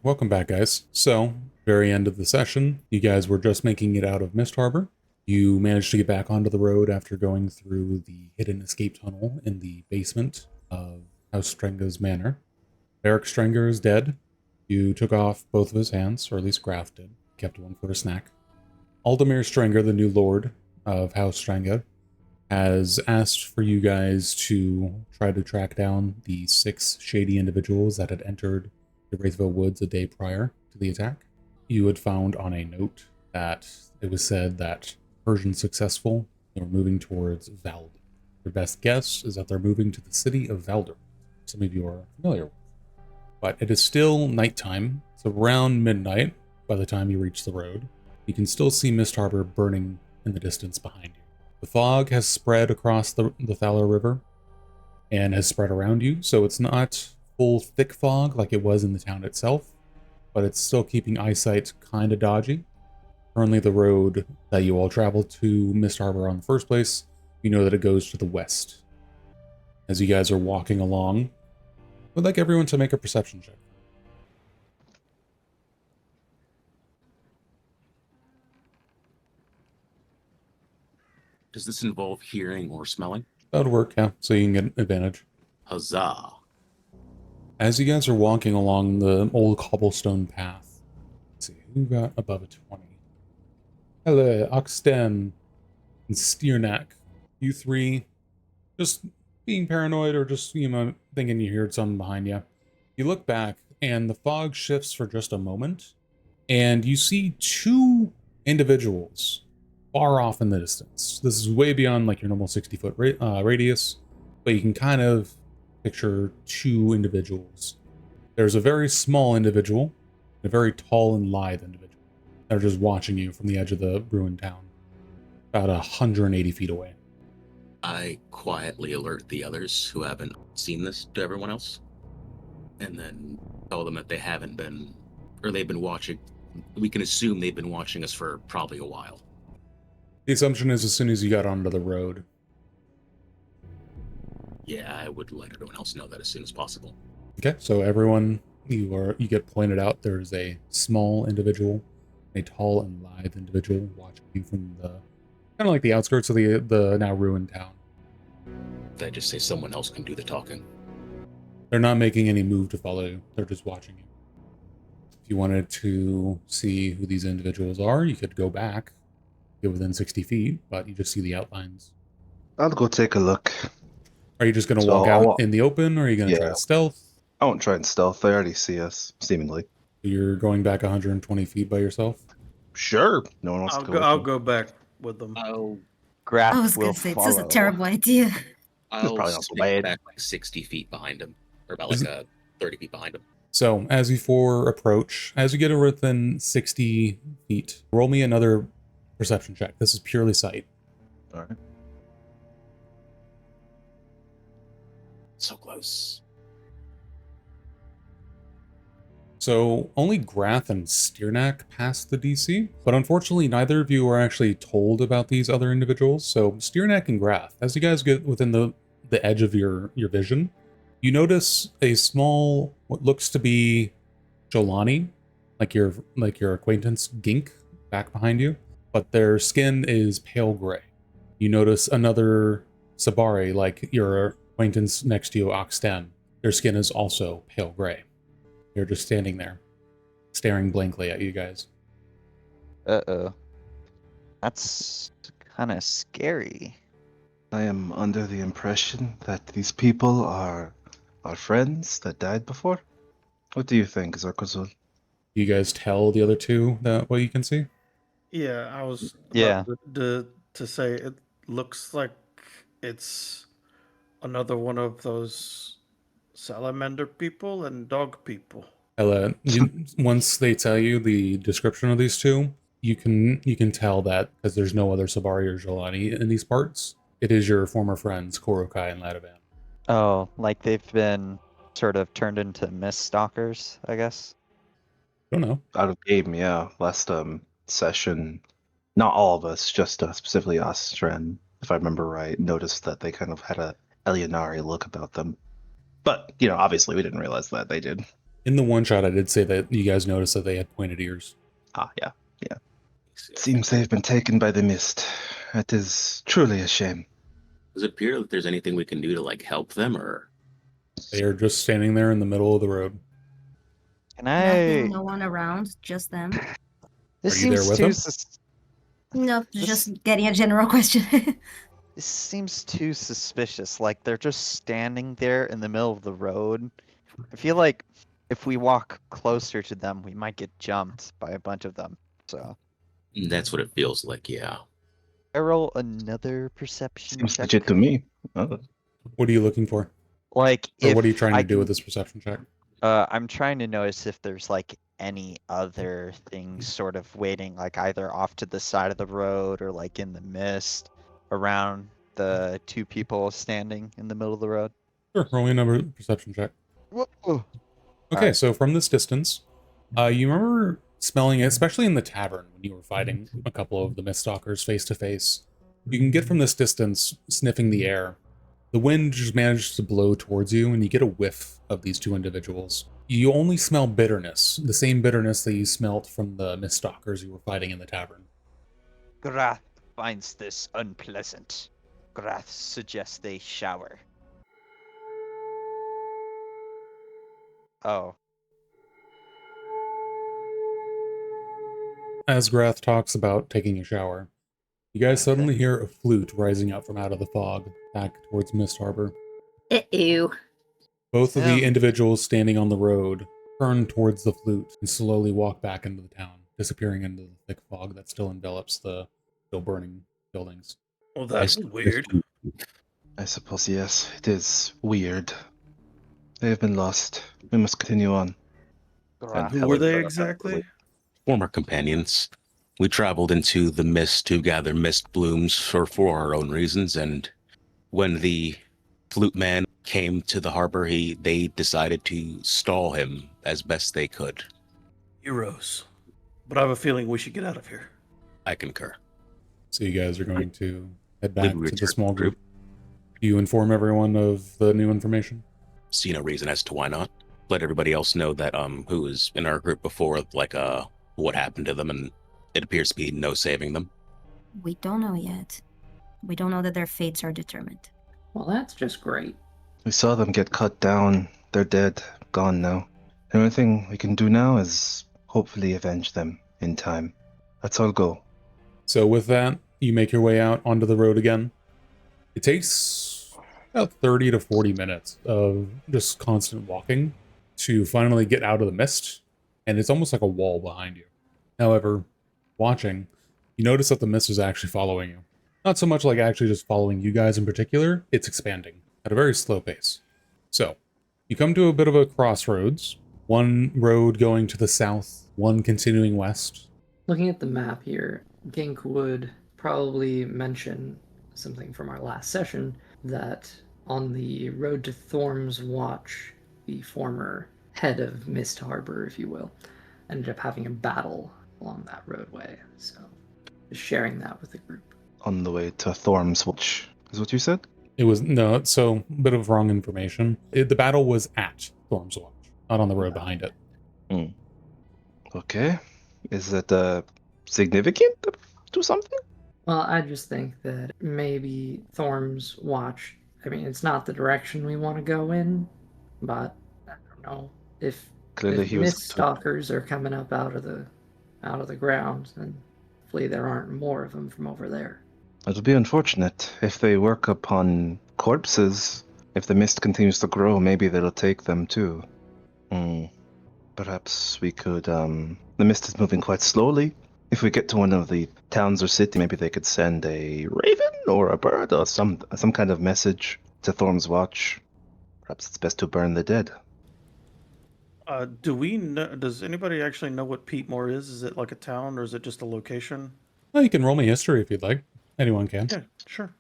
Welcome back, guys. So, very end of the session, you guys were just making it out of Mistharbor. You managed to get back onto the road after going through the hidden escape tunnel in the basement of House Strenga's manor. Eric Strenger is dead. You took off both of his hands, or at least Graf did. Kept one for a snack. Aldemir Strenger, the new lord of House Strenga, has asked for you guys to try to track down the 6 shady individuals that had entered the Wraithville Woods a day prior to the attack. You had found on a note that it was said that Persian successful, they were moving towards Vald. Your best guess is that they're moving to the city of Valder. Some of you are familiar with. But it is still nighttime. It's around midnight by the time you reach the road. You can still see Mistharbor burning in the distance behind you. The fog has spread across the Thaler River and has spread around you, so it's not full thick fog like it was in the town itself, but it's still keeping eyesight kind of dodgy. Currently, the road that you all traveled to Mistharbor on the first place, you know that it goes to the west. As you guys are walking along, I'd like everyone to make a perception check. Does this involve hearing or smelling? That would work, yeah, so you can get an advantage. Huzzah. As you guys are walking along the old cobblestone path, let's see, who got above a 20? Hello, Oxten and Steernack. You three, just being paranoid or just, thinking you heard something behind you. You look back, and the fog shifts for just a moment, and you see 2 individuals far off in the distance. This is way beyond like your normal 60-foot radius, but you can kind of picture 2 individuals. There's a very small individual, and a very tall and lithe individual. They're just watching you from the edge of the ruined town, about 180 feet away. I quietly alert the others who haven't seen this to everyone else, and then tell them that they haven't been, or they've been watching. We can assume they've been watching us for probably a while. The assumption is as soon as you got onto the road. Yeah, I would let everyone else know that as soon as possible. Okay, so everyone, you get pointed out. There's a small individual, a tall and lithe individual watching you from the kind of like the outskirts of the now ruined town. I just say someone else can do the talking. They're not making any move to follow you. They're just watching you. If you wanted to see who these individuals are, you could go back, get within 60 feet, but you just see the outlines. I'll go take a look. Are you just going to walk out in the open, or are you going to try to stealth? I won't try and stealth. They already see us, seemingly. You're going back 120 feet by yourself? Sure. No one wants to go. I'll go back with them. Graf I was will going to say, this follow. is a terrible idea. I'll probably also stick bad. back like 60 feet behind him, or about like 30 feet behind him. So, as you 4 approach, as you get within 60 feet, roll me another perception check. This is purely sight. All right. So close. So, only Grath and Steernack passed the DC, but unfortunately neither of you are actually told about these other individuals. So, Steernack and Grath, as you guys get within the edge of your vision, you notice a small, what looks to be Jolani, like your acquaintance Gink, back behind you, but their skin is pale gray. You notice another Sabari, like your acquaintance next to you, Oxten. Their skin is also pale gray. They're just standing there, staring blankly at you guys. Uh-oh. That's kind of scary. I am under the impression that these people are our friends that died before. What do you think, Zarkozul? You guys tell the other 2 that what you can see? Yeah, I was Yeah. to say it looks like it's another one of those salamander people and dog people. Ella, once they tell you the description of these 2, you can tell that because there's no other Sabari or Jolani in these parts. It is your former friends Korokai and Ladavan. Oh, like they've been sort of turned into mist stalkers, I guess. Don't know. Out of game, yeah. Last session, not all of us, just specifically us, Stren, if I remember right, noticed that they kind of had a Elianari look about them. But, obviously we didn't realize that they did. In the one shot, I did say that you guys noticed that they had pointed ears. Ah, yeah. Seems they've been taken by the mist. It is truly a shame. Does it appear that there's anything we can do to like help them, or They are just standing there in the middle of the road. Can Nothing, I? no one around, just them. This Are you there seems with too. them? No, This- just getting a general question. This seems too suspicious. Like they're just standing there in the middle of the road. I feel like if we walk closer to them, we might get jumped by a bunch of them. So that's what it feels like? Yeah. I roll another perception Seems check. legit to me. Oh. What are you looking for? Like Or if what are you trying I to do with can- this perception check? I'm trying to notice if there's like any other things sort of waiting, like either off to the side of the road or like in the mist around the two people standing in the middle of the road. Sure, roll me another perception check. Whoa. Okay, Alright. so from this distance, you remember smelling, especially in the tavern when you were fighting a couple of the Miststalkers face to face. You can get from this distance, sniffing the air. The wind just manages to blow towards you, and you get a whiff of these two individuals. You only smell bitterness, the same bitterness that you smelt from the Miststalkers you were fighting in the tavern. Grath finds this unpleasant. Grath suggests they shower. Oh. As Grath talks about taking a shower, you guys suddenly hear a flute rising up from out of the fog, back towards Mistharbor. Ew. Both of the Um, individuals standing on the road turn towards the flute and slowly walk back into the town, disappearing into the thick fog that still envelops the still burning buildings. Well, that's weird. I suppose, yes, it is weird. They have been lost. We must continue on. Grath. Who were they exactly? Former companions. We traveled into the mist to gather mist blooms for our own reasons, and when the flute man came to the harbor, they decided to stall him as best they could. Heroes. But I have a feeling we should get out of here. I concur. So you guys are going to head Maybe back we to the return small group. group. Do you inform everyone of the new information? See no reason as to why not. Let everybody else know that who was in our group before, like what happened to them, and it appears to be no saving them. We don't know yet. We don't know that their fates are determined. Well, that's just great. We saw them get cut down. They're dead, gone now. The only thing we can do now is hopefully avenge them in time. Let's all go. So with that, you make your way out onto the road again. It takes about 30 to 40 minutes of just constant walking to finally get out of the mist, and it's almost like a wall behind you. However, watching, you notice that the mist is actually following you. Not so much like actually just following you guys in particular, it's expanding at a very slow pace. So, you come to a bit of a crossroads, one road going to the south, one continuing west. Looking at the map here, Gink would probably mention something from our last session that on the road to Thorm's Watch, the former head of Mistharbor, if you will, ended up having a battle along that roadway. So, just sharing that with the group. On the way to Thorm's Watch, is what you said? It was, no, so a bit of wrong information. The battle was at Thorm's Watch, not on the road behind it. Okay. Is it significant to something? Well, I just think that maybe Thorm's Watch, I mean, it's not the direction we want to go in, but I don't know if Clearly he was. Mist stalkers are coming up out of the ground, then hopefully there aren't more of them from over there. It'll be unfortunate if they work upon corpses. If the mist continues to grow, maybe they'll take them too. Perhaps we could. The mist is moving quite slowly. If we get to one of the towns or city, maybe they could send a raven or a bird or some kind of message to Thorm's Watch. Perhaps it's best to burn the dead. Do we know? Does anybody actually know what Peatmore is? Is it like a town or is it just a location? Well, you can roll me history if you'd like. Anyone can. Yeah, sure.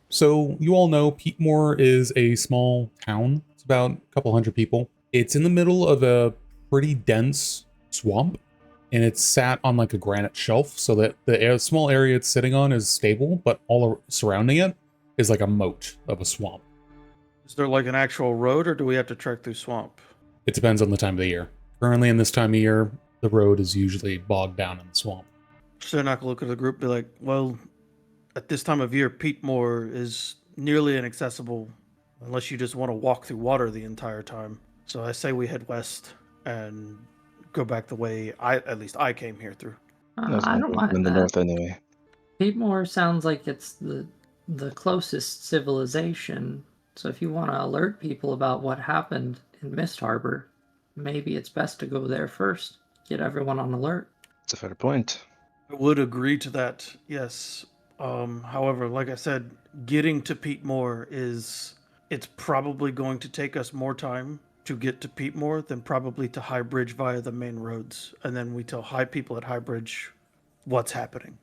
So you all know Peatmore is a small town. It's about a couple hundred people. It's in the middle of a pretty dense swamp, and it's sat on like a granite shelf, so that the small area it's sitting on is stable, but all surrounding it is like a moat of a swamp. Is there like an actual road, or do we have to trek through swamp? It depends on the time of the year. Currently, in this time of year, the road is usually bogged down in the swamp. So they're not gonna look at the group and be like, well, at this time of year, Peatmore is nearly inaccessible unless you just want to walk through water the entire time. So I say we head west and go back the way at least I came here through. There's I don't nothing in mind the that. north anyway. Peatmore sounds like it's the closest civilization. So if you want to alert people about what happened in Mistharbor, maybe it's best to go there first. Get everyone on alert. It's a fair point. I would agree to that, yes. However, like I said, getting to Peatmore it's probably going to take us more time to get to Peatmore than probably to Highbridge via the main roads. And then we tell people at Highbridge what's happening.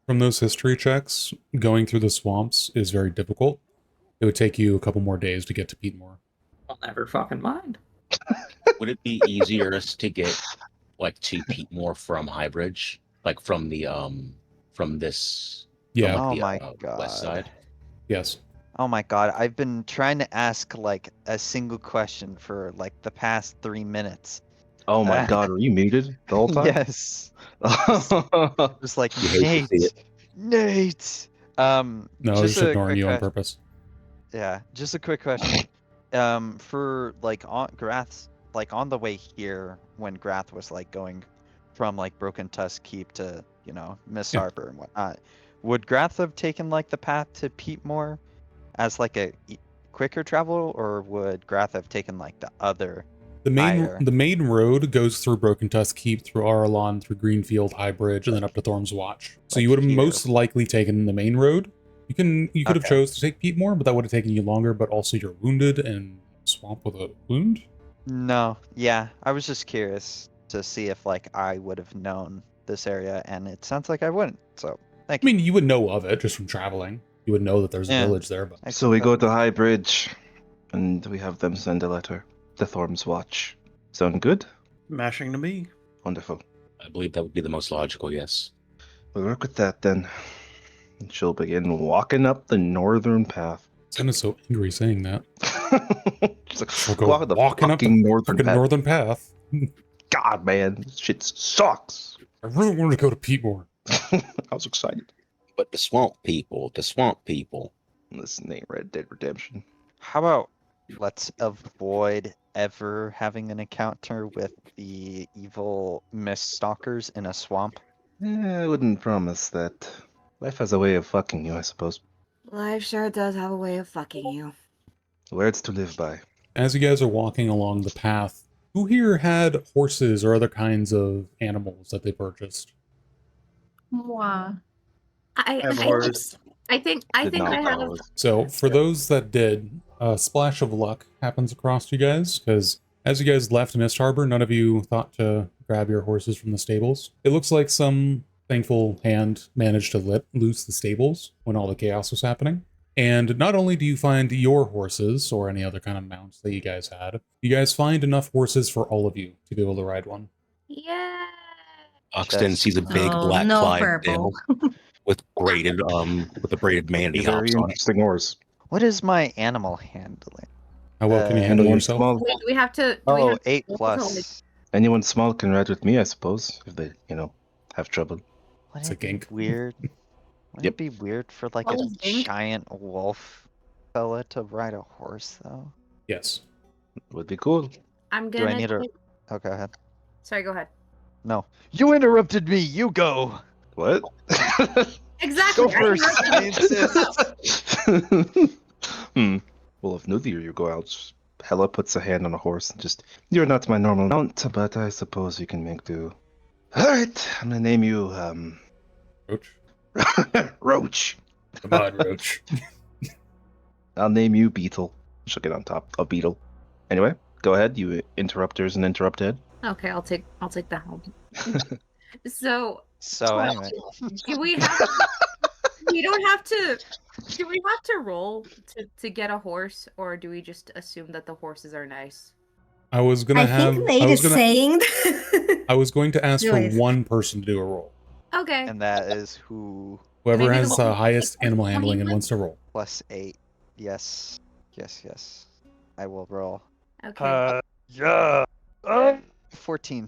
From those history checks, going through the swamps is very difficult. It would take you a couple more days to get to Peatmore. I'll never fucking mind. Would it be easier to get like to Peatmore from Highbridge, like from the from this? Yeah. From, Oh like, my the god. west side. Yes. Oh my god, I've been trying to ask like a single question for like the past 3 minutes. Oh my god, were you muted the whole time? Yes. Just like You hate to see Nate. No, I was just ignoring quick you on que- purpose. Yeah, just a quick question. For like on Grath's, like on the way here, when Grath was like going from like Broken Tusk Keep to, you know, Mistharbor and whatnot, would Grath have taken like the path to Peatmore as like a quicker travel, or would Grath have taken like the other? Higher. The main road goes through Broken Tusk Keep, through Aralon, through Greenfield, Highbridge, and then up to Thorm's Watch. So Like you would have here. most likely taken the main road. You could have Okay. chose to take Peatmore, but that would have taken you longer. But also you're wounded and swamp with a wound. No, yeah, I was just curious to see if like I would have known this area, and it sounds like I wouldn't. So thank I you. mean, you would know of it just from traveling. You would know that there's a Yeah. village there, but I So we suppose. go to Highbridge, and we have them send a letter to Thorm's Watch. Sound good? Mashing to me. Wonderful. I believe that would be the most logical. Yes. We'll work with that then. And she'll begin walking up the northern path. Zen is so angry saying that. She's like, She'll go walk the walking up the fucking northern freaking path. northern path. God, man, this shit sucks. I really wanted to go to Peatmore. I was excited. But the swamp people. Listen, ain't Red Dead Redemption. How about let's avoid ever having an encounter with the evil mist stalkers in a swamp? I wouldn't promise that. Life has a way of fucking you, I suppose. Life sure does have a way of fucking you. Words to live by. As you guys are walking along the path, who here had horses or other kinds of animals that they purchased? Moi. I have I, horse. I think Did I not have. follow. So for those that did, a splash of luck happens across you guys, because as you guys left Mistharbor, none of you thought to grab your horses from the stables. It looks like some thankful hand managed to let loose the stables when all the chaos was happening. And not only do you find your horses or any other kind of mounts that you guys had, you guys find enough horses for all of you to be able to ride one. Yeah. Oxton Just- sees a big Oh, black no Clydesdale purple. with braided with a braided manatee Very hops on it. interesting horse. What is my animal handling? How well can you handle Anyone yourself? small, Wait, do we have to? Do we Oh, have to 8 roll to, plus. anyone small can ride with me, I suppose, if they, have trouble. It's Wouldn't a it be gink. weird? Wouldn't Yep. it be weird for like What a is gink? giant wolf fella to ride a horse though? Yes. Would be cool. I'm Do gonna. I need a? Oh, go ahead. Sorry, go ahead. No, you interrupted me. You go. What? Exactly. Go I first. interrupted I you. insist. Well, if neither of you go out, Hella puts a hand on a horse and just, you're not my normal mount, but I suppose you can make do. Alright, I'm gonna name you, Roach. Roach. Come on, Roach. I'll name you Beetle. She'll get on top of Beetle. Anyway, go ahead, you interrupters and interrupted. Okay, I'll take the helm. So So anyway, do we have? We don't have to. Do we have to roll to get a horse, or do we just assume that the horses are nice? I was gonna I have. think Nate I was is gonna. saying. I was going to ask for Anyways. one person to do a roll. Okay. and that is who Whoever Maybe has the- the highest animal handling and wants to roll. +8. Yes. Yes. I will roll. Okay. Yeah. 14.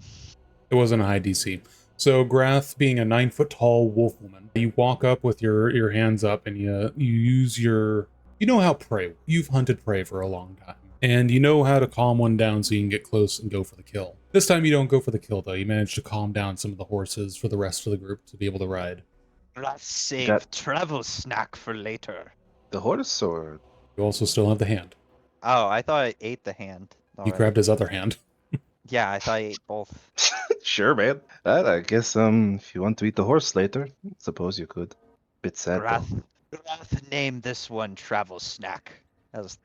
It wasn't a high DC. So Grath, being a 9-foot tall wolf woman, you walk up with your hands up and you use your, you know how prey, you've hunted prey for a long time. And you know how to calm one down so you can get close and go for the kill. This time you don't go for the kill though, you manage to calm down some of the horses for the rest of the group to be able to ride. Let's save Got- travel snack for later. The horse or You also still have the hand. Oh, I thought I ate the hand. He already. grabbed his other hand. Yeah, I thought I ate both. sure, man. I guess if you want to eat the horse later, suppose you could. Bit sad though. Grath, name this one travel snack. That was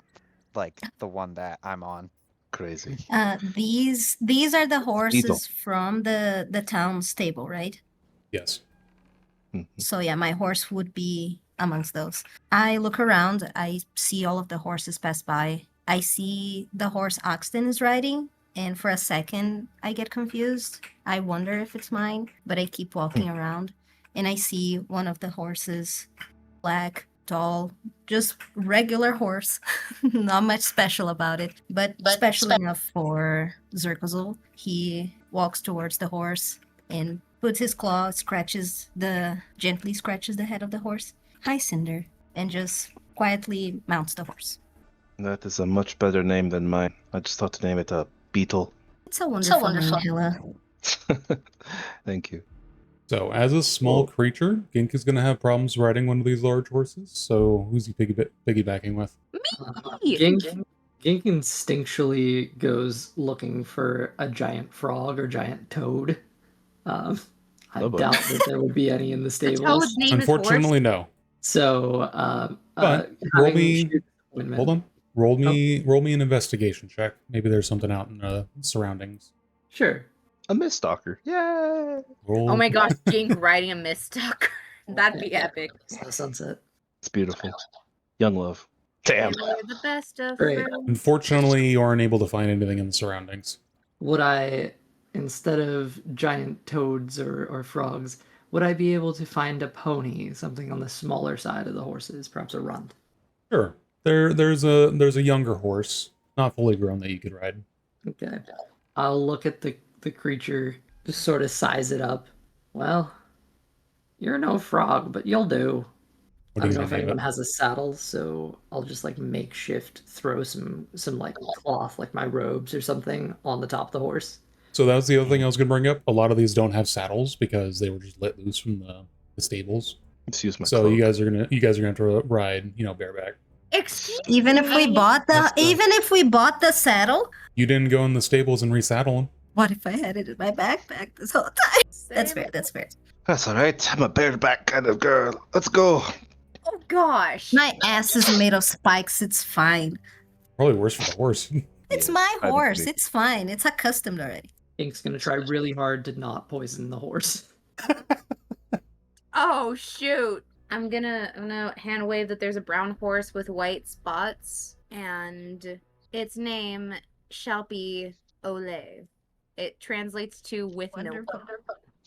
like the one that I'm on. Crazy. These are the horses Beetle. from the town stable, right? Yes. Mhm. So yeah, my horse would be amongst those. I look around, I see all of the horses pass by. I see the horse Oxton is riding, and for a second I get confused. I wonder if it's mine, but I keep walking around, and I see one of the horses, black, tall, just regular horse. Not much special about it, but special enough for Zerkozul. He walks towards the horse and puts his claw, gently scratches the head of the horse. Hi, Cinder, and just quietly mounts the horse. That is a much better name than mine. I just thought to name it a beetle. It's a wonderful name, Hilla. Thank you. So, as a small creature, Gink is going to have problems riding one of these large horses. So, who's he piggybacking with? Gink instinctually goes looking for a giant frog or giant toad. I Oh, boy. doubt that there would be any in the The stables. toad's name is horse. Unfortunately, no. So, But roll having me- shoot disappointment- Hold on. Roll me an investigation check. Maybe there's something out in the surroundings. Sure. A Miststalker. Yay! Roll. Oh my gosh, Gink riding a Mistharbor. That'd be epic. It's the sunset. It's beautiful. Young love. Damn. We're the best of Great. friends. Unfortunately, you aren't able to find anything in the surroundings. Would I, instead of giant toads or frogs, would I be able to find a pony, something on the smaller side of the horses, perhaps a runt? Sure. There's a younger horse, not fully grown, that you could ride. Okay. I'll look at the creature, just sort of size it up. Well, you're no frog, but you'll do. What I are don't you know gonna if name anyone it? has a saddle, so I'll just like makeshift throw some like cloth, like my robes or something, on the top of the horse. So that was the other thing I was gonna bring up. A lot of these don't have saddles because they were just let loose from the stables. Let's use my So cloak. you guys are gonna have to ride, bareback. Excuse Even if we me? bought That's the- the saddle, You didn't go in the stables and resaddle him. what if I had it in my backpack this whole time? That's fair. That's fair. That's alright. I'm a bareback kind of girl. Let's go. Oh gosh. My ass is made of spikes. It's fine. Probably worse for the horse. It's Yeah, my I horse. agree. It's fine. It's accustomed already. Ink's gonna try really hard to not poison the horse. Oh shoot. I'm gonna hand wave that there's a brown horse with white spots, and its name shall be Ole. It translates to with Wonderful.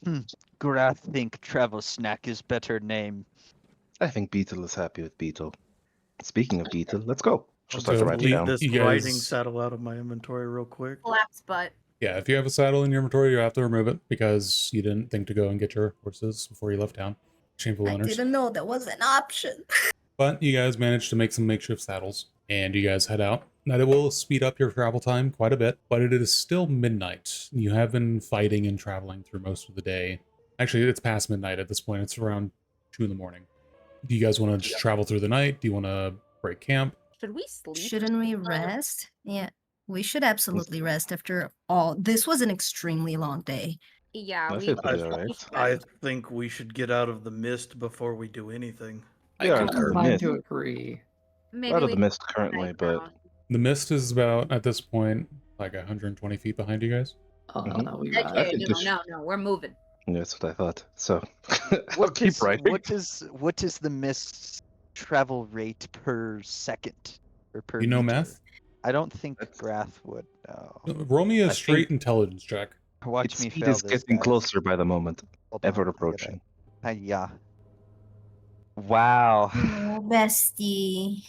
no. Grath think travel snack is better name. I think Beetle is happy with Beetle. Speaking of Beetle, let's go. She'll start So to write it lead down. This You riding guys- saddle out of my inventory real quick. Collapse butt. Yeah, if you have a saddle in your inventory, you have to remove it because you didn't think to go and get your horses before you left town. Shameful I owners. didn't know that was an option. But you guys managed to make some makeshift saddles, and you guys head out. Now, it will speed up your travel time quite a bit, but it is still midnight. You have been fighting and traveling through most of the day. Actually, it's past midnight at this point. It's around 2 in the morning. Do you guys want to just travel through the night? Do you want to break camp? Should we sleep? Shouldn't we rest? Yeah, we should absolutely rest after all. This was an extremely long day. Yeah, I we. feel pretty we alright. should. I think we should get out of the mist before we do anything. We are I'm out of the inclined mist. to agree. Maybe Out of we the mist should currently, night but down. The mist is about, at this point, like 120 feet behind you guys. Oh Mhm. no, we Okay, got think this- no, we're moving. that's what I thought. So What keep is, writing. what is the mist's travel rate per second? Or per You know meter? math? I don't think That's- Grath would know. Roll me a I straight think- intelligence check. Watch its me speed fail is this, getting guys. closer by the moment. Hold on, Ever I get it. approaching. Yeah. Wow. Oh, bestie.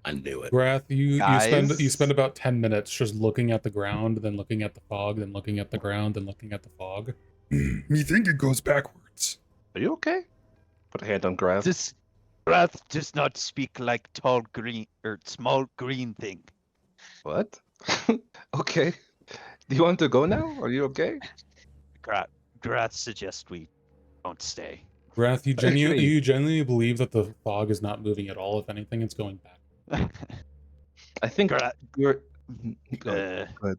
I knew it. Grath, you Guys? spend about 10 minutes just looking at the ground, then looking at the fog, then looking at the ground, then looking at the fog. Me think it goes backwards. Are you okay? Put a hand on Grav. This breath does not speak like tall green or small green thing. What? Okay. Do you want to go now? Are you okay? Grath suggests we don't stay. Grath, you Agree. genuinely believe that the fog is not moving at all. If anything, it's going back. I think Gra- you're. Uh, Go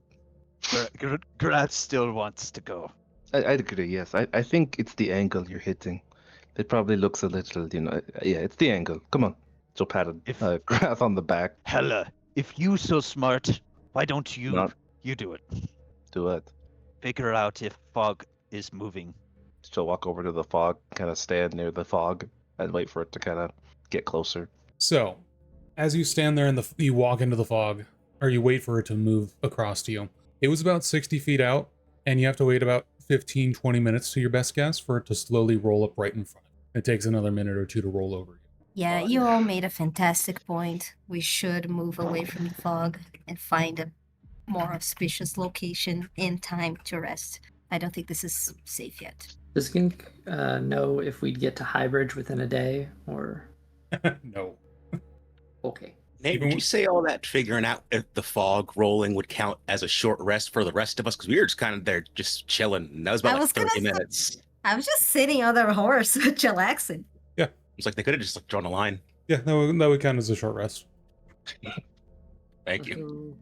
ahead. Grath still wants to go. I'd agree, yes. I think it's the angle you're hitting. It probably looks a little, yeah, it's the angle. Come on. She'll pat Grav on the back. Hella, if you so smart, why don't you Not- you do it? Do it. Figure out if fog is moving. She'll walk over to the fog, kind of stand near the fog, and wait for it to kind of get closer. So, as you stand there and you walk into the fog, or you wait for it to move across to you, it was about 60 feet out, and you have to wait about 15, 20 minutes to your best guess for it to slowly roll up right in front of you. It takes another minute or two to roll over you. Yeah, you all made a fantastic point. We should move away from the fog and find a more auspicious location in time to rest. I don't think this is safe yet. Does Gink know if we'd get to Highbridge within a day, or No. okay? Nate, would you say all that figuring out if the fog rolling would count as a short rest for the rest of us? Because we were just kind of there just chilling. And that was I about was like 30 gonna say- minutes. I was just sitting on the horse, chillaxing. It's like they could have just like drawn a line. Yeah, that would count as a short rest. Thank you.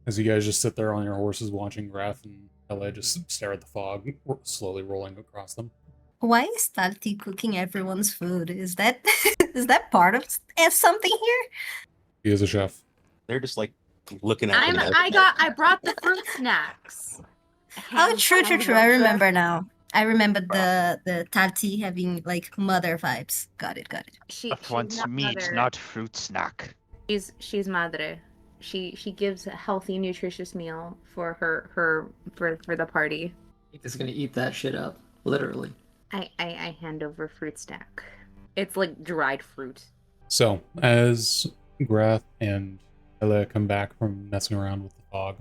As you guys just sit there on your horses watching Grath and Ella just stare at the fog slowly rolling across them. Why is Tati cooking everyone's food? Is that is that part of something here? He is a chef. They're just like looking at them. I brought the fruit snacks. Oh, true. I remember now. I remember the Tati having like mother vibes. Got it. She Wants not meat, mother. not fruit snack. She's madre. She gives a healthy, nutritious meal for for the party. Is gonna eat that shit up, literally. I hand over fruit snack. It's like dried fruit. So, as Grath and Ella come back from messing around with the fog,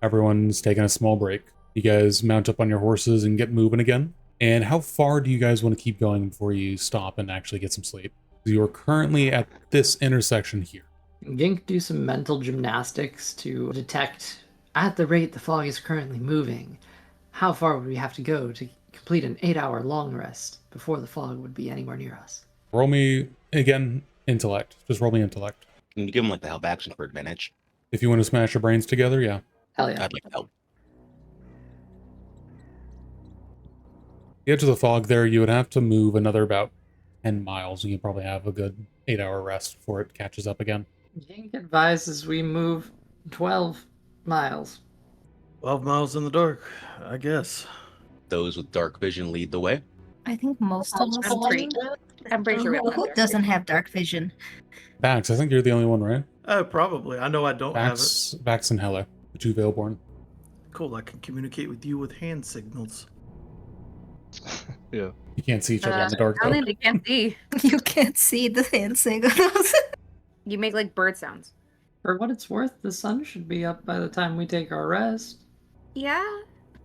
everyone's taking a small break. You guys mount up on your horses and get moving again. And how far do you guys want to keep going before you stop and actually get some sleep? You are currently at this intersection here. Gink do some mental gymnastics to detect, at the rate the fog is currently moving, how far would we have to go to complete an 8-hour long rest before the fog would be anywhere near us? Roll me, again, intellect. Just roll me intellect. Can you give them like the help action for advantage? If you want to smash your brains together, yeah. Hell yeah. I'd like to help. To get to the fog there, you would have to move another about 10 miles, and you probably have a good 8-hour rest before it catches up again. Gink advises we move 12 miles. 12 miles in the dark, I guess. Those with dark vision lead the way. I think most of us I'm pretty sure we all Who have doesn't have dark vision? Vax, I think you're the only one, right? Probably. I know I don't have it. Vax and Hella, the two Veilborn. Cool, I can communicate with you with hand signals. Yeah. You can't see each other in the dark, I though. don't think they can see. You can't see the hand signals. You make like bird sounds. For what it's worth, the sun should be up by the time we take our rest. Yeah.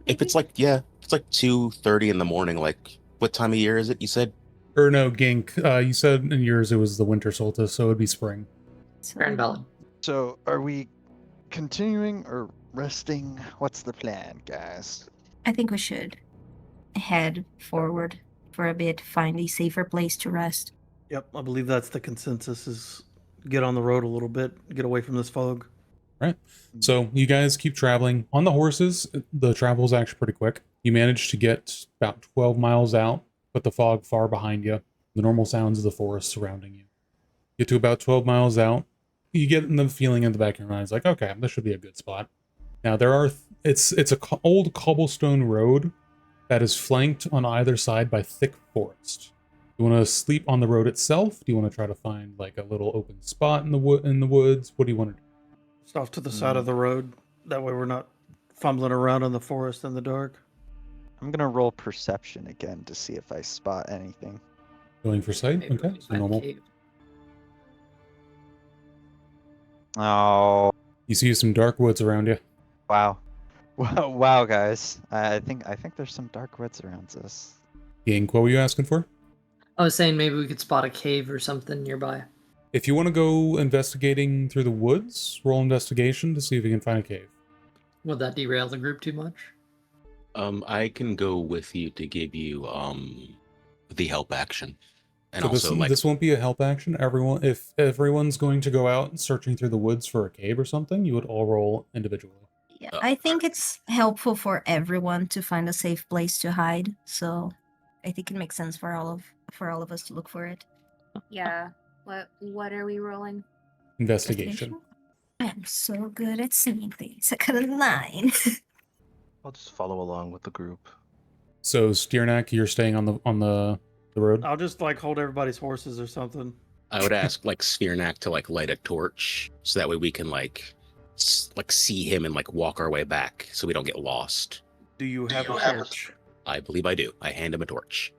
If it's like, yeah, it's like 2:30 in the morning. Like, what time of year is it? You said Or no, Gink, you said in yours it was the winter solstice, so it would be spring. Fair and valid. So, are we continuing or resting? What's the plan, guys? I think we should head forward for a bit, find a safer place to rest. Yep, I believe that's the consensus is get on the road a little bit, get away from this fog. Right. So you guys keep traveling. On the horses, the travel is actually pretty quick. You manage to get about 12 miles out, but the fog far behind you. The normal sounds of the forest surrounding you. Get to about 12 miles out. You get the feeling in the back of your mind, it's like, okay, this should be a good spot. Now it's a old cobblestone road that is flanked on either side by thick forest. You want to sleep on the road itself? Do you want to try to find like a little open spot in the woods? What do you want to do? Just off to the side of the road. That way we're not fumbling around in the forest in the dark. I'm gonna roll perception again to see if I spot anything. Going for sight? Maybe Okay, we so find a normal. cave. Oh, You see some dark woods around you. wow. Wow, guys. I think there's some dark woods around us. Gink, what were you asking for? I was saying maybe we could spot a cave or something nearby. If you want to go investigating through the woods, roll investigation to see if you can find a cave. Would that derail the group too much? I can go with you to give you the help action, and So also like this won't be a help action. If everyone's going to go out searching through the woods for a cave or something, you would all roll individually. Yeah, I think it's helpful for everyone to find a safe place to hide. So I think it makes sense for all of us to look for it. Yeah. What are we rolling? Investigation. I'm so good at seeing things. I got a 9. I'll just follow along with the group. So Stiernak, you're staying on the road. I'll just like hold everybody's horses or something. I would ask like Sphyrnak to like light a torch so that way we can like see him and like walk our way back so we don't get lost. Do you have a torch? I believe I do. I hand him a torch.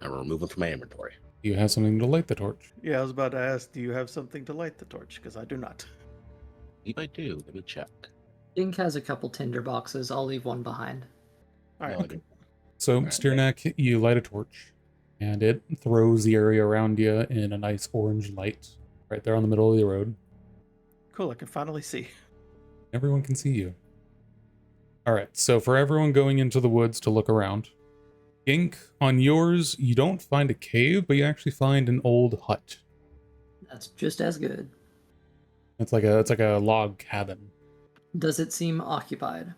I remove him from my inventory. You have something to light the torch. Yeah, I was about to ask, do you have something to light the torch? Because I do not. I believe I do. Let me check. Dink has a couple tinder boxes. I'll leave one behind. All right. No, I do. So Alright. Stiernak, you light a torch, and it throws the area around you in a nice orange light, right there on the middle of the road. Cool, I can finally see. Everyone can see you. All right, so for everyone going into the woods to look around, Gink, on yours, you don't find a cave, but you actually find an old hut. That's just as good. It's like a log cabin. Does it seem occupied?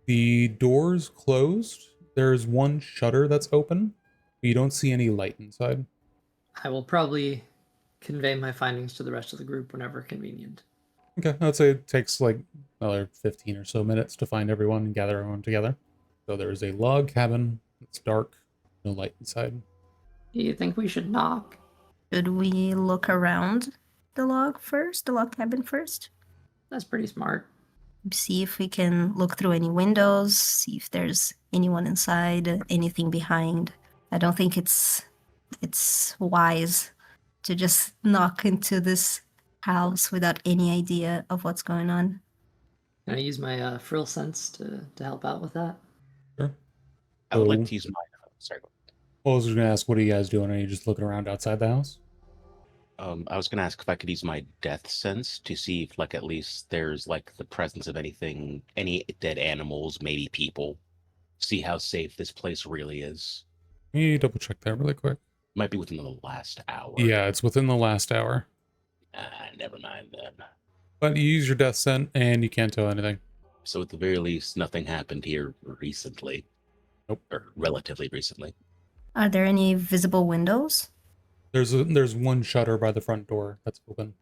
The door's closed. There's one shutter that's open, but you don't see any light inside. I will probably convey my findings to the rest of the group whenever convenient. Okay, I'd say it takes like another 15 or so minutes to find everyone and gather everyone together. So there's a log cabin. It's dark, no light inside. Do you think we should knock? Should we look around the log cabin first? That's pretty smart. See if we can look through any windows, see if there's anyone inside, anything behind. I don't think it's wise to just knock into this house without any idea of what's going on. Can I use my frill sense to help out with that? Sure. I would like So- to use my. Sorry. Well, I was just gonna ask, what are you guys doing? Are you just looking around outside the house? I was gonna ask if I could use my death sense to see if, like, at least there's like the presence of anything, any dead animals, maybe people. See how safe this place really is. Let me double check that really quick. Might be within the last hour. Yeah, it's within the last hour. Never mind then. But you use your death scent and you can't tell anything. So at the very least, nothing happened here recently. Nope. Or relatively recently. Are there any visible windows? There's one shutter by the front door that's open.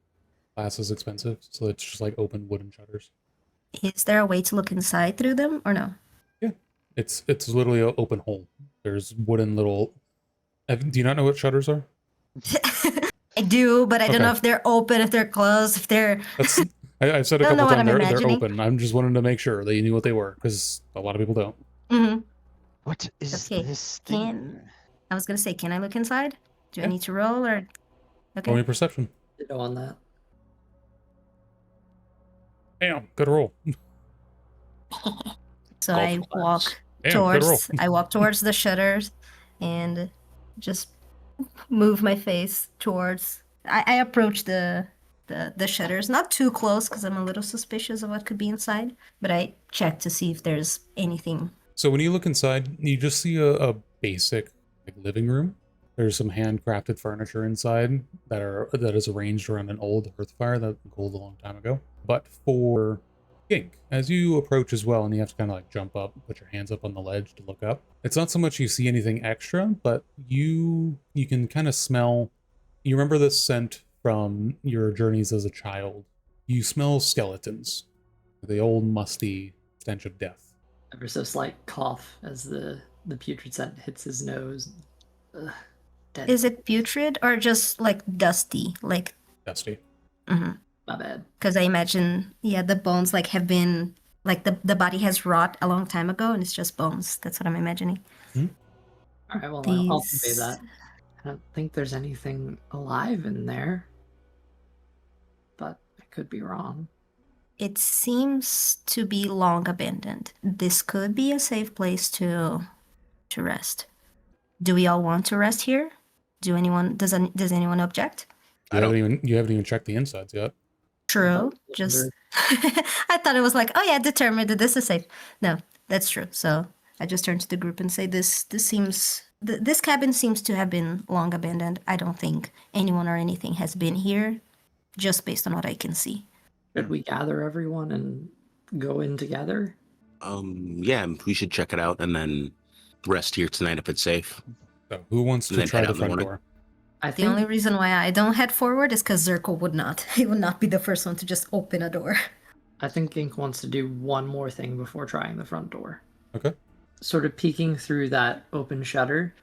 Glass is expensive, so it's just like open wooden shutters. Is there a way to look inside through them or no? It's literally an open hole. There's wooden little. Do you not know what shutters are? I do, but I don't know Okay. if they're open, if they're closed, if they're. That's. I've said a I don't couple know what times I'm they're imagining. open. I'm just wanting to make sure that you knew what they were, because a lot of people don't. Mhm. What is Okay, this can- thing? I was gonna say, can I look inside? Do I Yeah. need to roll or? Okay. Roll me perception. Ditto on that. Damn, good roll. So Golf I claps. walk Damn, good roll. towards the shutters and just move my face towards. I approach the shutters, not too close because I'm a little suspicious of what could be inside, but I check to see if there's anything. So when you look inside, you just see a basic like living room. There's some handcrafted furniture inside that is arranged around an old hearth fire that cooled a long time ago. But for Gink, as you approach as well, and you have to kind of like jump up, put your hands up on the ledge to look up. It's not so much you see anything extra, but you can kind of smell. You remember this scent from your journeys as a child. You smell skeletons, the old musty stench of death. Ever so slight cough as the putrid scent hits his nose. Ugh, dead. Is it putrid or just like dusty? Like, Dusty. My bad. because I imagine, yeah, the bones like have been like the body has rot a long time ago, and it's just bones. That's what I'm imagining. All right, well, I'll convey These- that. I don't think there's anything alive in there, but I could be wrong. It seems to be long abandoned. This could be a safe place to rest. Do we all want to rest here? Does anyone object? I don't. You haven't even checked the insides yet. True. Just I thought it was like, oh yeah, determined that this is safe. No, that's true. So I just turn to the group and say, this cabin seems to have been long abandoned. I don't think anyone or anything has been here, just based on what I can see. Should we gather everyone and go in together? Yeah, we should check it out and then rest here tonight if it's safe. So who wants And to then try head the out in the front morning. door? I The think only reason why I don't head forward is because Zirkle would not. He would not be the first one to just open a door. I think Gink wants to do one more thing before trying the front door. Okay. Sort of peeking through that open shutter.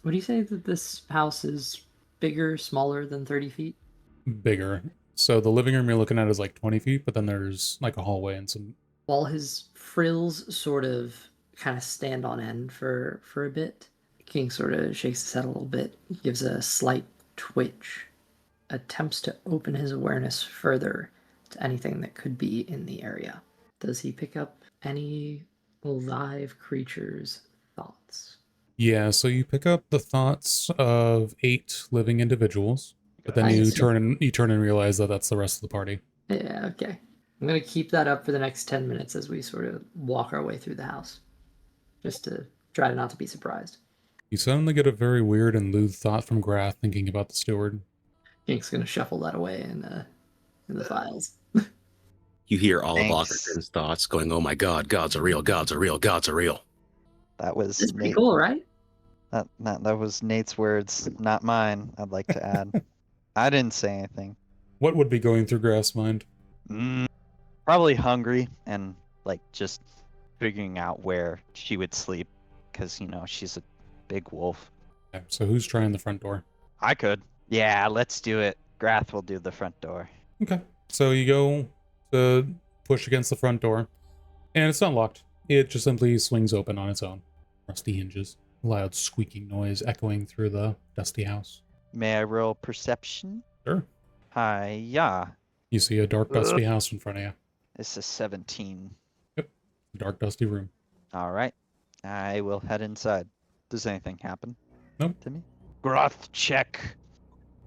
Would you say that this house is bigger, smaller than 30 feet? Bigger. So the living room you're looking at is like 20 feet, but then there's like a hallway and some. While his frills sort of kind of stand on end for a bit, King sort of shakes his head a little bit, gives a slight twitch, attempts to open his awareness further to anything that could be in the area. Does he pick up any live creatures' thoughts? Yeah, so you pick up the thoughts of 8 living individuals, but then you turn and realize that that's the rest of the party. Yeah, okay. I'm going to keep that up for the next 10 minutes as we sort of walk our way through the house. Just to try not to be surprised. You suddenly get a very weird and lewd thought from Grath thinking about the steward. Gink's going to shuffle that away in the files. You hear all Thanks. of Ockerton's thoughts going, "Oh my God, gods are real, gods are real, gods are real." That was It's pretty Nate. cool, right? That was Nate's words, not mine. I'd like to add. I didn't say anything. What would be going through Grath's mind? Probably hungry and like just figuring out where she would sleep, because she's a big wolf. Okay, so who's trying the front door? I could. Yeah, let's do it. Grath will do the front door. Okay. So you go to push against the front door, and it's not locked. It just simply swings open on its own. Rusty hinges. Loud squeaking noise echoing through the dusty house. May I roll perception? Sure. Yeah. You see a dark, dusty house in front of you. This is 17. Dark, dusty room. All right. I will head inside. Does anything happen? Nope. To me? Groth check.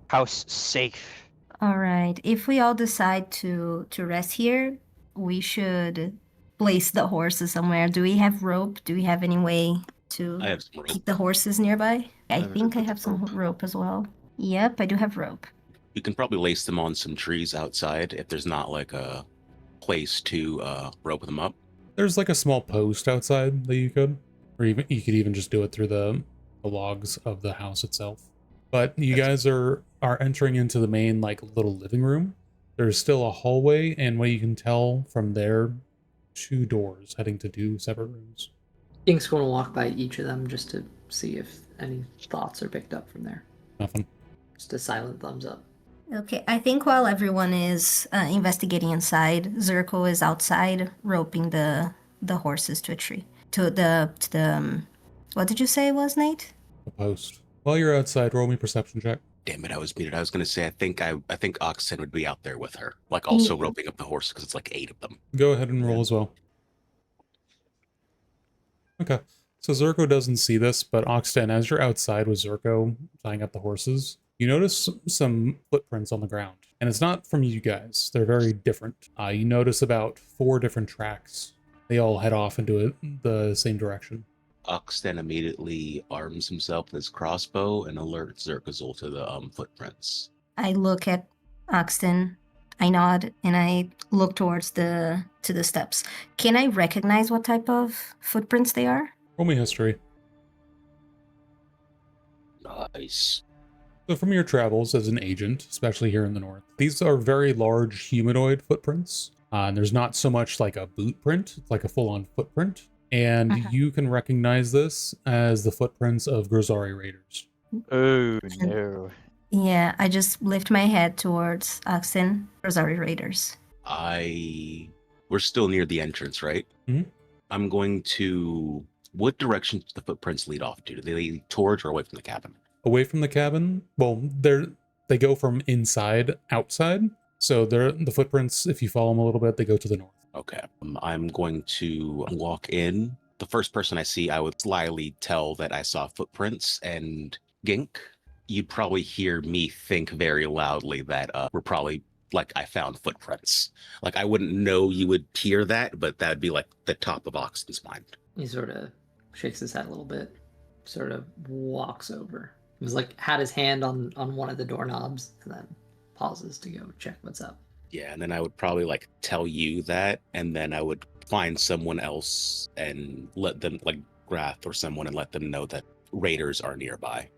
House safe. All right. If we all decide to rest here, we should place the horses somewhere. Do we have rope? Do we have any way to I have some rope. keep the horses nearby? I have think I have some rope as well. Yep, I do have rope. You can probably lace them on some trees outside if there's not like a place to rope them up. There's like a small post outside that you could, or even you could even just do it through the logs of the house itself. But you guys are entering into the main like little living room. There's still a hallway, and what you can tell from there, 2 doors heading to 2 separate rooms. Gink's going to walk by each of them just to see if any thoughts are picked up from there. Nothing. Just a silent thumbs up. Okay, I think while everyone is investigating inside, Zirko is outside roping the horses to a tree. To the what did you say it was, Nate? A post. While you're outside, roll me perception check. Damn it, I was muted. I was gonna say I think Oxen would be out there with her, like also roping up the horses because it's like 8 of them. Go ahead and roll as well. Okay. So Zirko doesn't see this, but Oxten, as you're outside with Zirko tying up the horses, you notice some footprints on the ground. And it's not from you guys. They're very different. You notice about 4 different tracks. They all head off into the same direction. Oxten immediately arms himself with his crossbow and alerts Zerkazul to the footprints. I look at Oxton, I nod, and I look towards the steps. Can I recognize what type of footprints they are? Roll me history. Nice. So from your travels as an agent, especially here in the north, these are very large humanoid footprints. And there's not so much like a boot print, it's like a full-on footprint. And you can recognize this as the footprints of Grizzari raiders. Oh, no. Yeah, I just lift my head towards Oxton, Rosari Raiders. We're still near the entrance, right? Mhm. I'm going to... What direction do the footprints lead off to? Do they lead towards or away from the cabin? Away from the cabin, well, they go from inside outside, So the footprints, if you follow them a little bit, they go to the north. Okay. I'm going to walk in. The first person I see, I would slyly tell that I saw footprints, and Gink, you'd probably hear me think very loudly that we're probably like I found footprints. Like I wouldn't know you would hear that, but that'd be like the top of Oxton's mind. He sort of shakes his head a little bit, sort of walks over. He was like had his hand on one of the doorknobs and then pauses to go check what's up. Yeah, and then I would probably like tell you that, and then I would find someone else and let them, like Grath or someone, and let them know that raiders are nearby.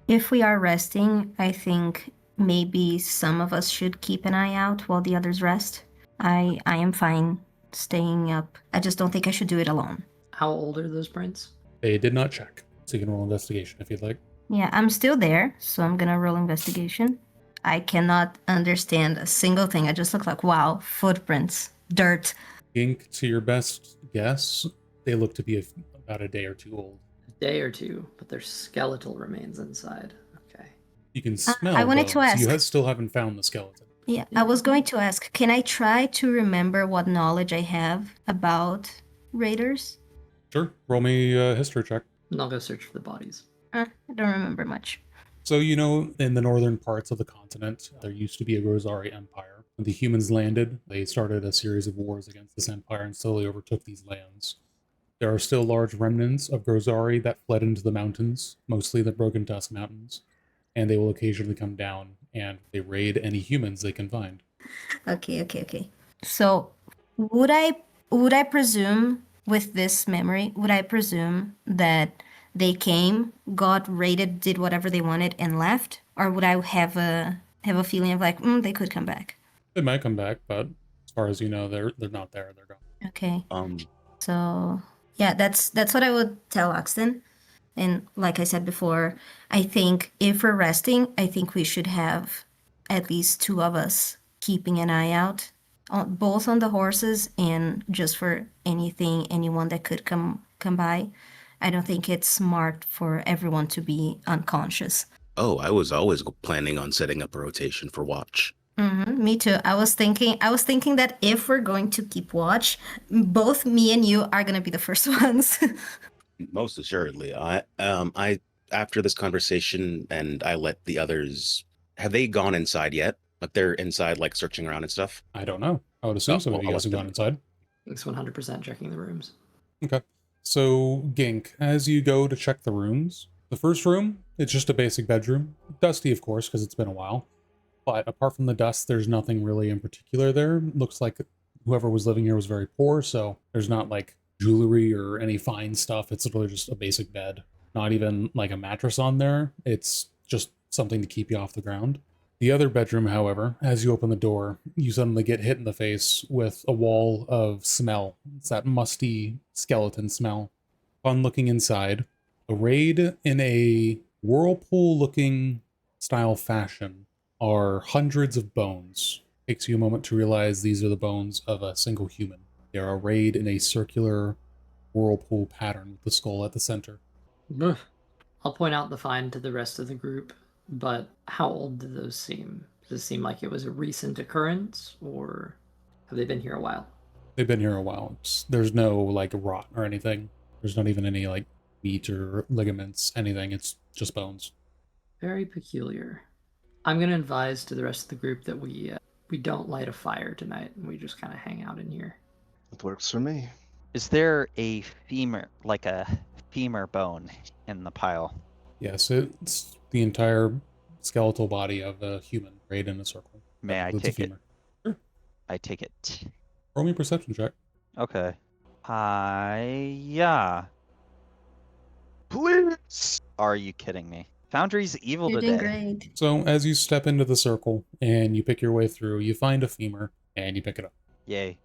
If we are resting, I think maybe some of us should keep an eye out while the others rest. I am fine staying up. I just don't think I should do it alone. How old are those prints? They did not check, so you can roll investigation if you'd like. Yeah, I'm still there, so I'm gonna roll investigation. I cannot understand a single thing. I just look like, wow, footprints, dirt. Gink, to your best guess, they look to be about a day or two old. A day or two, but there's skeletal remains inside. Okay. You can smell I wanted to bones. ask. You still haven't found the skeleton. Yeah, I was going to ask, can I try to remember what knowledge I have about raiders? Sure. Roll me a history check. And I'll go search for the bodies. I don't remember much. So, you know, in the northern parts of the continent, there used to be a Grozari empire. When the humans landed, they started a series of wars against this empire and slowly overtook these lands. There are still large remnants of Grozari that fled into the mountains, mostly the Broken Tusk Mountains, and they will occasionally come down and they raid any humans they can find. Okay. So, would I presume with this memory, would I presume that they came, got raided, did whatever they wanted, and left, or would I have a feeling of like, they could come back? They might come back, but as far as you know, they're not there. They're gone. Okay. So yeah, that's what I would tell Oxton. And like I said before, I think if we're resting, I think we should have at least two of us keeping an eye out, both on the horses and just for anyone that could come by. I don't think it's smart for everyone to be unconscious. Oh, I was always planning on setting up a rotation for watch. Me too. I was thinking that if we're going to keep watch, both me and you are gonna be the first ones. Most assuredly. I after this conversation, and I let the others. Have they gone inside yet? Like they're inside, like searching around and stuff. I don't know. I would assume some of you guys have gone inside. It's 100% checking the rooms. Okay. So, Gink, as you go to check the rooms, the first room, it's just a basic bedroom. Dusty, of course, because it's been a while. But apart from the dust, there's nothing really in particular there. Looks like whoever was living here was very poor, so there's not like jewelry or any fine stuff. It's literally just a basic bed. Not even like a mattress on there. It's just something to keep you off the ground. The other bedroom, however, as you open the door, you suddenly get hit in the face with a wall of smell. It's that musty skeleton smell. Upon looking inside, arrayed in a whirlpool-looking style fashion are hundreds of bones. Takes you a moment to realize these are the bones of a single human. They are arrayed in a circular whirlpool pattern with the skull at the center. I'll point out the find to the rest of the group, but how old do those seem? Does it seem like it was a recent occurrence, or have they been here a while? They've been here a while. There's no like rot or anything. There's not even any like meat or ligaments, anything. It's just bones. Very peculiar. I'm going to advise to the rest of the group that we don't light a fire tonight, and we just kind of hang out in here. It works for me. Is there a femur bone in the pile? Yes, it's the entire skeletal body of a human arrayed in a circle. May I Includes a take it? femur. Sure. I take it. Roll me a perception check. Okay. Yeah. Please. Are you kidding me? Foundry's evil You're today. doing great. So as you step into the circle and you pick your way through, you find a femur and you pick it up. Yay.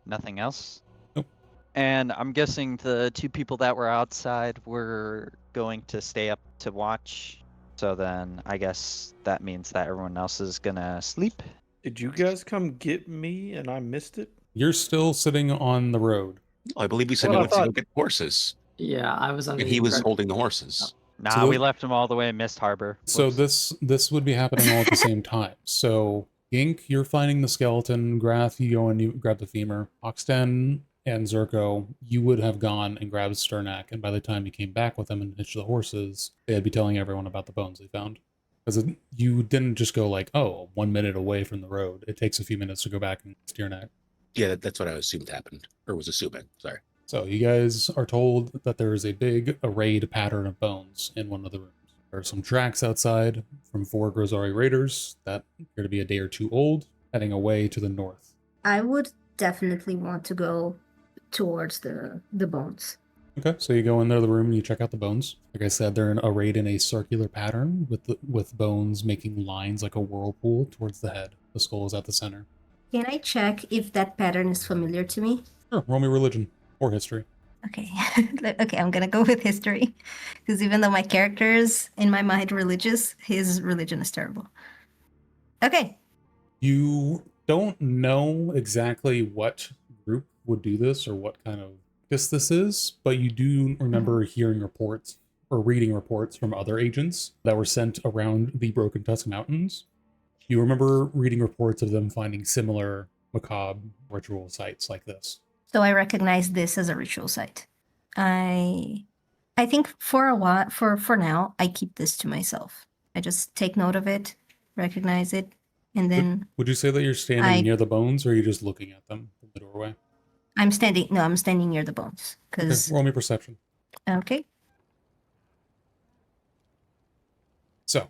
Nothing else? Nope. And I'm guessing the two people that were outside were going to stay up to watch. So then I guess that means that everyone else is gonna sleep. Did you guys come get me and I missed it? You're still sitting on the road. I believe we said Well, we I went to go thought- get horses, Yeah, I was on and he was holding the horses. Nah, So we the- left him all the way in Mistharbor. So Whoops. this would be happening all at the same time. So Gink, you're finding the skeleton. Grath, you go and you grab the femur. Oxten and Zerko, you would have gone and grabbed Sternak, and by the time you came back with them and hitched the horses, they'd be telling everyone about the bones they found. Because you didn't just go like, oh, 1 minute away from the road. It takes a few minutes to go back and Sternak. Yeah, that's what I assumed happened, or was assuming. Sorry. So you guys are told that there is a big arrayed pattern of bones in one of the rooms. There are some tracks outside from 4 Grozari raiders that appear to be a day or two old, heading away to the north. I would definitely want to go towards the bones. Okay, so you go in there, the room, and you check out the bones. Like I said, they're arrayed in a circular pattern with bones making lines like a whirlpool towards the head. The skull is at the center. Can I check if that pattern is familiar to me? Sure, roll me religion or history. Okay. Okay, I'm gonna go with history. Because even though my character is, in my mind, religious, his religion is terrible. Okay. You don't know exactly what group would do this or what kind of this is, but you do remember hearing reports or reading reports from other agents that were sent around the Broken Tusk Mountains. You remember reading reports of them finding similar macabre ritual sites like this. So I recognize this as a ritual site. I think for a while, for now, I keep this to myself. I just take note of it, recognize it, and then Would you say that you're standing near the bones, or are you just looking at them from the doorway? I'm standing near the bones. Okay, Because roll me perception. okay. So,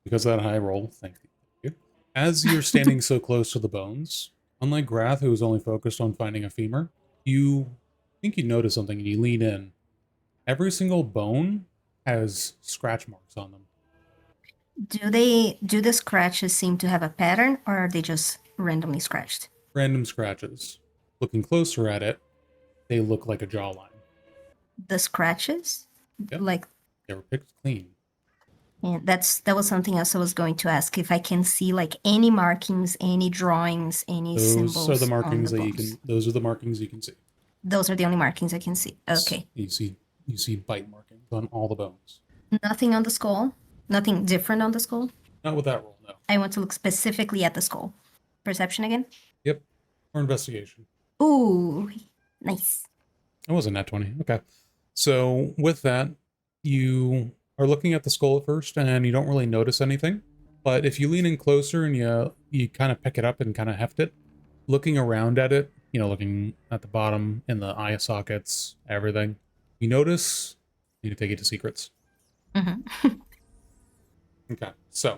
because of that high roll, thank you. As you're standing so close to the bones, unlike Grath, who was only focused on finding a femur, you think you notice something and you lean in. Every single bone has scratch marks on them. Do the scratches seem to have a pattern, or are they just randomly scratched? Random scratches. Looking closer at it, they look like a jawline. The scratches? Yep. Like, They were picked clean. yeah, that was something else I was going to ask, if I can see like any markings, any drawings, any symbols. Those are the markings on the that you bones. can. Those are the markings you can see. Those are the only markings I can see. Okay. You see bite markings on all the bones. Nothing on the skull? Nothing different on the skull? Not with that roll, no. I want to look specifically at the skull. Perception again? Yep. Or investigation. Ooh, nice. It wasn't nat 20. Okay. So with that, you are looking at the skull at first, and you don't really notice anything. But if you lean in closer and you kind of pick it up and kind of heft it, looking around at it, looking at the bottom, in the eye sockets, everything, you notice. You need to take it to secrets. Mm-hmm. Okay. So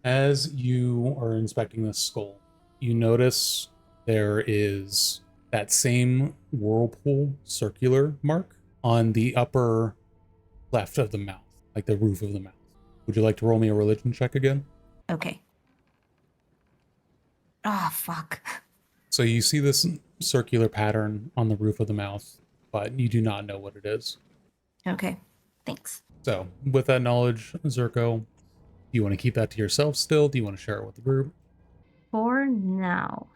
as you are inspecting this skull, you notice there is that same whirlpool circular mark on the upper left of the mouth, like the roof of the mouth. Would you like to roll me a religion check again? Okay. Ah, fuck. So you see this circular pattern on the roof of the mouth, but you do not know what it is. Okay, thanks. So with that knowledge, Zerko, do you want to keep that to yourself still? Do you want to share it with the group? For now,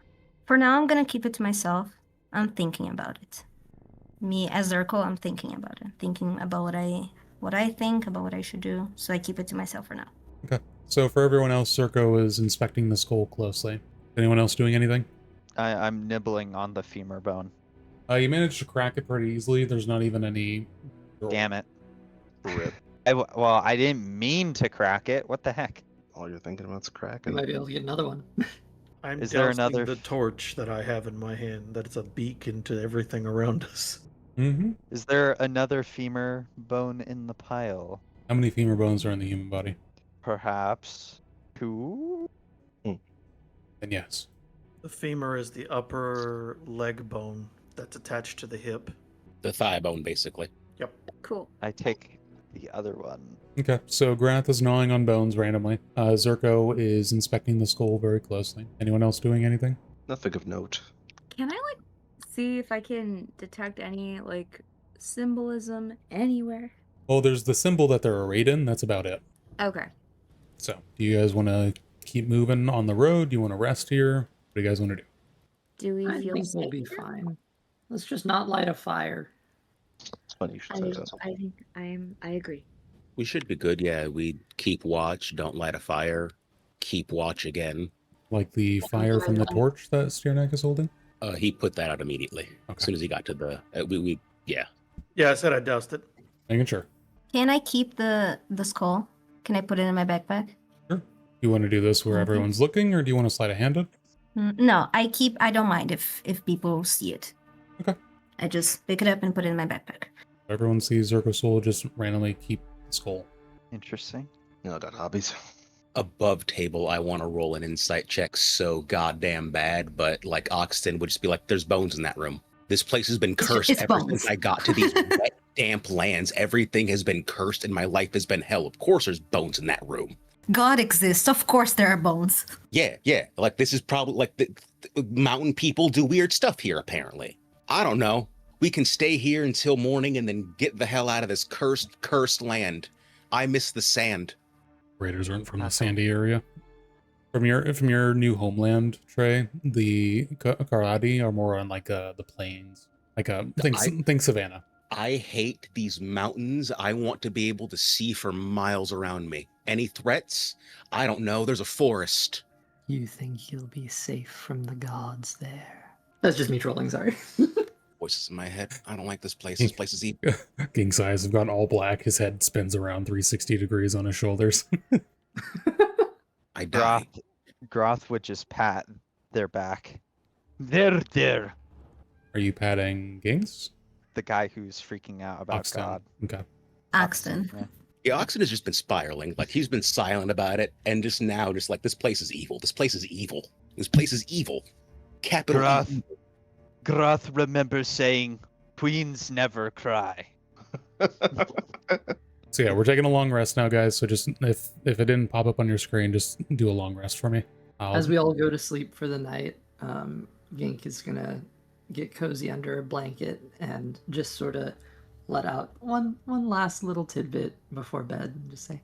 I'm gonna keep it to myself. I'm thinking about it. Me as Zerko, I'm thinking about it. Thinking about what I think about what I should do. So I keep it to myself for now. Okay. So for everyone else, Zerko is inspecting the skull closely. Anyone else doing anything? I'm nibbling on the femur bone. You managed to crack it pretty easily. There's not even any. Damn it. Rip. Well, I didn't mean to crack it. What the heck? All you're thinking about is You cracking. might be able to get another one. I'm Is there dousing another the torch that I have in my hand. That's a beacon to everything around us. Mm-hmm. Is there another femur bone in the pile? How many femur bones are in the human body? Perhaps 2? Then yes. The femur is the upper leg bone that's attached to the hip. The thigh bone, basically. Yep. Cool. I take the other one. Okay, so Grath is gnawing on bones randomly. Zerko is inspecting the skull very closely. Anyone else doing anything? Nothing of note. Can I see if I can detect any symbolism anywhere? Well, there's the symbol that they're arrayed in. That's about it. Okay. So, do you guys want to keep moving on the road? Do you want to rest here? What do you guys want to do? Do we I feel think safe? we'll be fine. Let's just not light a fire. It's funny you should say that. I think I agree. We should be good, yeah. We keep watch, don't light a fire, keep watch again. Like the fire from the torch that Stierneck is holding? He put that out immediately. Okay. As soon as he got to the yeah. Yeah, I said I doused it. Making sure. Can I keep the skull? Can I put it in my backpack? Sure. You want to do this where Okay. everyone's looking, or do you want to slide a hand up? No, I don't mind if people see it. Okay. I just pick it up and put it in my backpack. Everyone sees Zergosul, just randomly keep the skull. Interesting. You know, I got hobbies. Above table, I want to roll an insight check so goddamn bad, but like Oxton would just be like, "There's bones in that room. This place has been cursed It's ever bones. since I got to these wet, damp lands. Everything has been cursed, and my life has been hell. Of course, there's bones in that room." God exists. Of course there are bones. Yeah. Like this is probably like the mountain people do weird stuff here. Apparently, I don't know. We can stay here until morning and then get the hell out of this cursed land. I miss the sand. Raiders aren't from the sandy area. From your new homeland, Trey, the Karadi are more on like the plains. Like think savannah. I hate these mountains. I want to be able to see for miles around me. Any threats? I don't know. There's a forest. You think you'll be safe from the gods there? That's just me trolling, sorry. Voices in my head. I don't like this place. This place is evil. King's eyes have gone all black. His head spins around 360 degrees on his shoulders. I die. Groth would just pat their back. There. Are you patting Gings? The guy who's freaking out about Oxton. God. Okay. Oxton. Yeah. Yeah, Oxen has just been spiraling. Like he's been silent about it, and just now, just like this place is evil. This place is evil. This place is evil. Capital. Groth. E. Groth remembers saying, "Queens never cry." So yeah, we're taking a long rest now, guys. So just if it didn't pop up on your screen, just do a long rest for me. As we all go to sleep for the night, Gink is gonna get cozy under a blanket and just sort of let out one last little tidbit before bed and just say,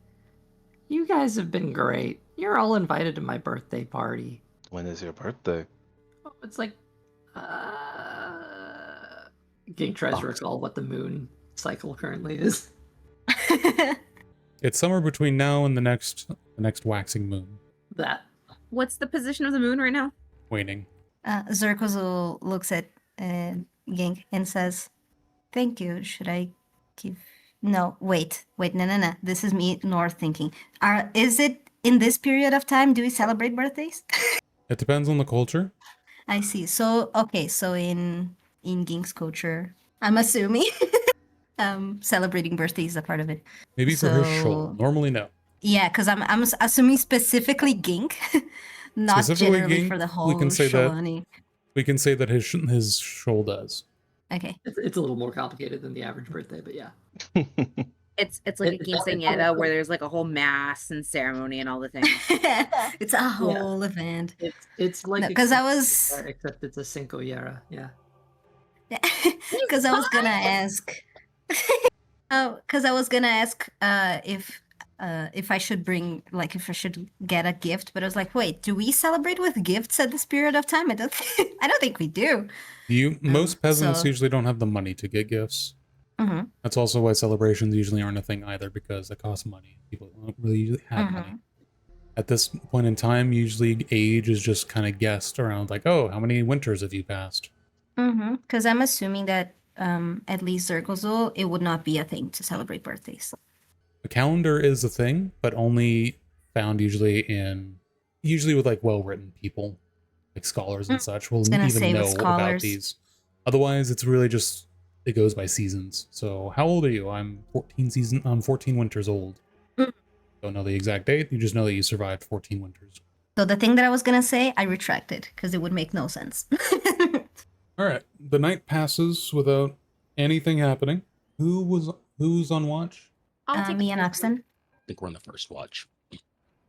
"You guys have been great. You're all invited to my birthday party." When is your birthday? Oh, it's like, Gink tries to recall what the moon cycle currently is. It's somewhere between now and the next waxing moon. That. What's the position of the moon right now? Waning. Zerkozul looks at Gink and says, "Thank you. Should I give?" No, wait. No. This is me north thinking. Is it in this period of time? Do we celebrate birthdays? It depends on the culture. I see. So okay. So in Gink's culture, I'm assuming celebrating birthdays is a part of it. Maybe for his So- shoal. Normally no. Yeah, because I'm assuming specifically Gink, not Specifically generally Gink, for the we whole can say that- Sholani. We can say that his shoal does. Okay. It's a little more complicated than the average birthday, but yeah. It's like a It's quinceañera where there's like a whole mass and ceremony and all the things. It's a whole event. It's like Because I was except it's a cincoyera, yeah. because I was gonna ask. Because I was gonna ask if I should bring, like, if I should get a gift, but I was like, wait, do we celebrate with gifts at this period of time? I don't think we do. Most peasants so- usually don't have the money to get gifts. Mm-hmm. That's also why celebrations usually aren't a thing either, because it costs money. People don't really usually have money. At this point in time, usually age is just kind of guessed around, like, oh, how many winters have you passed? Because I'm assuming that at least Zerkozul, it would not be a thing to celebrate birthdays. A calendar is a thing, but only found usually with like well-written people, like scholars and such, will gonna even say with know about scholars. these. Otherwise, it's really just it goes by seasons. So, how old are you? I'm 14 winters old. Don't know the exact date. You just know that you survived 14 winters. So the thing that I was gonna say, I retracted because it would make no sense. All right. The night passes without anything happening. Who's on watch? I'll take Me it. and Oxton. I think we're on the first watch.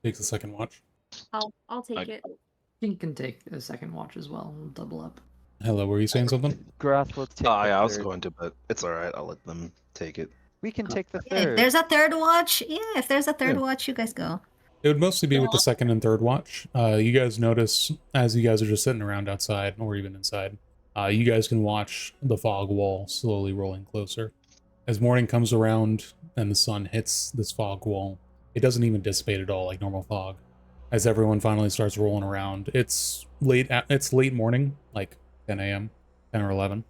Takes the second watch. I'll take it. Gink can take a second watch as well. We'll double up. Hello, were you saying something? Groth will take. Oh, the yeah, I was third. going to, but it's all right. I'll let them take it. We can take the If third. there's a third watch, if there's a third Yeah. watch, you guys go. It would mostly be with the second and third watch. You guys notice as you guys are just sitting around outside or even inside, you guys can watch the fog wall slowly rolling closer. As morning comes around and the sun hits this fog wall, it doesn't even dissipate at all like normal fog. as everyone finally starts rolling around. It's late morning, like 10 a.m., 10 or 11,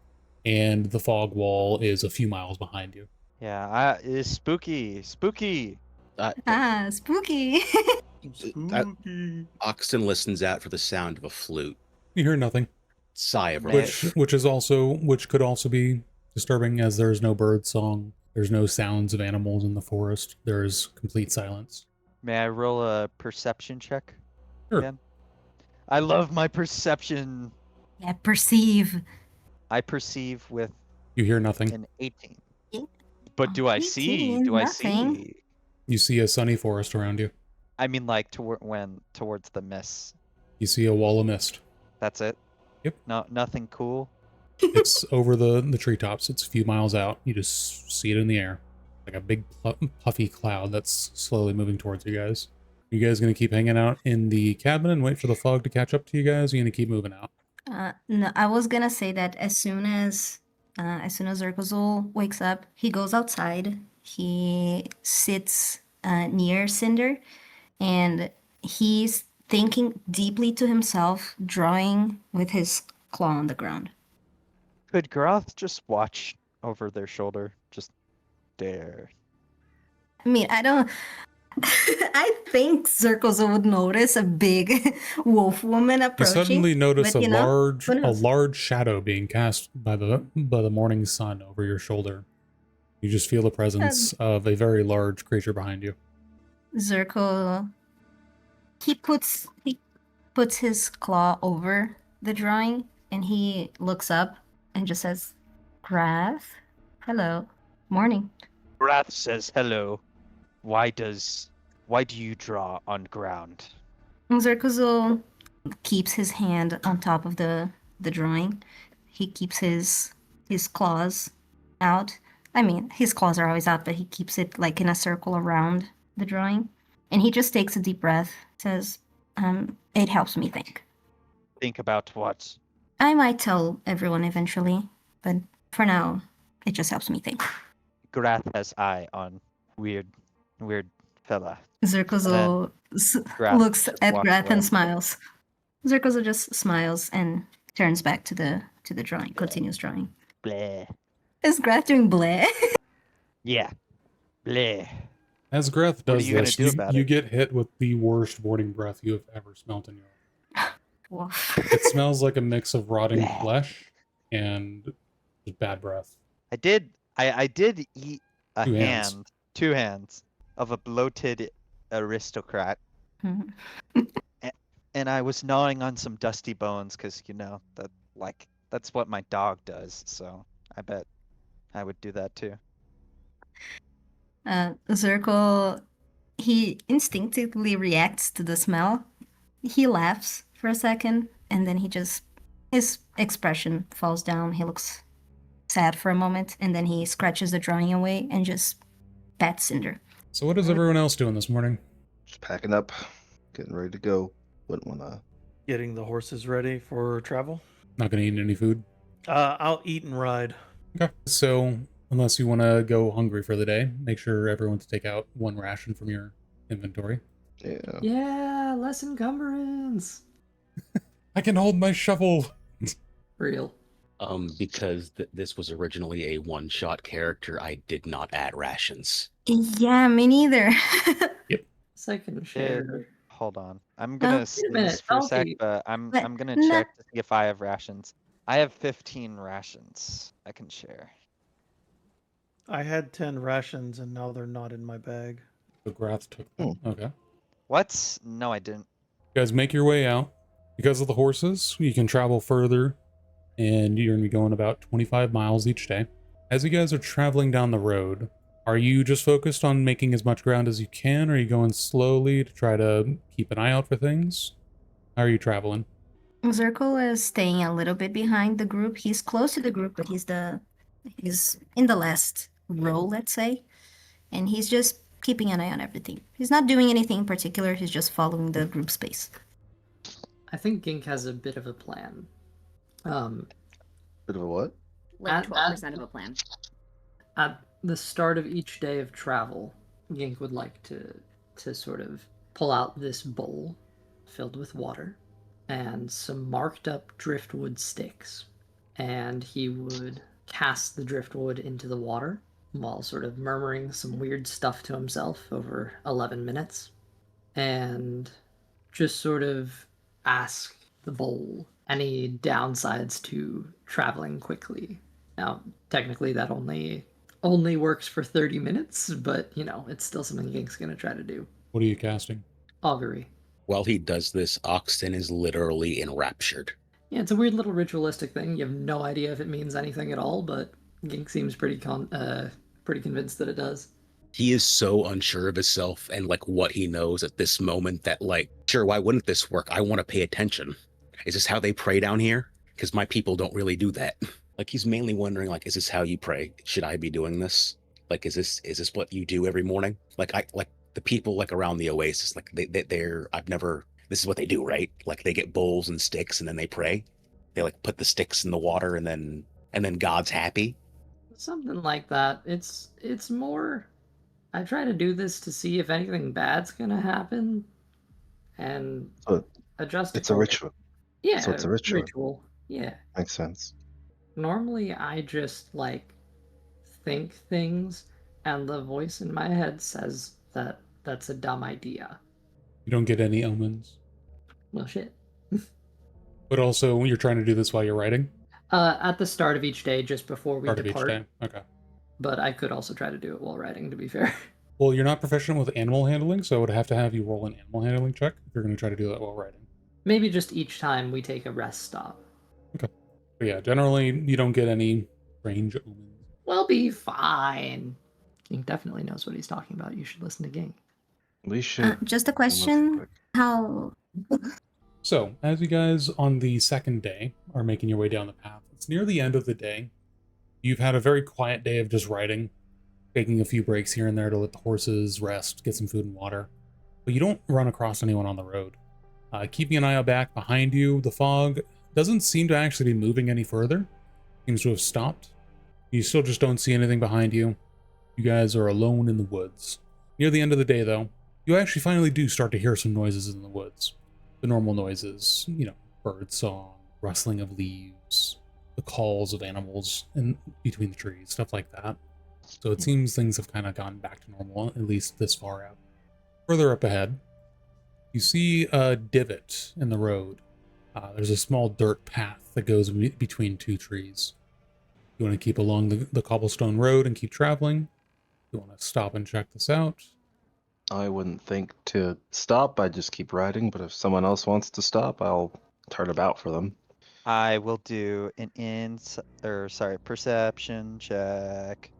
and the fog wall is a few miles behind you. Yeah, it's spooky. Spooky. Ah, spooky. Oxton listens out for the sound of a flute. You hear nothing, Sigh of Man. relief. which could also be disturbing, as there's no bird song, there's no sounds of animals in the forest, there's complete silence. May I roll a perception check? Sure. Again? I love my perception. Yeah, perceive. I perceive with You hear nothing. an 18. Yeah. But do I see? 18, Do I nothing. see? You see a sunny forest around you. I mean, like towards the mist. You see a wall of mist. That's it. Yep. No, nothing cool. It's over the treetops. It's a few miles out. You just see it in the air, like a big puffy cloud that's slowly moving towards you guys. You guys gonna keep hanging out in the cabin and wait for the fog to catch up to you guys? Or you gonna keep moving out? No, I was gonna say that as soon as Zerkozul wakes up, he goes outside. He sits near Cinder, and he's thinking deeply to himself, drawing with his claw on the ground. Could Groth just watch over their shoulder? Just there. I mean, I don't. I think Zerkozul would notice a big wolf woman You approaching. suddenly notice but, a you know, large who knows? shadow being cast by the morning sun over your shoulder. You just feel the presence of a very large creature behind you. Zerko, he puts his claw over the drawing, and he looks up and just says, "Grath, hello, morning." Groth says hello. Why do you draw on ground? Zerkozul keeps his hand on top of the drawing. He keeps his claws out. I mean, his claws are always out, but he keeps it like in a circle around the drawing. And he just takes a deep breath, says, "It helps me think. Think about what? I might tell everyone eventually, but for now, it just helps me think." Grath has eye on weird fella. Zerkozul Grath looks just at walks Grath away. and smiles. Zerkozul just smiles and turns back to the drawing, continues drawing. Bleh. Is Grath doing bleh? Yeah. Bleh. As Greth What are does you gonna this, do about you it? get hit with the worst morning breath you have ever smelt in your life. Woof. It smells like a mix of rotting Bleh. flesh and just bad breath. I did eat a Two hands. two hands of a bloated aristocrat, and I was gnawing on some dusty bones because that's what my dog does. So I bet I would do that too. Zirkle, he instinctively reacts to the smell. He laughs for a second, and then his expression falls down. He looks sad for a moment, and then he scratches the drawing away and just pats Cinder. So what is everyone else doing this morning? Just packing up, getting ready to go. Wouldn't wanna. Getting the horses ready for travel. Not gonna eat any food? I'll eat and ride. Okay. So unless you want to go hungry for the day, make sure everyone to take out one ration from your inventory. Yeah. Yeah, less encumbrance. I can hold my shovel. Real. Because this was originally a one-shot character, I did not add rations. Yeah, me neither. Second share. Hold on. I'm gonna wait a sneeze minute, for a sec, Falky. but I'm But gonna no- check to see if I have rations. I have 15 rations I can share. I had 10 rations, and now they're not in my bag. The Grath took them. Okay. What? No, I didn't. You guys make your way out. Because of the horses, you can travel further, and you're going to be going about 25 miles each day. As you guys are traveling down the road, are you just focused on making as much ground as you can, or are you going slowly to try to keep an eye out for things? How are you traveling? Zirkle is staying a little bit behind the group. He's close to the group, but he's in the last row, let's say. And he's just keeping an eye on everything. He's not doing anything in particular, he's just following the group space. I think Gink has a bit of a plan. Bit of a what? Like At- 12% of a plan. At the start of each day of travel, Gink would like to sort of pull out this bowl filled with water and some marked up driftwood sticks. And he would cast the driftwood into the water while sort of murmuring some weird stuff to himself over 11 minutes. And just sort of ask the bowl any downsides to traveling quickly. Now, technically, that only works for 30 minutes, but it's still something Gink's gonna try to do. What are you casting? Augury. While he does this, Oxton is literally enraptured. Yeah, it's a weird little ritualistic thing. You have no idea if it means anything at all, but Gink seems pretty convinced that it does. He is so unsure of himself and like what he knows at this moment that like, sure, why wouldn't this work? I want to pay attention. Is this how they pray down here? Because my people don't really do that. Like he's mainly wondering like, is this how you pray? Should I be doing this? Like, is this what you do every morning? Like the people like around the oasis, like this is what they do, right? Like they get bowls and sticks and then they pray. They like put the sticks in the water and then God's happy. Something like that. It's more, I try to do this to see if anything bad's gonna happen, and So adjust. it's a ritual. Yeah, So it's a ritual. Yeah. Makes sense. Normally, I just like think things, and the voice in my head says that that's a dumb idea. You don't get any omens. Well, shit. But also, you're trying to do this while you're writing? At the start of each day, just before we Start of each depart. day? Okay. But I could also try to do it while writing, to be fair. Well, you're not proficient with animal handling, so I would have to have you roll an animal handling check if you're going to try to do that while writing. Maybe just each time we take a rest stop. Okay. But yeah, generally, you don't get any range omens. We'll be fine. Gink definitely knows what he's talking about. You should listen to Gink. We should. Just a question. How? So, as you guys on the second day are making your way down the path, it's near the end of the day. You've had a very quiet day of just riding, taking a few breaks here and there to let the horses rest, get some food and water. But you don't run across anyone on the road. Keeping an eye out back behind you, the fog doesn't seem to actually be moving any further. Seems to have stopped. You still just don't see anything behind you. You guys are alone in the woods. Near the end of the day, though, you actually finally do start to hear some noises in the woods. The normal noises, bird song, rustling of leaves, the calls of animals in between the trees, stuff like that. So it seems things have kind of gone back to normal, at least this far out. Further up ahead, you see a divot in the road. There's a small dirt path that goes between two trees. You want to keep along the cobblestone road and keep traveling. You want to stop and check this out. I wouldn't think to stop. I'd just keep riding. But if someone else wants to stop, I'll turn about for them. I will do an perception check.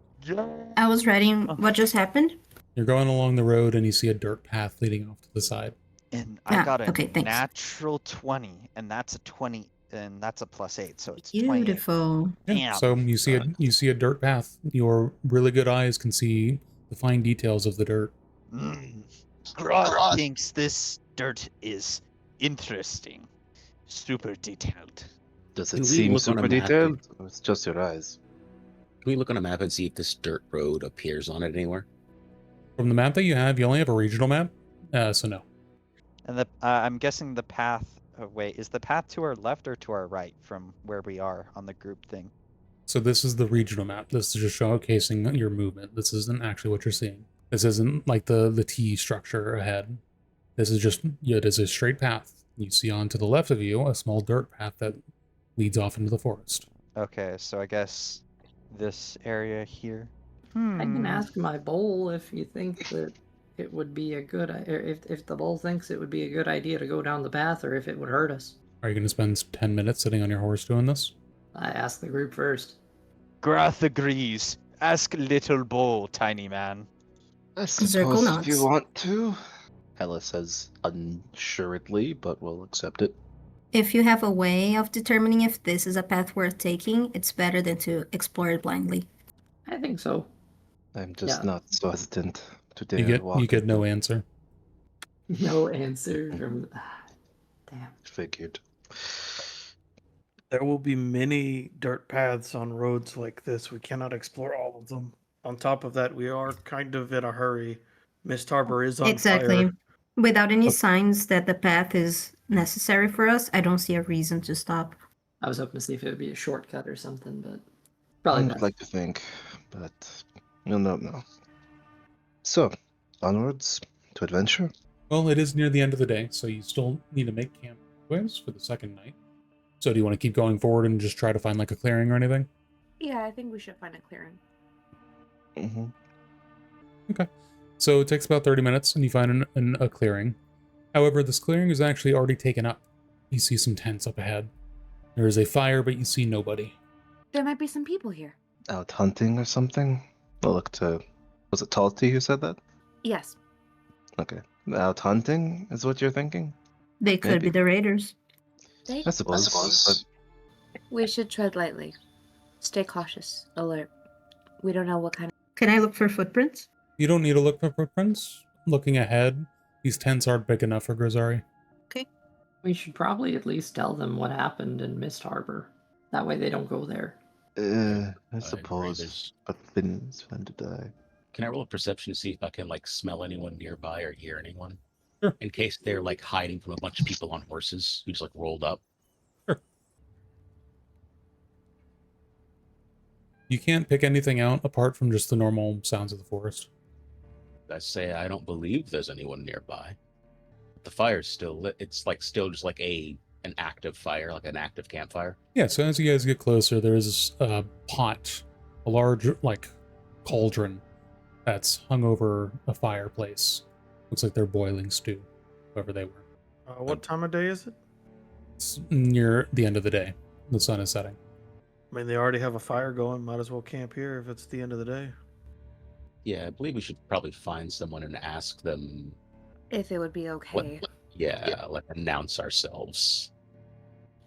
I was writing what just happened. You're going along the road and you see a dirt path leading off to the side. And I got a okay, thanks. natural 20, and that's a 20, and that's a +8, so it's 20. Beautiful. Yeah, Damn. so you see a dirt path. Your really good eyes can see the fine details of the dirt. Grodd thinks this dirt is interesting. Super detailed. Does Do it we seem look on a super map? detailed? Or it's just your eyes. Can we look on a map and see if this dirt road appears on it anywhere? From the map that you have only have a regional map, so no. And I'm guessing the path. Oh, wait, is the path to our left or to our right from where we are on the group thing? So this is the regional map. This is just showcasing your movement. This isn't actually what you're seeing. This isn't like the T structure ahead. This is just, it is a straight path. You see on to the left of you a small dirt path that leads off into the forest. Okay, so I guess this area here. I can ask my bowl if you think that it would be a good, if the bowl thinks it would be a good idea to go down the path, or if it would hurt us. Are you going to spend 10 minutes sitting on your horse doing this? I asked the group first. Grath agrees. Ask little bowl, tiny man. I Circle suppose if you knots. want to. Hella says unsuredly, but we'll accept it. If you have a way of determining if this is a path worth taking, it's better than to explore it blindly. I think so. I'm just Yeah. not so hesitant to dare You walk. get no answer. No answer from. Damn. Figured. There will be many dirt paths on roads like this. We cannot explore all of them. On top of that, we are kind of in a hurry. Mistharbor is on Exactly. fire. Without any Okay. signs that the path is necessary for us, I don't see a reason to stop. I was hoping to see if it would be a shortcut or something, but probably I'd best. like to think, but no. So, onwards to adventure. Well, it is near the end of the day, so you still need to make camp anyways for the second night. So do you want to keep going forward and just try to find like a clearing or anything? Yeah, I think we should find a clearing. Mm-hmm. Okay. So it takes about 30 minutes and you find a clearing. However, this clearing is actually already taken up. You see some tents up ahead. There is a fire, but you see nobody. There might be some people here. Out hunting or something. I'll look to. Was it Talty who said that? Yes. Okay. Out hunting is what you're thinking? They could Maybe. be the raiders. They, I suppose. we should tread lightly. Stay cautious. Alert. We don't know what kind of... Can I look for footprints? You don't need to look for footprints. Looking ahead, these tents aren't big enough for Grizzari. We should probably at least tell them what happened in Mistharbor. That way they don't go there. I agree, suppose. there's- But Finn's going to die. Can I roll a perception to see if I can like smell anyone nearby or hear anyone? Sure. In case they're like hiding from a bunch of people on horses who just like rolled up. You can't pick anything out apart from just the normal sounds of the forest. I say I don't believe there's anyone nearby. The fire's still lit. It's like still just like an active fire, like an active campfire. Yeah, so as you guys get closer, there's a pot, a large, like, cauldron that's hung over a fireplace. Looks like they're boiling stew, whoever they were. What time of day is it? It's near the end of the day. The sun is setting. I mean, they already have a fire going. Might as well camp here if it's the end of the day. Yeah, I believe we should probably find someone and ask them. If it would be okay. Like announce ourselves.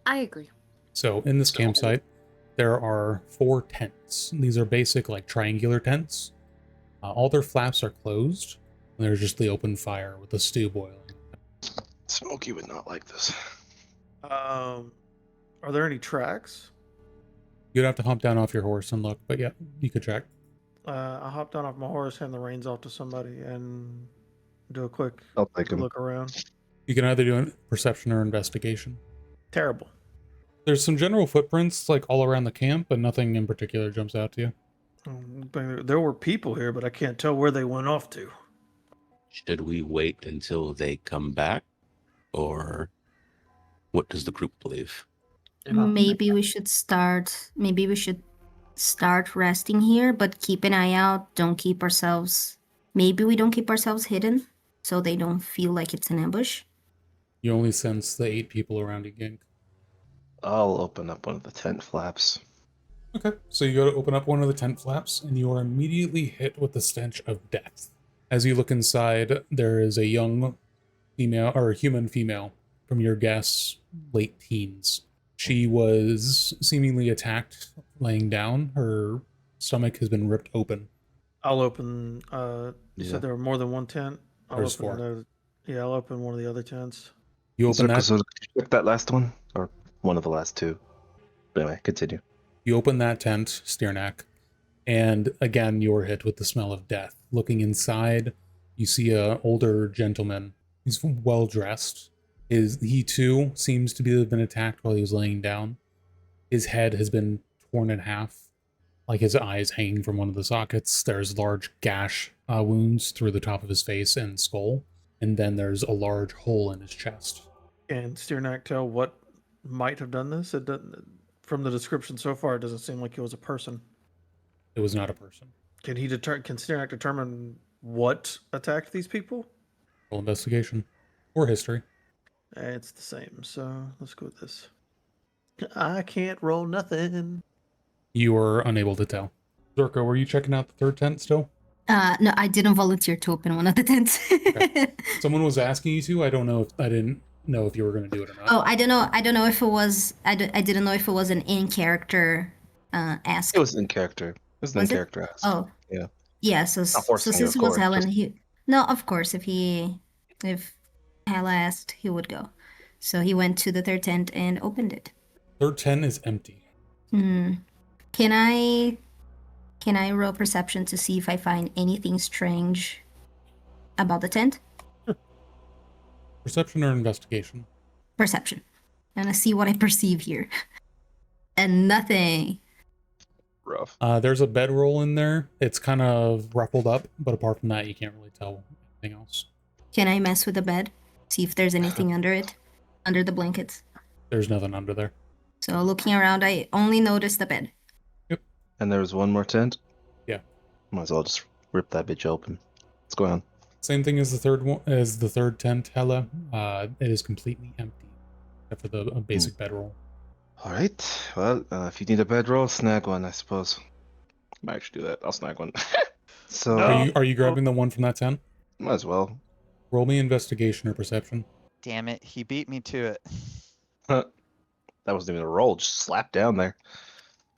I agree. So in this campsite, there are 4 tents. These are basic, like, triangular tents. All their flaps are closed, and there's just the open fire with the stew boiling. Smokey would not like this. Are there any tracks? You'd have to hump down off your horse and look, but yeah, you could check. I hop down off my horse, hand the reins off to somebody, and do a quick I'll take him. look around. You can either do a perception or investigation. Terrible. There's some general footprints, like, all around the camp, but nothing in particular jumps out to you. But there were people here, but I can't tell where they went off to. Should we wait until they come back? Or what does the group believe? Maybe we should start. Maybe we should start resting here, but keep an eye out. Don't keep ourselves. Maybe we don't keep ourselves hidden, so they don't feel like it's an ambush. You only sense the 8 people around you, Gink. I'll open up one of the tent flaps. Okay, so you go to open up one of the tent flaps, and you are immediately hit with the stench of death. As you look inside, there is a young female, or a human female, from your guess, late teens. She was seemingly attacked laying down. Her stomach has been ripped open. I'll open. You Yeah. said there were more than one tent. There's 4. I'll open one of the other tents. You open that. So did you check that last one? Or one of the last 2? But anyway, continue. You open that tent, Steernack, and again you're hit with the smell of death. Looking inside, you see an older gentleman. He's well dressed. He too seems to have been attacked while he was laying down. His head has been torn in half, like his eyes hanging from one of the sockets. There's large gash wounds through the top of his face and skull, and then there's a large hole in his chest. Can Steernack tell what might have done this? It doesn't. From the description so far, it doesn't seem like it was a person. It was not a person. Can Steernack determine what attacked these people? Roll investigation or history. It's the same. So let's go with this. I can't roll nothing. You are unable to tell. Zorko, were you checking out the 3rd tent still? No, I didn't volunteer to open one of the tents. Okay. Someone was asking you to. I didn't know if you were going to do it or not. Oh, I don't know if it was. I didn't know if it was an in character ask. It was in character. It was an Was it? in character ask. Oh. Yeah. Yeah. So forcing you, since of it was course, Helen, just- no, of course, if Hella asked, he would go. So he went to the 3rd tent and opened it. 3rd tent is empty. Can I roll perception to see if I find anything strange about the tent? Perception or investigation? Perception. I'm gonna see what I perceive here. And nothing. Rough. There's a bedroll in there. It's kind of ruffled up, but apart from that, you can't really tell anything else. Can I mess with the bed? See if there's anything under it? Under the blankets? There's nothing under there. So looking around, I only noticed the bed. And there's one more tent? Yeah. Might as well just rip that bitch open. What's going on? Same thing as the third one, as the third tent, Hella. It is completely empty, except for the basic bedroll. Alright, well, if you need a bedroll, snag one, I suppose. I might actually do that. I'll snag one. So, Are you grabbing the one from that tent? might as well. Roll me investigation or perception. Damn it, he beat me to it. That wasn't even a roll, just slapped down there.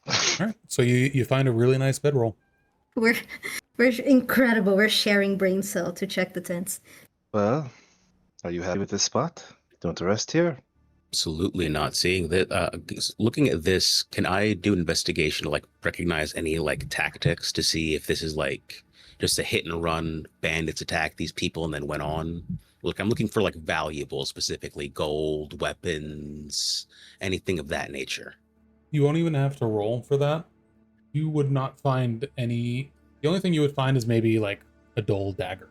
All right. So you find a really nice bedroll. We're incredible. We're sharing brain cell to check the tents. Well, are you happy with this spot? Do you want to rest here? Absolutely not. Seeing that, looking at this, can I do an investigation to like recognize any like tactics to see if this is like just a hit and run, bandits attack these people and then went on? Look, I'm looking for like valuables, specifically gold, weapons, anything of that nature. You won't even have to roll for that. You would not find any. The only thing you would find is maybe like a dull dagger.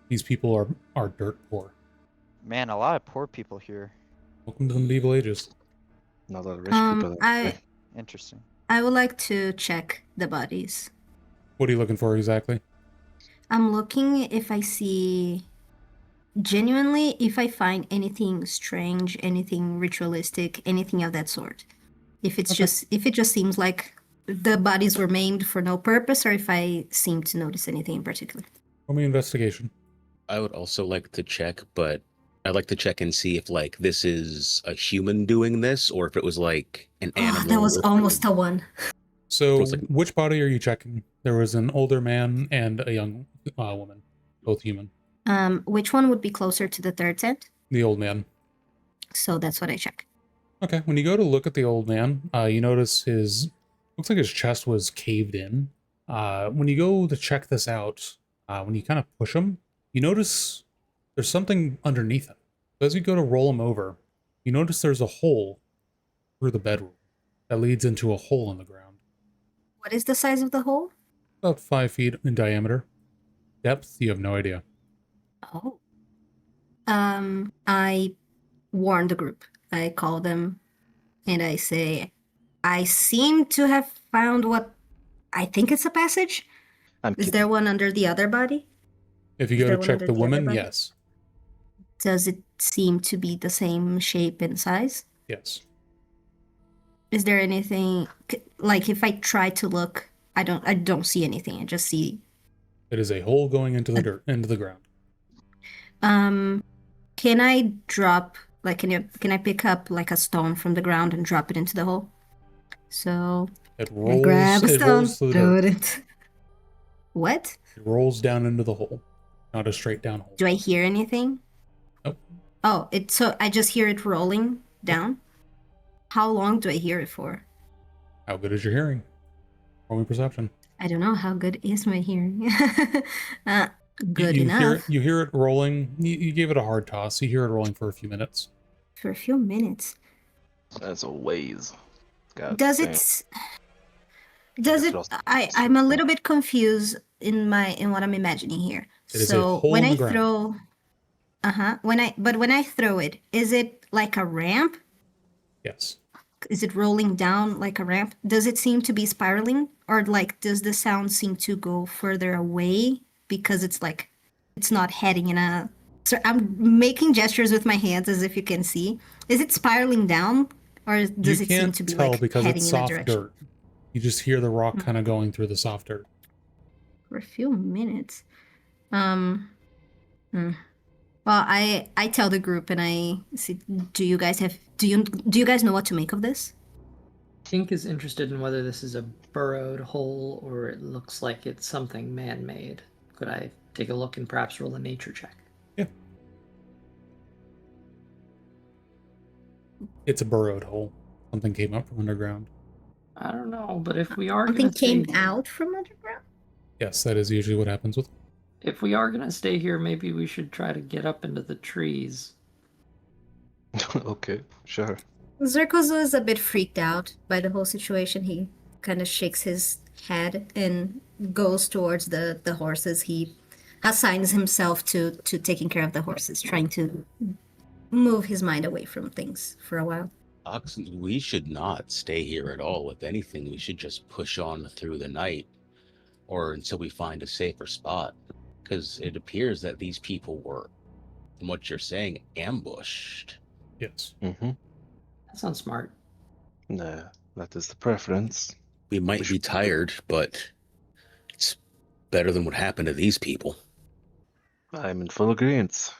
These people are dirt poor. Man, a lot of poor people here. Welcome to the medieval ages. Not a lot of rich people. Interesting. I would like to check the bodies. What are you looking for exactly? I'm looking if I see genuinely if I find anything strange, anything ritualistic, anything of that sort. If it's if it just seems like the bodies were maimed for no purpose, or if I seem to notice anything in particular. Roll me investigation. I would also like to check, but I'd like to check and see if like this is a human doing this or if it was like an animal. That was or almost a 1. So, Looks like- which body are you checking? There was an older man and a young woman, both human. Which one would be closer to the third tent? The old man. So that's what I check. Okay, when you go to look at the old man, you notice looks like his chest was caved in. When you go to check this out, when you kind of push him, you notice there's something underneath him. So as you go to roll him over, you notice there's a hole through the bedroom that leads into a hole in the ground. What is the size of the hole? About 5 feet in diameter. Depth, you have no idea. Oh. I warn the group. I call them and I say, I seem to have found what I think it's a passage. Is there one under the other body? If you Is go there to one check under the the other woman, body? yes. Does it seem to be the same shape and size? Yes. Is there anything like if I try to look, I don't see anything. I just see. It is a hole going into the dirt, into the ground. Can I drop like can I pick up like a stone from the ground and drop it into the hole? So It I rolls, grab a it stone, rolls through the throw dirt. it into. What? It rolls down into the hole. Not a straight down hole. Do I hear anything? Nope. Oh, so I just hear it rolling down. How long do I hear it for? How good is your hearing? Roll me perception. I don't know. How good is my hearing? Good you enough. You hear it rolling. You gave it a hard toss. You hear it rolling for a few minutes. For a few minutes. That's a ways. God Does damn. it? That's what I'm a little bit confused in what I'm imagining here. It is a So hole when in I the ground. throw, when I throw it, is it like a ramp? Yes. Is it rolling down like a ramp? Does it seem to be spiraling, or like does the sound seem to go further away because it's like it's not heading in a? So I'm making gestures with my hands as if you can see. Is it spiraling down, or does You it seem can't to be tell like because heading it's in a soft direction? dirt. You just hear the rock kind of going through the soft dirt. For a few minutes. Well, I tell the group and I see. Do you guys know what to make of this? Kink is interested in whether this is a burrowed hole or it looks like it's something man-made. Could I take a look and perhaps roll a nature check? Yeah. It's a burrowed hole. Something came up from underground. I don't know, but if we are Something going to came out from underground. Yes, that is usually what happens with. If we are going to stay here, maybe we should try to get up into the trees. Okay, sure. Zirkozo is a bit freaked out by the whole situation. He kind of shakes his head and goes towards the horses. He assigns himself to taking care of the horses, trying to move his mind away from things for a while. We should not stay here at all. If anything, we should just push on through the night or until we find a safer spot. Because it appears that these people were, from what you're saying, ambushed. Yes. Mm-hmm. That sounds smart. Nah, that is the preference. We might be tired, but it's better than what happened to these people. I'm in full agreement.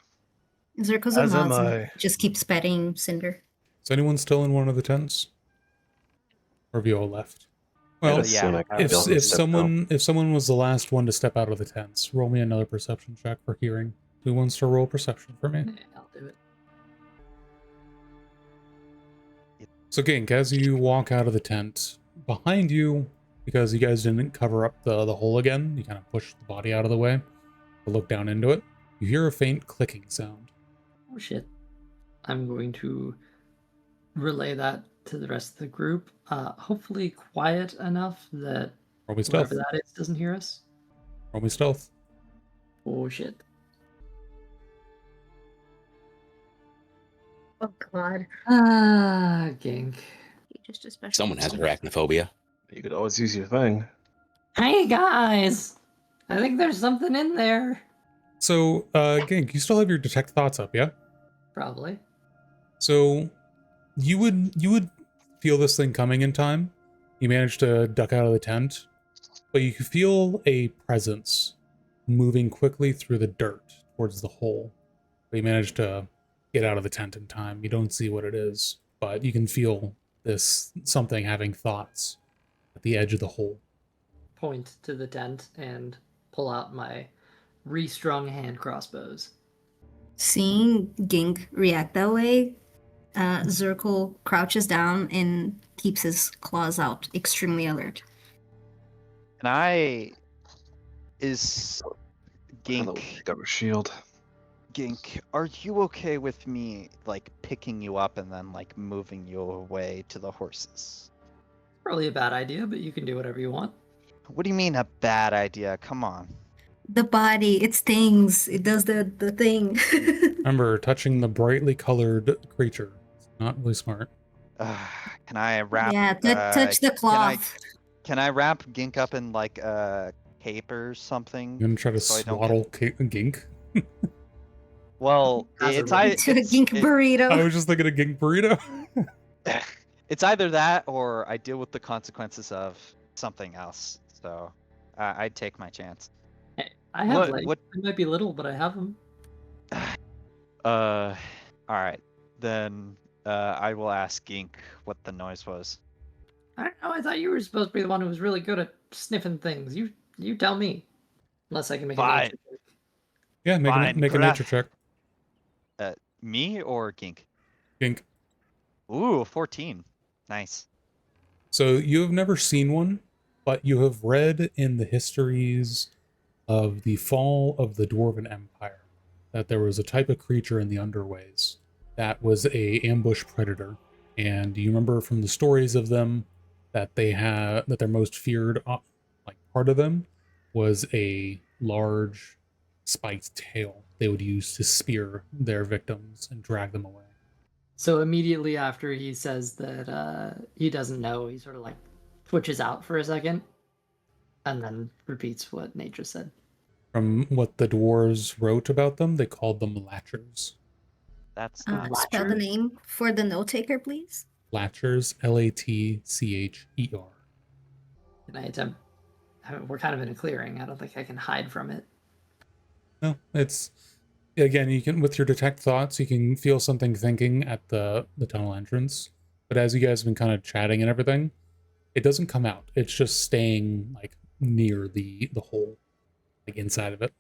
Zirkozo As am nods and I. just keeps petting Cinder. Is anyone still in one of the tents? Or have you all left? Well, I'd assume yeah, I could if be able to if step out. someone was the last one to step out of the tents, roll me another perception check for hearing. Who wants to roll perception for me? Yeah, I'll do it. So Gink, as you walk out of the tent, behind you, because you guys didn't cover up the hole again, you kind of push the body out of the way to look down into it. You hear a faint clicking sound. Oh shit. I'm going to relay that to the rest of the group. Hopefully quiet enough that Roll me stealth. whoever that is doesn't hear us. Roll me stealth. Oh shit. Oh god. Gink. Just a special. Someone has arachnophobia. You could always use your thing. Hey guys! I think there's something in there. So, Gink, you still have your detect thoughts up, yeah? Probably. So, you would feel this thing coming in time. You managed to duck out of the tent, but you feel a presence moving quickly through the dirt towards the hole. But you managed to get out of the tent in time. You don't see what it is, but you can feel this something having thoughts at the edge of the hole. Point to the tent and pull out my restrung hand crossbows. Seeing Gink react that way, Zirkle crouches down and keeps his claws out, extremely alert. And is Hello, Gink, got our shield. Gink, are you okay with me like picking you up and then like moving you away to the horses? Probably a bad idea, but you can do whatever you want. What do you mean a bad idea? Come on. The body, it stings. It does the thing. Remember, touching the brightly colored creature is not really smart. Can I wrap? Yeah, touch the cloth. Can I wrap Gink up in like a cape or something? You gonna try to So I don't swaddle Gink? Well, it's To a Gink burrito. I was just thinking a Gink burrito. it's either that or I deal with the consequences of something else. So I'd take my chance. I have What- legs. what- They might be little, but I have them. All right. Then I will ask Gink what the noise was. I don't know. I thought you were supposed to be the one who was really good at sniffing things. You tell me. Unless I can make Fine. a nature check. Yeah, make Fine, a nature check. Me or Gink? Gink. Ooh, 14. Nice. So you have never seen one, but you have read in the histories of the fall of the Dwarven Empire that there was a type of creature in the underways that was a ambush predator. And you remember from the stories of them that their most feared like part of them was a large spiked tail they would use to spear their victims and drag them away. So immediately after he says that he doesn't know, he sort of like twitches out for a second, and then repeats what nature said. From what the dwarves wrote about them, they called them latchers. That's not. Spell the Latcher? name for the note taker, please. Latchers, Latcher. Can I attempt? We're kind of in a clearing. I don't think I can hide from it. No, it's again, you can with your detect thoughts, you can feel something thinking at the tunnel entrance. But as you guys have been kind of chatting and everything, it doesn't come out. It's just staying like near the hole, like inside of it.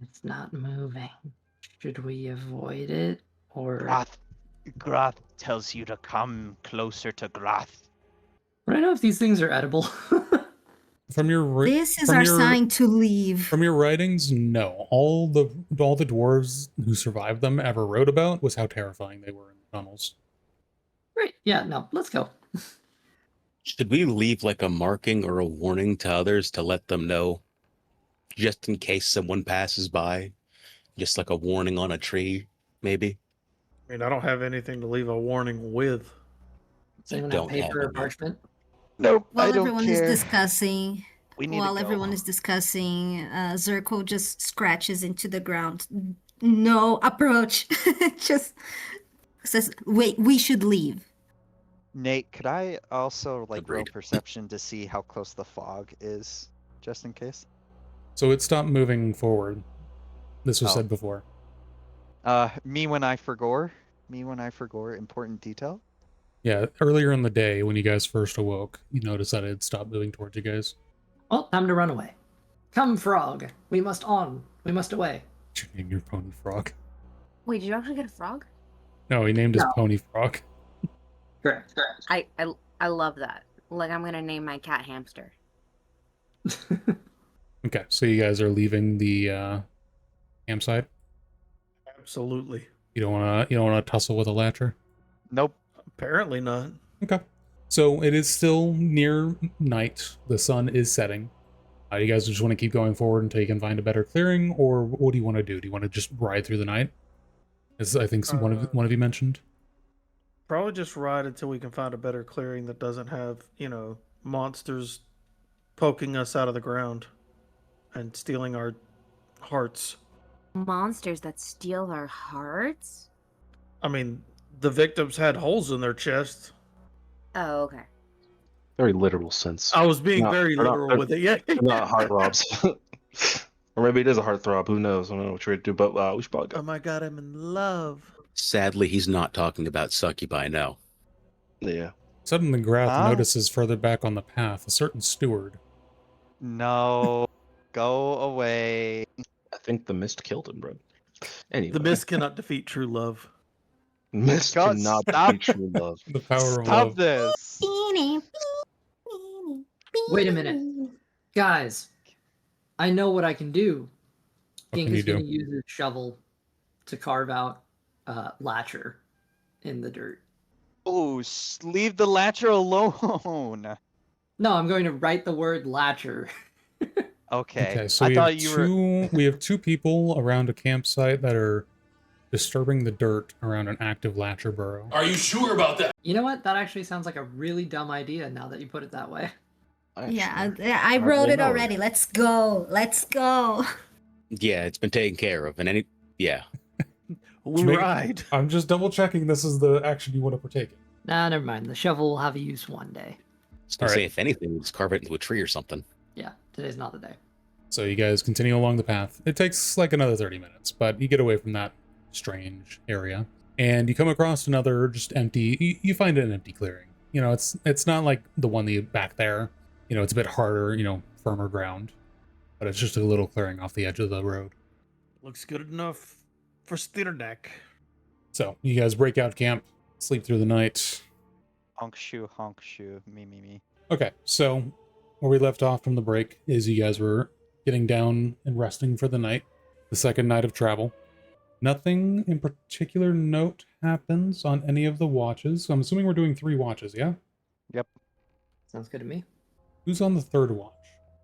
It's not moving. Should we avoid it or? Groth tells you to come closer to Groth. I don't know if these things are edible. From your This is from our your- sign to leave. From your writings, no. All the dwarves who survived them ever wrote about was how terrifying they were in tunnels. Great. Yeah, no, let's go. Should we leave like a marking or a warning to others to let them know, just in case someone passes by? Just like a warning on a tree, maybe? I mean, I don't have anything to leave a warning with. Does anyone Don't have have paper or any. parchment? Nope, I While don't everyone is care. discussing, We need while to go. everyone is discussing, Zirko just scratches into the ground. No approach. Just says, "Wait, we should leave." Nate, could I also like roll Agreed. perception to see how close the fog is, just in case? So it stopped moving forward. This was Oh. said before. Me when I forgore. Important detail. Yeah, earlier in the day when you guys first awoke, you noticed that it had stopped moving towards you guys. Well, time to run away. Come, frog. We must on. We must away. Did you name your pony Frog? Wait, did you actually get a frog? No, he named his No. pony Frog. Correct. I love that. Like, I'm gonna name my cat Hamster. Okay, so you guys are leaving the campsite. Absolutely. You don't wanna tussle with a latcher. Nope. Apparently not. Okay. So it is still near night. The sun is setting. You guys just want to keep going forward until you can find a better clearing, or what do you want to do? Do you want to just ride through the night? As I think one of you mentioned. Probably just ride until we can find a better clearing that doesn't have, monsters poking us out of the ground and stealing our hearts. Monsters that steal our hearts? I mean, the victims had holes in their chests. Oh, okay. Very literal sense. I was being No, very they're not- literal with it. Yeah. They're not heart robs. Or maybe it is a heartthrob. Who knows? I don't know what you're going to do, but we should probably Oh go. my god, I'm in love. Sadly, he's not talking about succubi now. Yeah. Suddenly, Grath Huh? notices further back on the path a certain steward. No. Go away. I think the mist killed him, bro. Anyway. The mist cannot defeat true love. Mist God, cannot stop. be true love. The power of Stop love. this. Wait a minute. Guys, I know what I can do. What Gink can you is going do? to use his shovel to carve out Latcher in the dirt. Oh, leave the latcher alone. No, I'm going to write the word Latcher. Okay. Okay, so I we have thought you were. we have two people around a campsite that are disturbing the dirt around an active latcher burrow. Are you sure about that? You know what? That actually sounds like a really dumb idea now that you put it that way. Yeah, I wrote it already. Let's go. Let's go. Yeah, it's been taken care of. And yeah. We Make- ride. I'm just double checking this is the action you want to partake in. Nah, never mind. The shovel will have a use one day. I was gonna All say, right. if anything, we'll just carve it into a tree or something. Yeah, today's not the day. So you guys continue along the path. It takes like another 30 minutes, but you get away from that strange area. And you come across another just empty, you find an empty clearing. You know, it's not like the one that you back there. You know, it's a bit harder, firmer ground. But it's just a little clearing off the edge of the road. Looks good enough for Stirdak. So you guys break out camp, sleep through the night. Honk shoe, me. Okay, so where we left off from the break is you guys were getting down and resting for the night, the second night of travel. Nothing in particular note happens on any of the watches. So I'm assuming we're doing 3 watches, yeah? Yep. Sounds good to me. Who's on the third watch?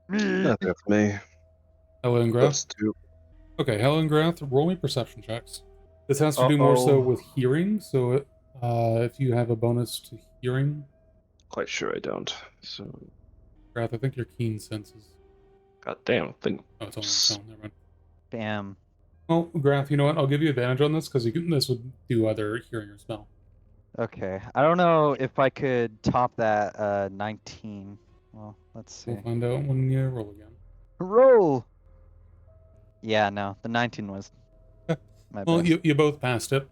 Not there for me. Hella and Grath? Those two. Okay, Hella and Grath, roll me perception checks. This has to do more so Uh-oh. with hearing, so if you have a bonus to hearing, Quite sure I don't. So, Grath, I think your keen senses. god damn. Think. Oh, it's only on its own, never mind. Damn. Well, Grath, you know what? I'll give you advantage on this because this would do either hearing or smell. Okay. I don't know if I could top that 19. Well, let's see. We'll find out when you roll again. Roll! Yeah, no. The 19 was Okay. my Well, best. you both passed it.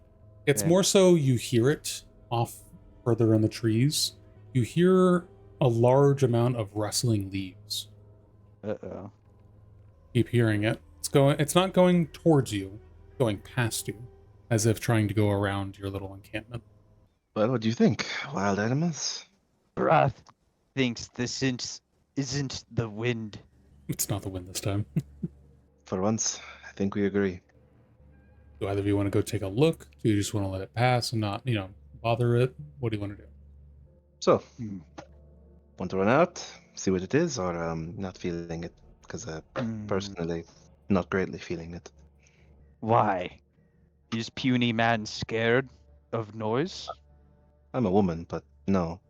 It's Yeah. more so you hear it off further in the trees. You hear a large amount of rustling leaves. Uh-oh. Keep hearing it. It's not going towards you, going past you, as if trying to go around your little encampment. Well, what do you think? Wild animals? Brath thinks this isn't the wind. It's not the wind this time. For once, I think we agree. Do either of you want to go take a look? Do you just want to let it pass and not, bother it? What do you want to do? So, want to run out, see what it is, or not feeling it? Because personally, not greatly feeling it. Why? Is puny man scared of noise? I'm a woman, but no.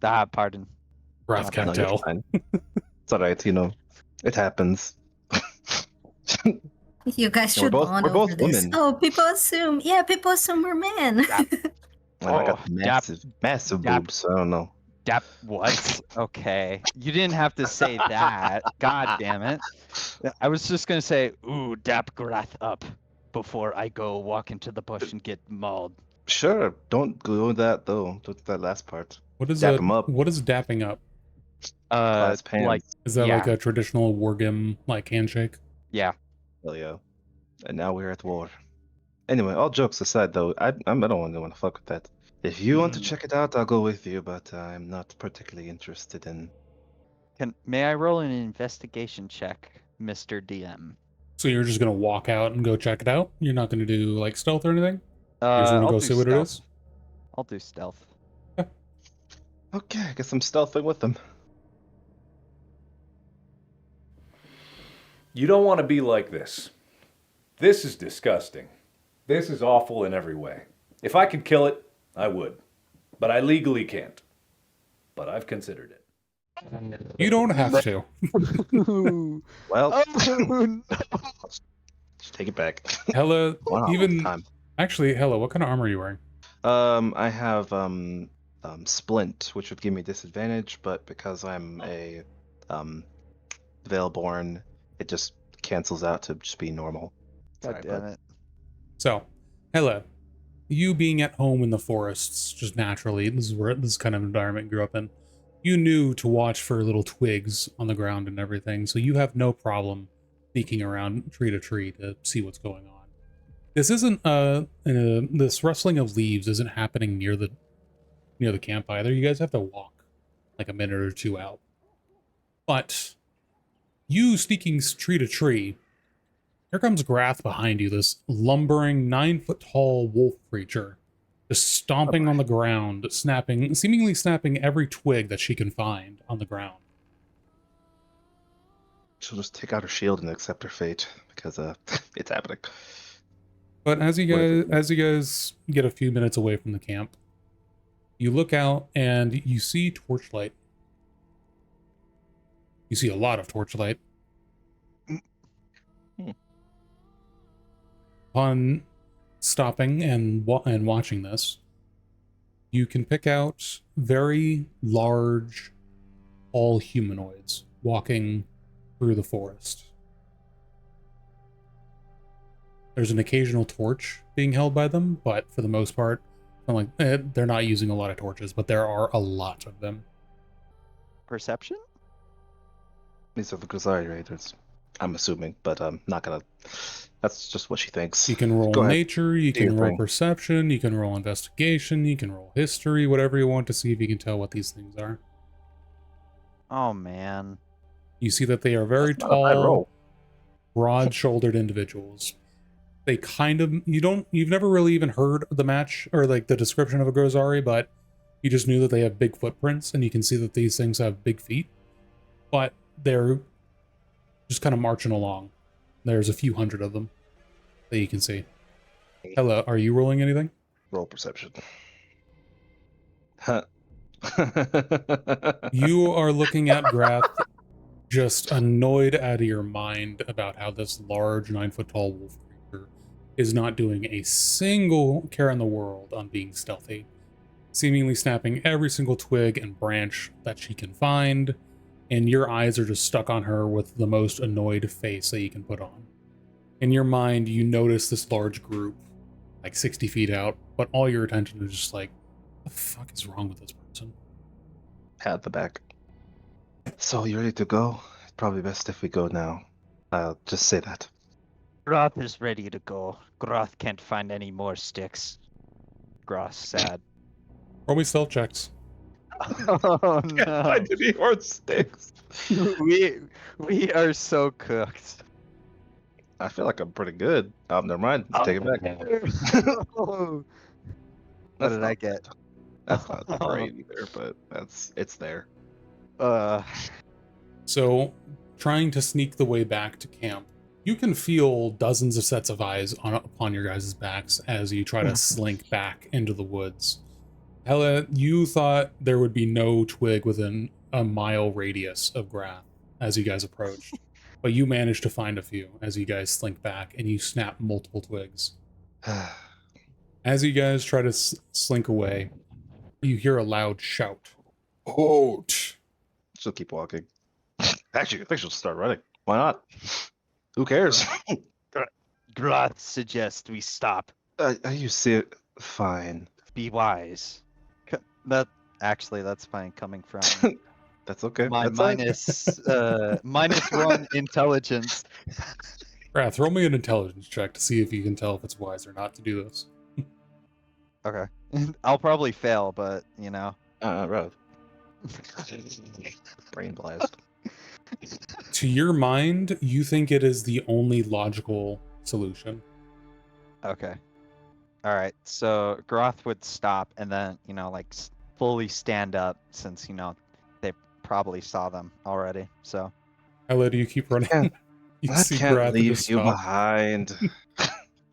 Ah, pardon. Wrath can't No, you're tell. fine. It's alright, it happens. You guys Yeah, we're should both- bond we're both over this. women. Oh, people assume we're men. And I got Oh, massive dap- boobs, so I don't know. Dap what? Okay. You didn't have to say that. God damn it. I was just gonna say, ooh, dap Grath up before I go walk into the bush and get mauled. Sure, don't go that though. Don't that last part. What is Dap that? 'em up. What is dapping up? Clasp hands. Like, Is that like Yeah. a traditional wargame like handshake? yeah. Hell yeah. And now we're at war. Anyway, all jokes aside though, I don't really want to fuck with that. If you want to check it out, I'll go with you, but I'm not particularly interested in. May I roll an investigation check, Mr. DM? So you're just gonna walk out and go check it out? You're not gonna do like stealth or anything? You just want to I'll go do see what it stealth. is? I'll do stealth. Okay, I guess I'm stealthing with them. You don't want to be like this. This is disgusting. This is awful in every way. If I could kill it, I would. But I legally can't. But I've considered it. You don't have to. Well, Oh, just take it back. Hella, Wow, even time. actually, Hella, what kind of armor are you wearing? I have splint, which would give me disadvantage, but because I'm a Veilborn, it just cancels out to just be normal. God Sorry, damn bud. it. So, Hella, you being at home in the forests, just naturally, this kind of environment you grew up in, you knew to watch for little twigs on the ground and everything, so you have no problem sneaking around tree to tree to see what's going on. This isn't this rustling of leaves isn't happening near the camp either. You guys have to walk like a minute or two out. But you sneaking tree to tree, here comes Grath behind you, this lumbering 9-foot-tall wolf creature, just stomping on the ground, seemingly snapping every twig that she can find on the ground. She'll just take out her shield and accept her fate because it's happening. But as you guys get a few minutes away from the camp, you look out and you see torchlight. You see a lot of torchlight. Upon stopping and watching this, you can pick out very large, all humanoids walking through the forest. There's an occasional torch being held by them, but for the most part, they're not using a lot of torches, but there are a lot of them. Perception? These are the Kalyria Raiders, I'm assuming, but I'm not gonna. That's just what she thinks. You can roll Go ahead. nature, you Do your can roll thing. perception, you can roll investigation, you can roll history, whatever you want to see if you can tell what these things are. Oh man. You see that they are very That's not a bad tall, roll. broad-shouldered individuals. They kind of you've never really even heard the match or like the description of a Grozari, but you just knew that they have big footprints and you can see that these things have big feet. But they're just kind of marching along. There's a few hundred of them that you can see. Hello, are you rolling anything? Roll perception. Huh. You are looking at Grath, just annoyed out of your mind about how this large 9-foot-tall wolf creature is not doing a single care in the world on being stealthy, seemingly snapping every single twig and branch that she can find, and your eyes are just stuck on her with the most annoyed face that you can put on. In your mind, you notice this large group, like 60 feet out, but all your attention is just like, what the fuck is wrong with this person? Pat the back. So you ready to go? It's probably best if we go now. I'll just say that. Groth is ready to go. Groth can't find any more sticks. Groth sad. Roll me stealth checks. Oh no. any more sticks. we are so cooked. I feel like I'm pretty good. Never mind. Take it back. What That's did not I get? That's not great either, but it's there. So, trying to sneak the way back to camp, you can feel dozens of sets of eyes upon your guys' backs as you try to slink back into the woods. Hella, you thought there would be no twig within a mile radius of Grath as you guys approached, but you managed to find a few as you guys slink back and you snap multiple twigs. As you guys try to slink away, you hear a loud shout. Halt! She'll keep walking. Actually, I think she'll start running. Why not? Who cares? Grath suggests we stop. You see it? Fine. Be wise. That's fine coming from That's okay. my That's fine. -1 intelligence. Grath, roll me an intelligence check to see if you can tell if it's wise or not to do this. Okay. I'll probably fail, but you know. Right. Brain blast. To your mind, you think it is the only logical solution. Okay. All right. So Groth would stop and then, like fully stand up since, they probably saw them already. So. Ella, do you keep running? You I see can't Grath leave just you stop. behind.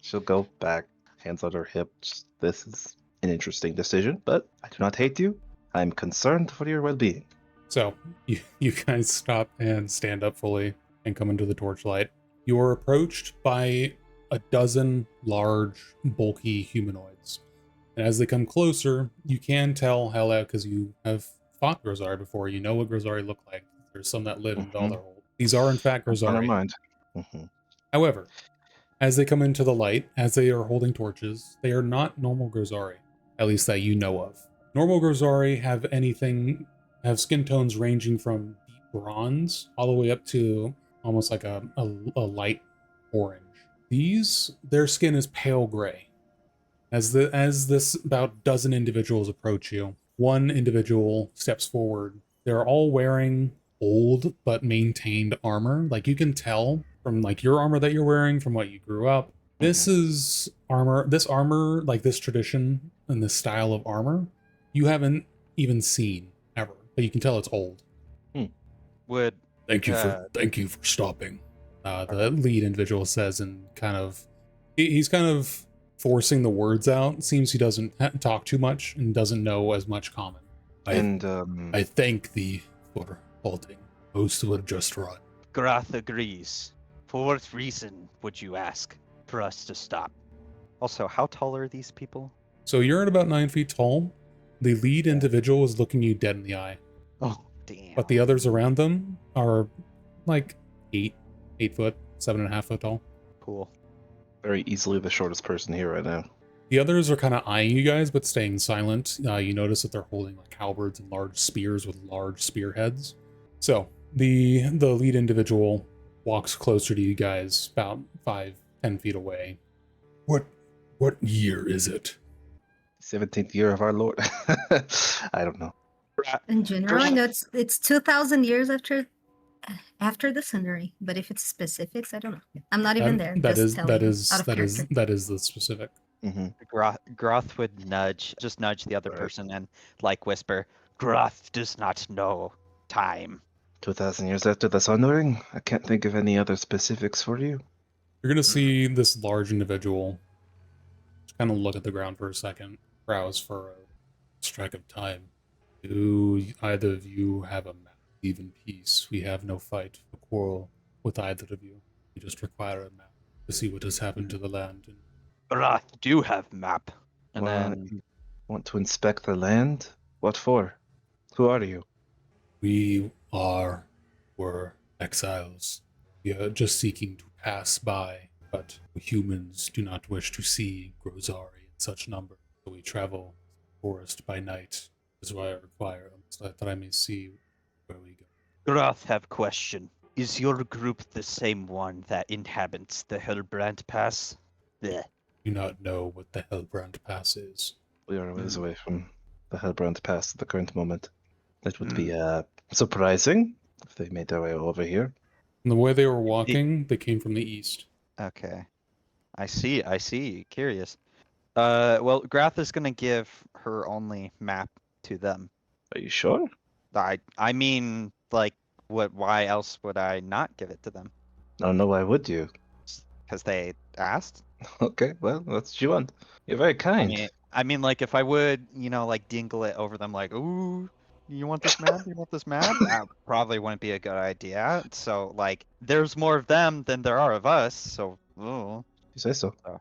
She'll go back, hands on her hips. This is an interesting decision, but I do not hate you. I'm concerned for your well-being. So, you guys stop and stand up fully and come into the torchlight. You're approached by a dozen large, bulky humanoids. And as they come closer, you can tell Hela, because you have fought Grizzari before, you know what Grizzari look like. There's some that live in Valderhold. These are, in fact, Never Grizzari. mind. However, as they come into the light, as they are holding torches, they are not normal Grizzari, at least that you know of. Normal Grizzari have skin tones ranging from deep bronze all the way up to almost like a light orange. Their skin is pale gray. As this about dozen individuals approach you, one individual steps forward. They're all wearing old but maintained armor. Like you can tell from like your armor that you're wearing, from what you grew up. This is armor. This armor, like this tradition and this style of armor, you haven't even seen ever. But you can tell it's old. Would Thank you for stopping. The lead individual says, and he's kind of forcing the words out. It seems he doesn't talk too much and doesn't know as much common. I thank thee for halting. Most would just run. Grath agrees. For what reason would you ask for us to stop? Also, how tall are these people? So you're at about 9 feet tall. The lead individual is looking you dead in the eye. Oh, damn. But the others around them are like 8 foot, 7.5 foot tall. Cool. Very easily the shortest person here right now. The others are kind of eyeing you guys, but staying silent. You notice that they're holding like halberds and large spears with large spearheads. So the lead individual walks closer to you guys, about 5-10 feet away. What year is it? 17th year of our Lord. I don't know. In general, I know it's 2,000 years after the century, but if it's specifics, I don't know. I'm not even there. That is the specific. Groth would nudge the other person and like whisper, Grath does not know time. 2,000 years after the Sundering? I can't think of any other specifics for you. You're going to see this large individual just kind of look at the ground for a second, browse for a strike of time. Do either of you have a map? Leave in peace. We have no fight or quarrel with either of you. We just require a map to see what has happened to the land. Grath do have map. and then Want to inspect the land? What for? Who are you? We were exiles. We are just seeking to pass by, but humans do not wish to see Grizzari in such number. So we travel forest by night. This is why I require that I may see where we go. Grath have question. Is your group the same one that inhabits the Hellbrand Pass? Blech. Do not know what the Hellbrand Pass is. We are a ways away from the Hellbrand Pass at the current moment. It would be surprising if they made their way over here. And the way they were walking, they came from the east. Okay. I see. Curious. Well, Grath is gonna give her only map to them. Are you sure? I mean, like, why else would I not give it to them? I don't know, why would you? Because they asked? Okay, well, that's what you want. You're very kind. I mean, like, if I would, like, dingle it over them, like, ooh, you want this map? You want this map? That probably wouldn't be a good idea. So, like, there's more of them than there are of us. So, ooh. You say so. So,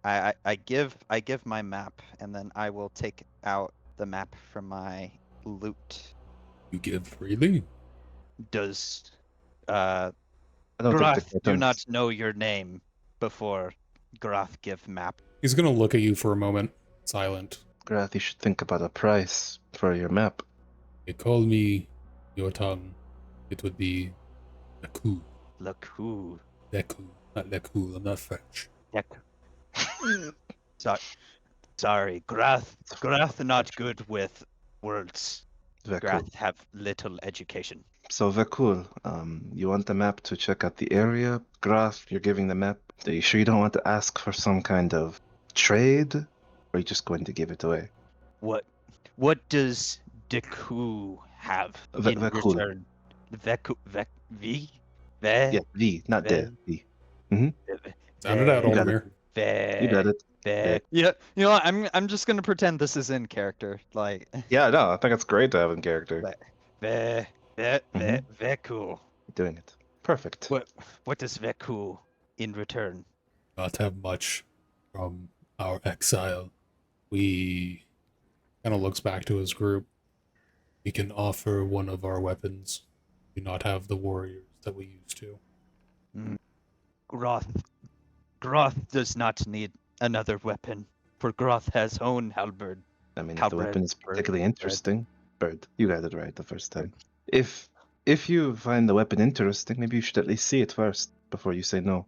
I give my map, and then I will take out the map from my loot. You give freely. Does I don't think Grath the do Gotans- not know your name before Grath give map? He's gonna look at you for a moment, silent. Grath, you should think about a price for your map. They call me your tongue. It would be Leku. Leku. Leku, not Leku. I'm not French. Sorry, Grath not good with words. Very cool. Grath have little education. So very cool. You want the map to check out the area? Graf, you're giving the map. Are you sure you don't want to ask for some kind of trade? Or are you just going to give it away? What does Deku have in Vekul. return? V? Yeah, V, not De. V. Sound it out, You got Oldmere. You got it. Yeah, you know what, I'm just gonna pretend this is in character. Like, Yeah, no, I think it's great to have in character. Veku. Doing it. Perfect. What does Veku in return? Not have much from our exile. We kind of looks back to his group. We can offer one of our weapons. We do not have the warriors that we used to. Groth does not need another weapon, for Groth has own halberd. I mean, if the Halberd, weapon is bird, particularly bird. interesting, Bird, you got it right the first time. If you find the weapon interesting, maybe you should at least see it first before you say no.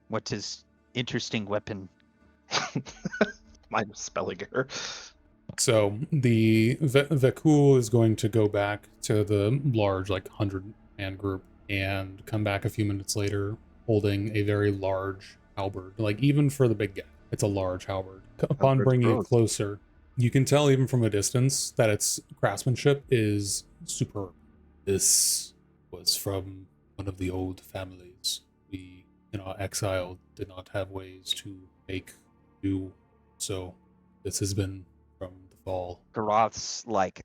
What is interesting weapon? Minor spelling error. So the Vekul is going to go back to the large, like 100-man group, and come back a few minutes later holding a very large halberd. Like, even for the big guy, it's a large halberd. Upon Halberd's bringing broad. it closer, you can tell even from a distance that its craftsmanship is superb. This was from one of the old families. We, in our exile, did not have ways to make do, so this has been from the fall. Groth's like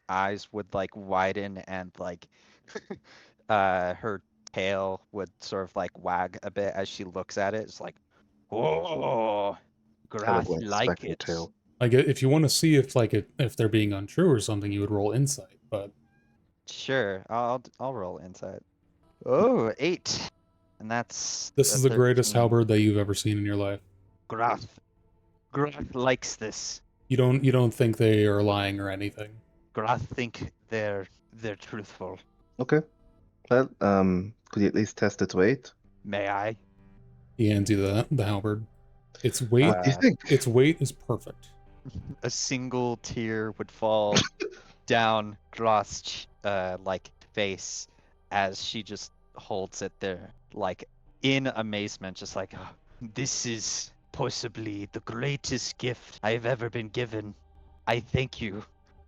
eyes would like widen and like her tail would sort of like wag a bit as she looks at it. It's like, oh, Groth Kind of like spectre it. tail. Like, if you want to see if if they're being untrue or something, you would roll insight. But Sure, I'll roll insight. Oh, 8, and that's this a is the greatest 13. halberd that you've ever seen in your life. Groth likes this. You don't think they are lying or anything. Groth think they're truthful. Okay. Well, could you at least test its weight? May I? He hands you the halberd. Its weight, What do you think? its weight is perfect. A single tear would fall down Groth's like face as she just holds it there, like in amazement, just like, "Oh, this is possibly the greatest gift I have ever been given. I thank you."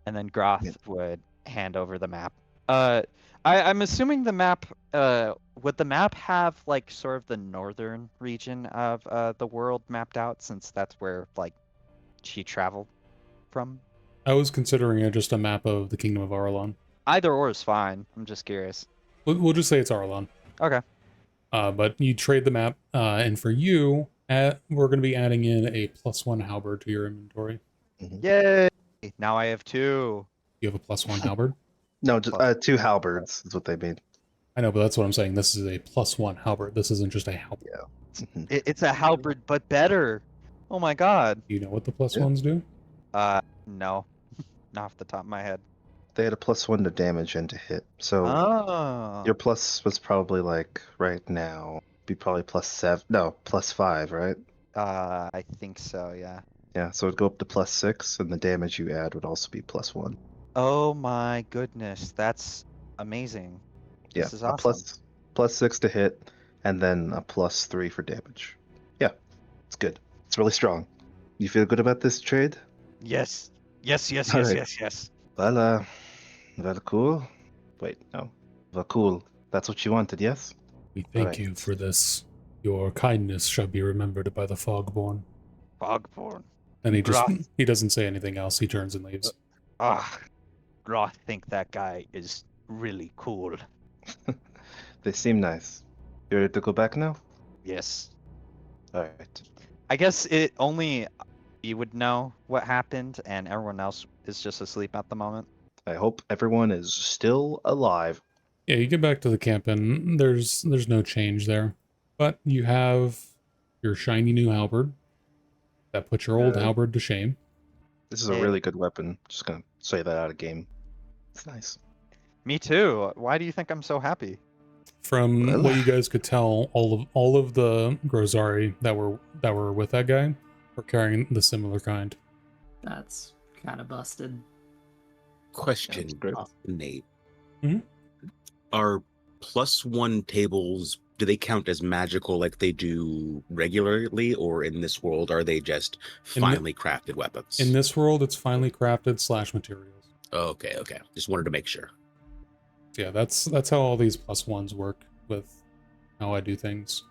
And then Groth Yeah. would hand over the map. I'm assuming the map. Would the map have like sort of the northern region of the world mapped out, since that's where like she traveled from? I was considering it just a map of the Kingdom of Arlon. Either or is fine. I'm just curious. We'll just say it's Arlon. Okay. But you trade the map, and for you, we're going to be adding in a +1 halberd to your inventory. Yay! Now I have 2. You have a +1 halberd? No, just 2 halberds is what they mean. I know, but that's what I'm saying. This is a +1 halberd. This isn't just a halberd. Mhm. It's a halberd, but better. Oh my god. Do you know what the +1s do? No. Not off the top of my head. They had a +1 to damage and to hit. So Oh. your plus was probably like right now be probably +7. No, +5, right? I think so, yeah. Yeah, so it'd go up to +6, and the damage you add would also be +1. Oh my goodness, that's amazing. Yeah, This is a awesome. +6 to hit, and then a +3 for damage. Yeah, it's good. It's really strong. You feel good about this trade? Yes. Yes, yes, All yes, right. yes, yes. Well, cool. Wait, no. Well, cool. That's what you wanted, yes? We thank Alright. you for this. Your kindness shall be remembered by the Fogborn. Fogborn. And Groth. he doesn't say anything else. He turns and leaves. Ah, Groth think that guy is really cool. They seem nice. You ready to go back now? Yes. Alright. I guess it only you would know what happened, and everyone else is just asleep at the moment. I hope everyone is still alive. Yeah, you get back to the camp and there's no change there. But you have your shiny new halberd that puts your old halberd to shame. This is a Hey. really good weapon. Just gonna say that out of game. It's nice. Me too. Why do you think I'm so happy? From Well- what you guys could tell, all of the Grozari that were with that guy were carrying the similar kind. That's kind of busted. Question, That's great. Nate. Mhm. Are +1 tables, do they count as magical like they do regularly, or in this world are they just In the- finely crafted weapons? In this world, it's finely crafted / materials. Oh, okay. Just wanted to make sure. Yeah, that's how all these +1s work with how I do things.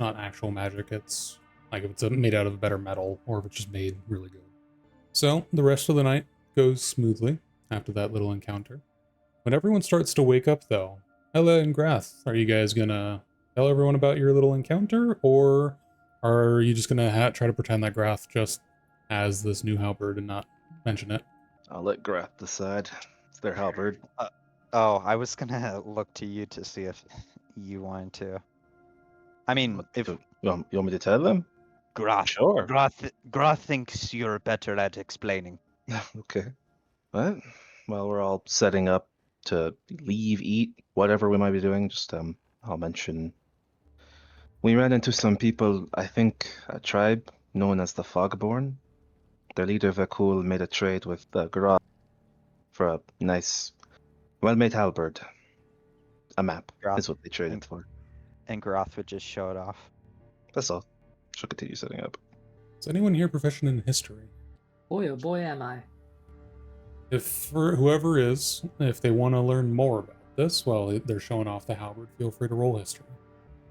Not actual magic. It's like if it's made out of a better metal or if it's just made really good. So the rest of the night goes smoothly after that little encounter. When everyone starts to wake up, though, Ella and Grath, are you guys gonna tell everyone about your little encounter, or are you just gonna try to pretend that Grath just has this new halberd and not mention it? I'll let Grath decide. It's their halberd. Oh, I was gonna look to you to see if you wanted to. I mean, if You want me to tell them? Groth, Sure. Groth thinks you're better at explaining. Okay. What? Well, we're all setting up to leave, eat, whatever we might be doing. Just I'll mention we ran into some people. I think a tribe known as the Fogborn. Their leader Vakul made a trade with the Garad for a nice, well-made halberd. A map Garad. is what they traded for. And Groth would just show it off. That's all. She'll continue setting up. Is anyone here proficient in history? Boy, oh boy, am I. If for whoever is, if they want to learn more about this while they're showing off the halberd, feel free to roll history.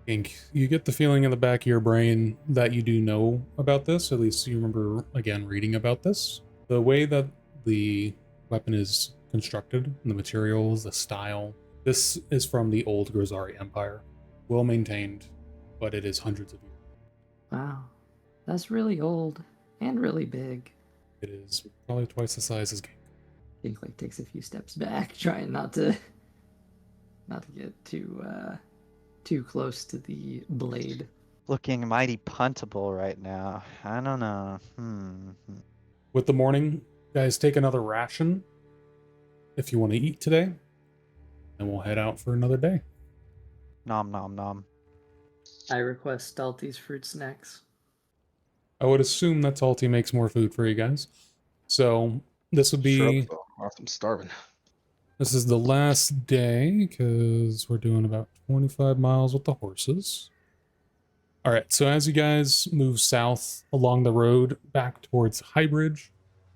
Ink, you get the feeling in the back of your brain that you do know about this, at least you remember, again, reading about this. The way that the weapon is constructed, the materials, the style, this is from the old Grozari Empire. Well maintained, but it is hundreds of years. Wow. That's really old and really big. It is probably twice the size as Gink. Dinkley takes a few steps back, trying not to get too close to the blade. Looking mighty puntable right now. I don't know. With the morning, guys, take another ration if you want to eat today, and we'll head out for another day. Nom nom nom. I request Stalty's fruit snacks. I would assume that Salty makes more food for you guys. So this would be I'm starving. this is the last day because we're doing about 25 miles with the horses. All right, so as you guys move south along the road back towards Highbridge,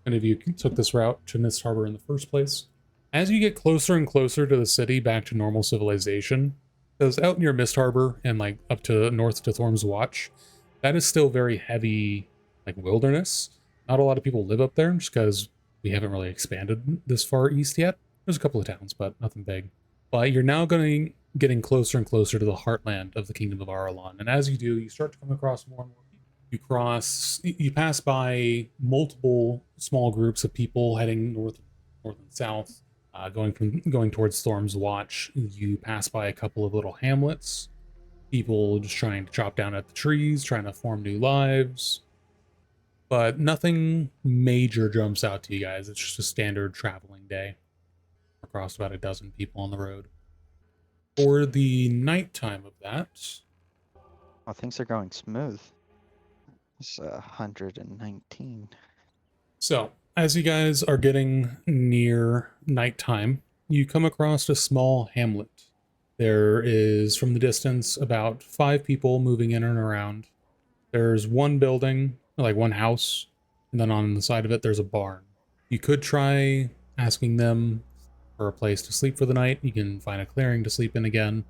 and if you took this route to Mistharbor in the first place, as you get closer and closer to the city, back to normal civilization, because out near Mistharbor and like up to north to Thorm's Watch, that is still very heavy, like wilderness. Not a lot of people live up there just because we haven't really expanded this far east yet. There's a couple of towns, but nothing big. But you're now getting closer and closer to the heartland of the Kingdom of Aralon. And as you do, you start to come across more and more people. You pass by multiple small groups of people heading north and south, going towards Thorm's Watch. You pass by a couple of little hamlets, people just trying to chop down at the trees, trying to form new lives. But nothing major jumps out to you guys. It's just a standard traveling day across about a dozen people on the road. For the nighttime of that, Well, things are going smooth. It's 119. so as you guys are getting near nighttime, you come across a small hamlet. There is, from the distance, about 5 people moving in and around. There's one building, like one house, and then on the side of it, there's a barn. You could try asking them for a place to sleep for the night. You can find a clearing to sleep in again.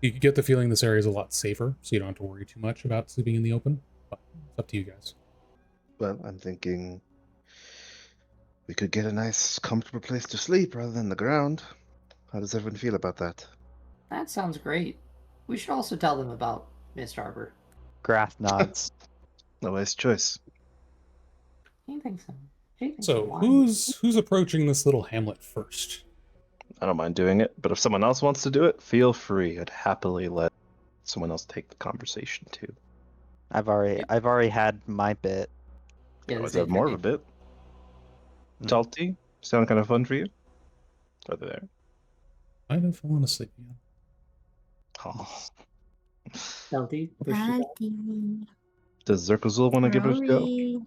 You could get the feeling this area is a lot safer, so you don't have to worry too much about sleeping in the open. But it's up to you guys. Well, I'm thinking we could get a nice, comfortable place to sleep rather than the ground. How does everyone feel about that? That sounds great. We should also tell them about Mistharbor. Grath nods. No wise choice. He thinks so. He thinks So wine. who's approaching this little hamlet first? I don't mind doing it, but if someone else wants to do it, feel free. I'd happily let someone else take the conversation too. I've already had my bit. Yeah, Always the have same more for of a me. bit. Talty, sound kind of fun for you? Are they there? I'd have fallen asleep again. Oh. Salty, push it out. Daddy, Does Zirkozul want to give it a go? Rory.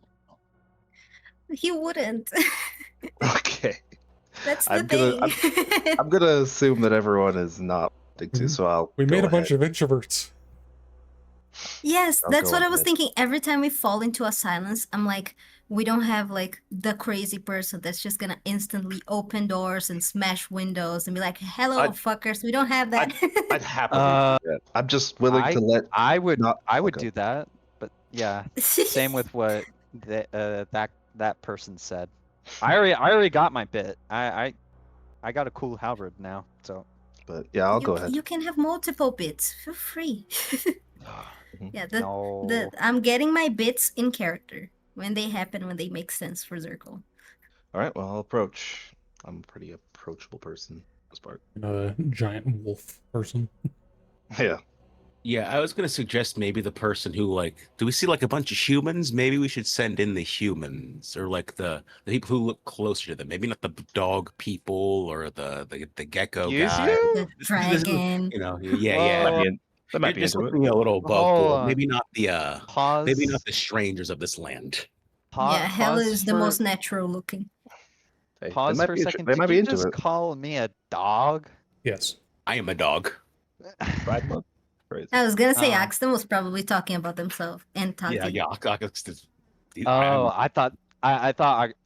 He wouldn't. Okay. That's the I'm gonna thing. I'm gonna assume that everyone is not wanting to, so I'll We go made a bunch ahead. of introverts. Yes, I'll that's go what I was ahead. thinking. Every time we fall into a silence, I'm like, we don't have like the crazy person that's just gonna instantly open doors and smash windows and be like, "Hello, I'd- fuckers." We don't have that. I'd happily Uh, do that. I'm just willing to let I would not fuck do up. that, but yeah, same with what that person said. I already got my bit. I got a cool halberd now, so But yeah, I'll you, go ahead. you can have multiple bits. Feel free. Yeah, no. I'm getting my bits in character when they happen, when they make sense for Zirkle. All right, well, I'll approach. I'm a pretty approachable person, for the most part. A giant wolf person. Yeah. Yeah, I was gonna suggest maybe the person who do we see like a bunch of humans? Maybe we should send in the humans or like the people who look closer to them. Maybe not the dog people or the gecko Use guy. you? The dragon. Yeah. Whoa. That might You're be just into it. looking a little above Hold board. on. Maybe not the Pause. maybe not the strangers of this land. Yeah, hell pause is the for- most natural looking. Hey, Pause for a second. They Did might be you into just it. call me a dog? Yes. I am a dog. Pride month. Crazy. I was gonna say Oh. Axton was probably talking about themselves and Tanti. Yeah. Oh, I thought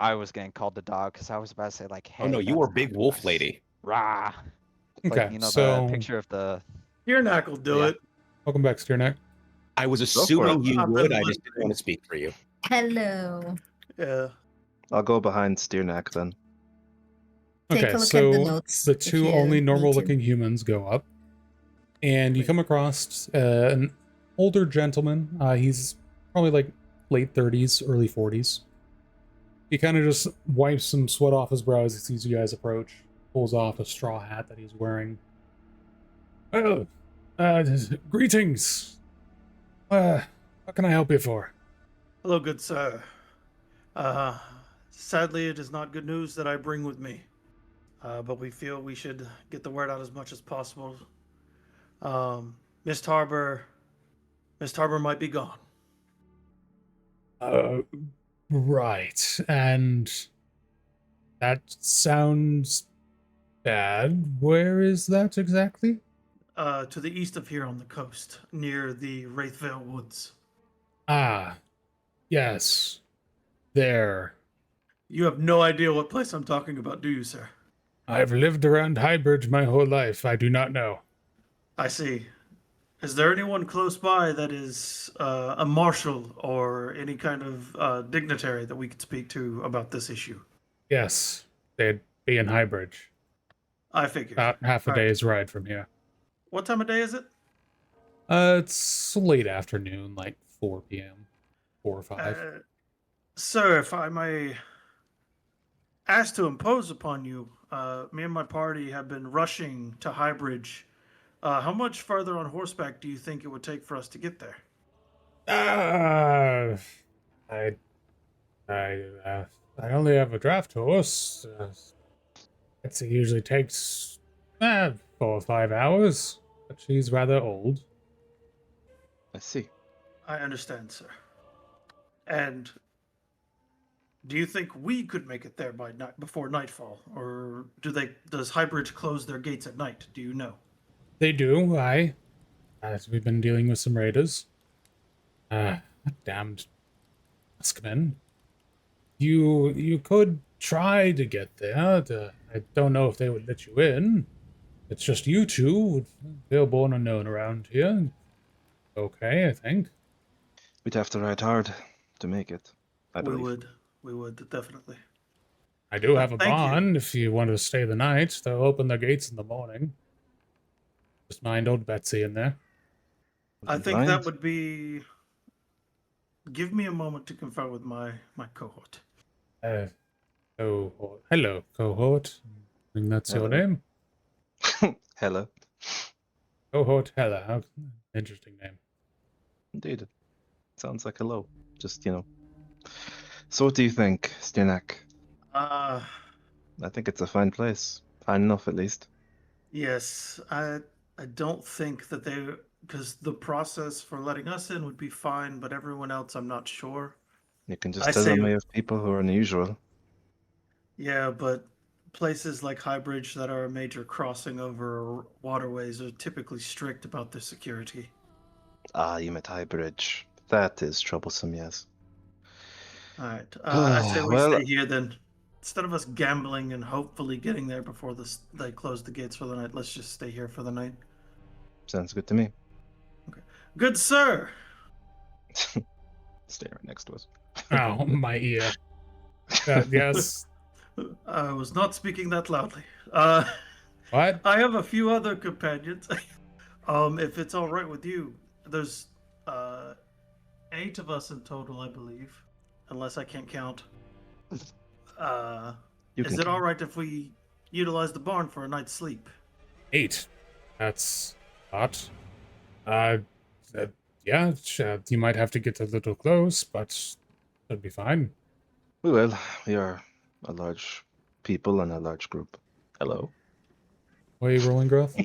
I was getting called the dog because I was about to say like, hey. Oh no, you that's were not big wolf nice. lady. Rah. Okay, Like, you know, so the picture of the. Your knack will do Yeah. it. welcome back, Steerneck. I was for assuming it. you I've been would. I just didn't wondering. want to speak for you. Hello. Yeah. I'll go behind Steernack then. Take Okay, a look so at the notes. the if two you only need to. normal-looking humans go up, and you come across an older gentleman. He's probably like late 30s, early 40s. He kind of just wipes some sweat off his brow as he sees you guys approach, pulls off a straw hat that he's wearing. Oh, greetings. What can I help you for? Hello, good sir. Sadly, it is not good news that I bring with me. But we feel we should get the word out as much as possible. Mistharbor might be gone. Right, and that sounds bad. Where is that exactly? To the east of here on the coast, near the Wraithvale Woods. Ah, yes. There. You have no idea what place I'm talking about, do you, sir? I've lived around Highbridge my whole life. I do not know. I see. Is there anyone close by that is a marshal or any kind of dignitary that we could speak to about this issue? Yes, they'd be in Highbridge. I figured. About half a All right. day's ride from here. What time of day is it? It's late afternoon, like 4 p.m., 4 or 5. Sir, if I may ask to impose upon you, me and my party have been rushing to Highbridge. How much further on horseback do you think it would take for us to get there? I only have a draft horse. It usually takes 4 or 5 hours, but she's rather old. I see. I understand, sir. And do you think we could make it there by before nightfall, or does Highbridge close their gates at night? Do you know? They do, aye. As we've been dealing with some raiders. Damned Muskmen. You could try to get there. I don't know if they would let you in. It's just you two. They're born unknown around here. Okay, I think. We'd have to ride hard to make it. I believe. We would, definitely. I do have a Thank you. barn if you want to stay the night. They'll open their gates in the morning. Just mind old Betsy in there. I Would you think that mind? would be. Give me a moment to confer with my cohort. Cohort. Hello, cohort. I think that's your Hello. name. Hello. Cohort Hella. How interesting name. Indeed. Sounds like hello. Just, So what do you think, Stienak? Uh, I think it's a fine place. Fine enough, at least. yes. I don't think that because the process for letting us in would be fine, but everyone else, I'm not sure. You can just I tell them say- we have people who are unusual. Yeah, but places like Highbridge that are a major crossing over waterways are typically strict about their security. Ah, you met Highbridge. That is troublesome, yes. All right. I say we Well- stay here then. Instead of us gambling and hopefully getting there before they close the gates for the night, let's just stay here for the night. Sounds good to me. Good sir. Stay right next to us. Oh, my ear. Yes. I was not speaking that loudly. What? I have a few other companions. If it's all right with you, there's 8 of us in total, I believe, unless I can't count. You Is can it all count. right if we utilize the barn for a night's sleep? 8. That's hot. Yeah, you might have to get a little close, but that'd be fine. We will. We are a large people and a large group. Hello. Why are you rolling growth?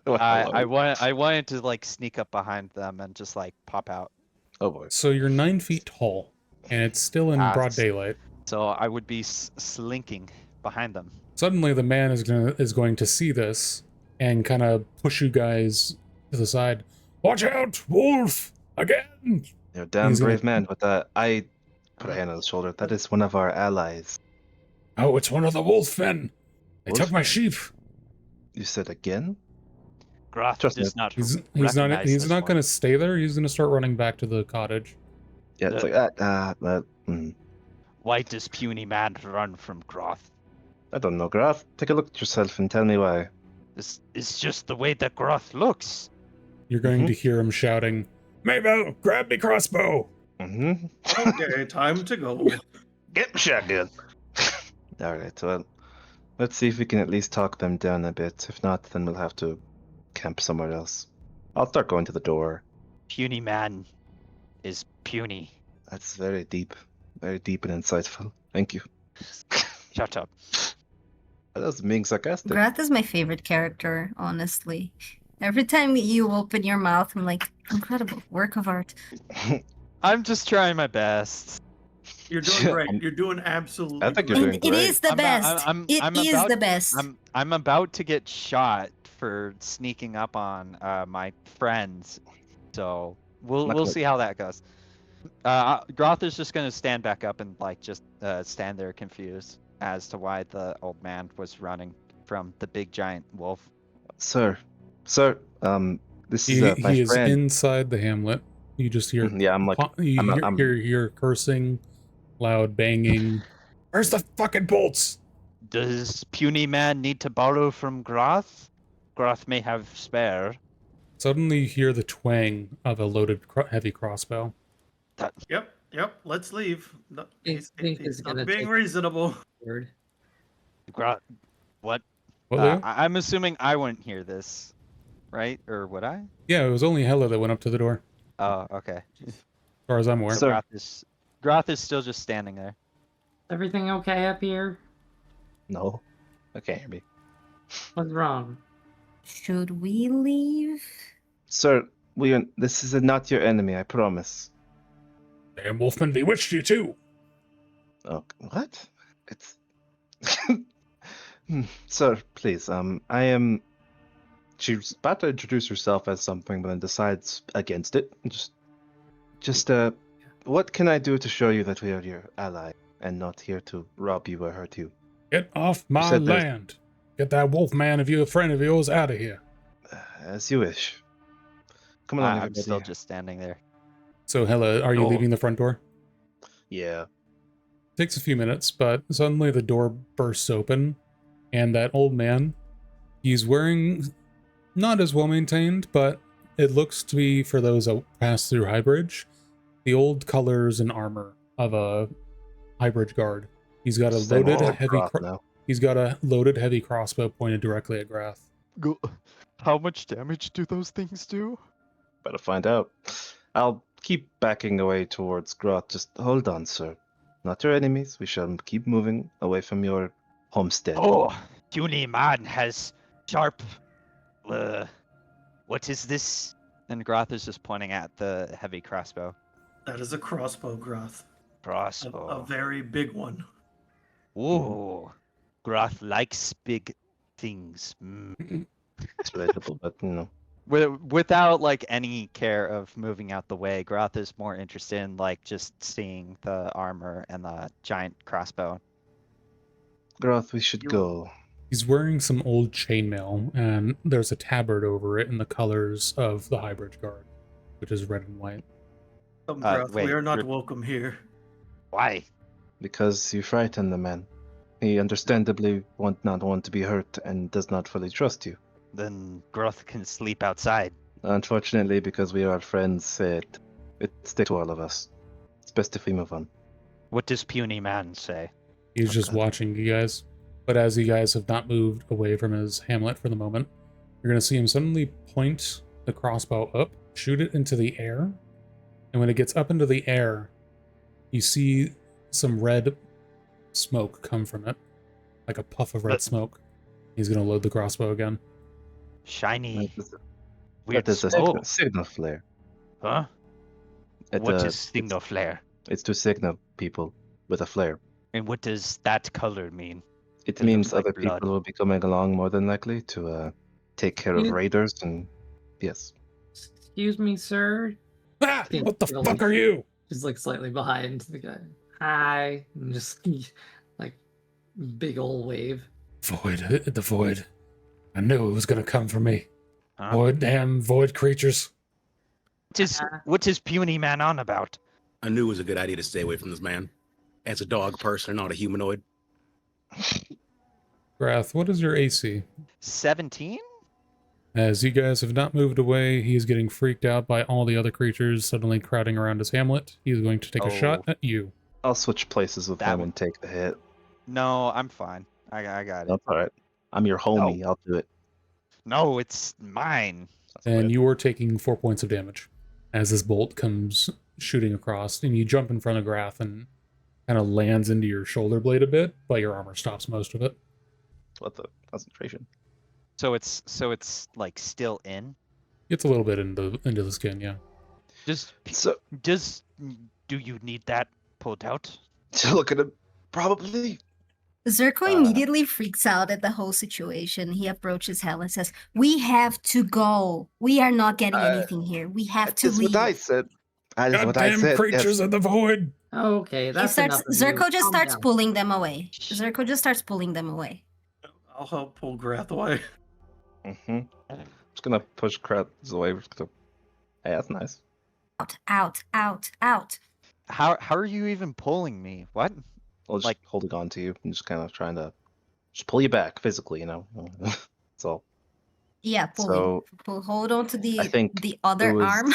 Well, I hello. wanted to like sneak up behind them and just like pop out. Oh boy. So you're 9 feet tall, and it's still in broad s- daylight. So I would be slinking behind them. Suddenly, the man is going to see this and kind of push you guys to the side. Watch out, wolf! Again! You're a damn He's gonna- brave man, but I put a hand on his shoulder. That is one of our allies. Oh, it's one of the wolf men. They took my Wolfmen? sheep. You said again? Groth Trust does me. not. He's recognize not this going one. to stay there. He's going to start running back to the cottage. Yeah, it's Why does puny man run from Groth? I don't know, Graf. Take a look at yourself and tell me why. This is just the way that Groth looks. You're going to hear him shouting, Mabel, grab me crossbow! Mm-hmm. Okay, time to go. Get the shotgun. Alright, well, let's see if we can at least talk them down a bit. If not, then we'll have to camp somewhere else. I'll start going to the door. Puny man is puny. That's very deep and insightful. Thank you. Shut up. That was being sarcastic. Grath is my favorite character, honestly. Every time you open your mouth, I'm like, incredible work of art. I'm just trying my best. You're doing great. You're doing absolutely I think you're great. doing It great. is the I'm about- best. I'm- It I'm is about- the best. I'm about to get shot for sneaking up on my friends, so we'll Not good. see how that goes. Groth is just gonna stand back up and like just stand there confused as to why the old man was running from the big giant wolf. Sir, this He, is my he is friend. inside the hamlet. You just hear Yeah, I'm like, I'm- hear cursing, loud banging. Where's the fucking bolts? Does puny man need to borrow from Groth? Groth may have spare. Suddenly you hear the twang of a loaded heavy crossbow. Yep. Let's leave. No, Think is he's not gonna being take- reasonable. Word. What? What, Leo? I'm assuming I wouldn't hear this, right? Or would I? Yeah, it was only Hella that went up to the door, Oh, okay. as far as I'm aware. So Sir. Groth is still just standing there. Everything okay up here? No, I can't hear me. What's wrong? Should we leave? Sir, this is not your enemy, I promise. Damn wolfman bewitched you too. Oh, what? It's... Sir, please, I am she's about to introduce herself as something, but then decides against it. What can I do to show you that we are your ally and not here to rob you or hurt you? Get off my said there's- land. Get that wolf man of you, a friend of yours, out of here. As you wish. Come along, I'm everybody. still just standing there. So, Hella, are you No. leaving the front door? Yeah. Takes a few minutes, but suddenly the door bursts open, and that old man, he's wearing not as well maintained, but it looks to be, for those that pass through Highbridge, the old colors and armor of a Highbridge guard. He's got a Same loaded old heavy Groth now. he's got a loaded heavy crossbow pointed directly at Grath. How much damage do those things do? Better find out. I'll keep backing away towards Groth. Just hold on, sir. Not your enemies. We shall keep moving away from your homestead. Oh, puny man has sharp. What is this? And Groth is just pointing at the heavy crossbow. That is a crossbow, Groth. Crossbow. A very big one. Ooh, Groth likes big things. It's relatable, but Without like any care of moving out the way, Groth is more interested in like just seeing the armor and the giant crossbow. Groth, we should go. He's wearing some old chainmail, and there's a tabard over it in the colors of the Highbridge guard, which is red and white. Groth, wait, we are not you're- welcome here. Why? Because you frighten the man. He understandably not want to be hurt and does not fully trust you. Then Groth can sleep outside. Unfortunately, because we are friends, it sticks to all of us. It's best if we move on. What does puny man say? He's just watching you guys. But as you guys have not moved away from his hamlet for the moment, you're going to see him suddenly point the crossbow up, shoot it into the air. And when it gets up into the air, you see some red smoke come from it, like a puff of red smoke. He's going to load the crossbow again. Shiny. That Weird is a smoke. signal flare. Huh? It, What uh, is signal flare? It's to signal people with a flare. And what does that color mean? It It means looks like other blood. people will be coming along more than likely to take care of You- raiders and yes. Excuse me, sir. Ah! Yeah, What the really. fuck are you? Just like slightly behind the guy. Hi. And just like big old wave. Void, the void. I knew it was going to come for me. Huh? Void, damn void creatures. What is puny man on about? I knew it was a good idea to stay away from this man. As a dog person, not a humanoid. Grath, what is your AC? 17? As you guys have not moved away, he is getting freaked out by all the other creatures suddenly crowding around his hamlet. He is going to take a shot at you. I'll switch places with That him one. and take the hit. No, I'm fine. I got it. That's alright. I'm your homie. I'll do it. No, it's mine. And you are taking 4 points of damage as this bolt comes shooting across, and you jump in front of Grath and kind of lands into your shoulder blade a bit, but your armor stops most of it. What the concentration? So it's like still in. It's a little bit into the skin, yeah. So Do you need that pulled out? look at him. Probably. Zerko immediately freaks out at the whole situation. He approaches Hell and says, "We have to go. We are not getting anything here. We have to That's leave." what I said. That is what I Goddamn said. creatures of the void! Okay, He that's starts. enough of you. Zerko just Calm starts down. pulling them away. Zerko just starts pulling them away. I'll help pull Grath away. Just gonna push crowds away. Hey, that's nice. Out, out, out, out. How are you even pulling me? What? I'll just Like- holding on to you and just kind of trying to just pull you back physically, That's all. Yeah, pulling. So, Hold on to I think the it other was arm.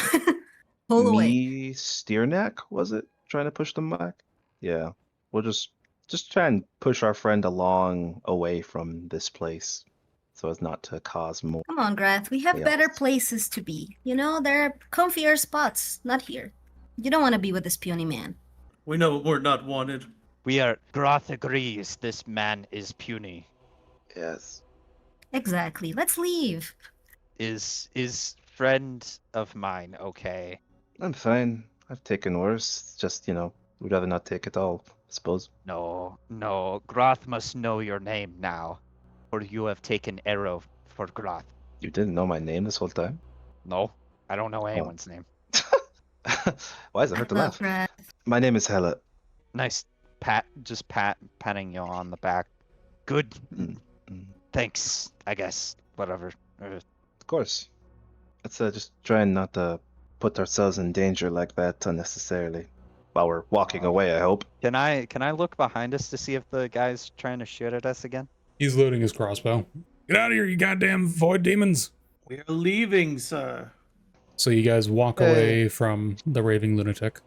Pull away. Me, Steerneck, was it? Trying to push them back? Yeah. We'll just try and push our friend along away from this place so as not to cause more. Come on, Grath. We have chaos. better places to be. You know, there are comfier spots, not here. You don't want to be with this puny man. We know we're not wanted. Groth agrees this man is puny. Yes. Exactly. Let's leave. Is friend of mine okay? I'm fine. I've taken worse. Just, we'd rather not take it all, I suppose. No. Groth must know your name now, for you have taken arrow for Groth. You didn't know my name this whole time? No, I don't know anyone's name. Why does it hurt to laugh? Brad. My name is Hella. Nice patting you on the back. Good. Mm, mm. Thanks, I guess. Whatever. Of course. Let's just try and not put ourselves in danger like that unnecessarily. While we're walking away, I hope. Can I look behind us to see if the guy's trying to shoot at us again? He's loading his crossbow. Get out of here, you goddamn void demons! We are leaving, sir. So you guys walk away from the raving lunatic,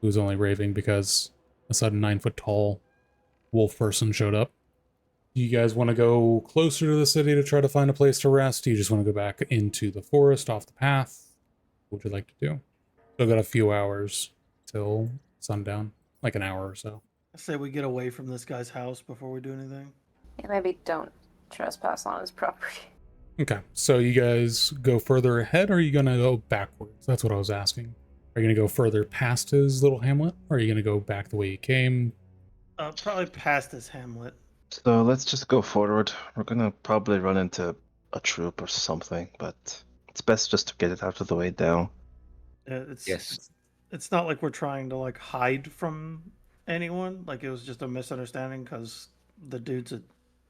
who's only raving because a sudden 9-foot tall wolf person showed up. Do you guys want to go closer to the city to try to find a place to rest? Do you just want to go back into the forest off the path? What would you like to do? Still got a few hours till sundown, like an hour or so. I say we get away from this guy's house before we do anything. Yeah, maybe don't trespass on his property. Okay, so you guys go further ahead, or are you going to go backwards? That's what I was asking. Are you going to go further past his little hamlet, or are you going to go back the way you came? Probably past this hamlet. So let's just go forward. We're gonna probably run into a troop or something, but it's best just to get it out of the way now. Yes. It's not like we're trying to like hide from anyone. Like it was just a misunderstanding because the dude's a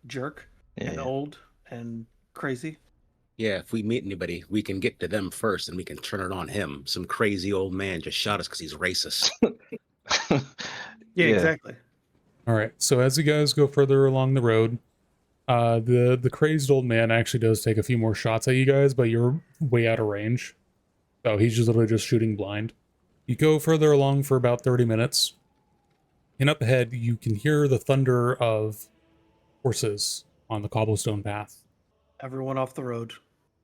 jerk and Yeah. old and crazy. Yeah, if we meet anybody, we can get to them first and we can turn it on him. Some crazy old man just shot us because he's racist. Yeah, exactly. All right, so as you guys go further along the road, the crazed old man actually does take a few more shots at you guys, but you're way out of range. So he's just literally just shooting blind. You go further along for about 30 minutes, and up ahead you can hear the thunder of horses on the cobblestone path. Everyone off the road.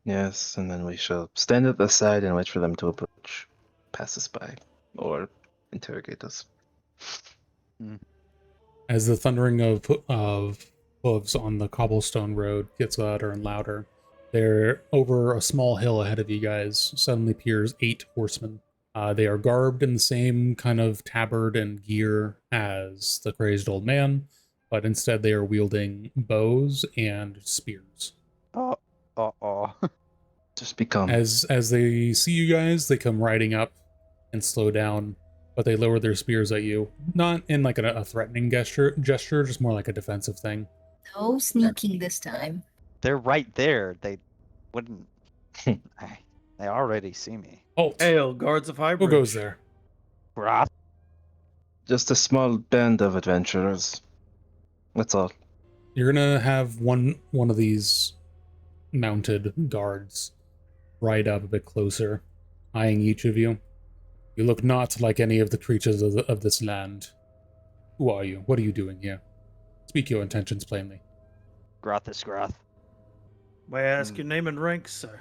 Yes, and then we shall stand at the side and wait for them to approach, pass us by, or interrogate us. As the thundering of hooves on the cobblestone road gets louder and louder, there, over a small hill ahead of you guys, suddenly appears 8 horsemen. They are garbed in the same kind of tabard and gear as the crazed old man, but instead they are wielding bows and spears. Just become. As they see you guys, they come riding up and slow down, but they lower their spears at you, not in like a threatening gesture, just more like a defensive thing. No sneaking this time. They're right there. They wouldn't. They already see me. Halt! Hail, guards of Highbridge. Who goes there? Grath. Just a small band of adventurers. That's all. You're gonna have one of these mounted guards ride up a bit closer, eyeing each of you. You look not like any of the creatures of this land. Who are you? What are you doing here? Speak your intentions plainly. Grath is Grath. May I ask your name and rank, sir?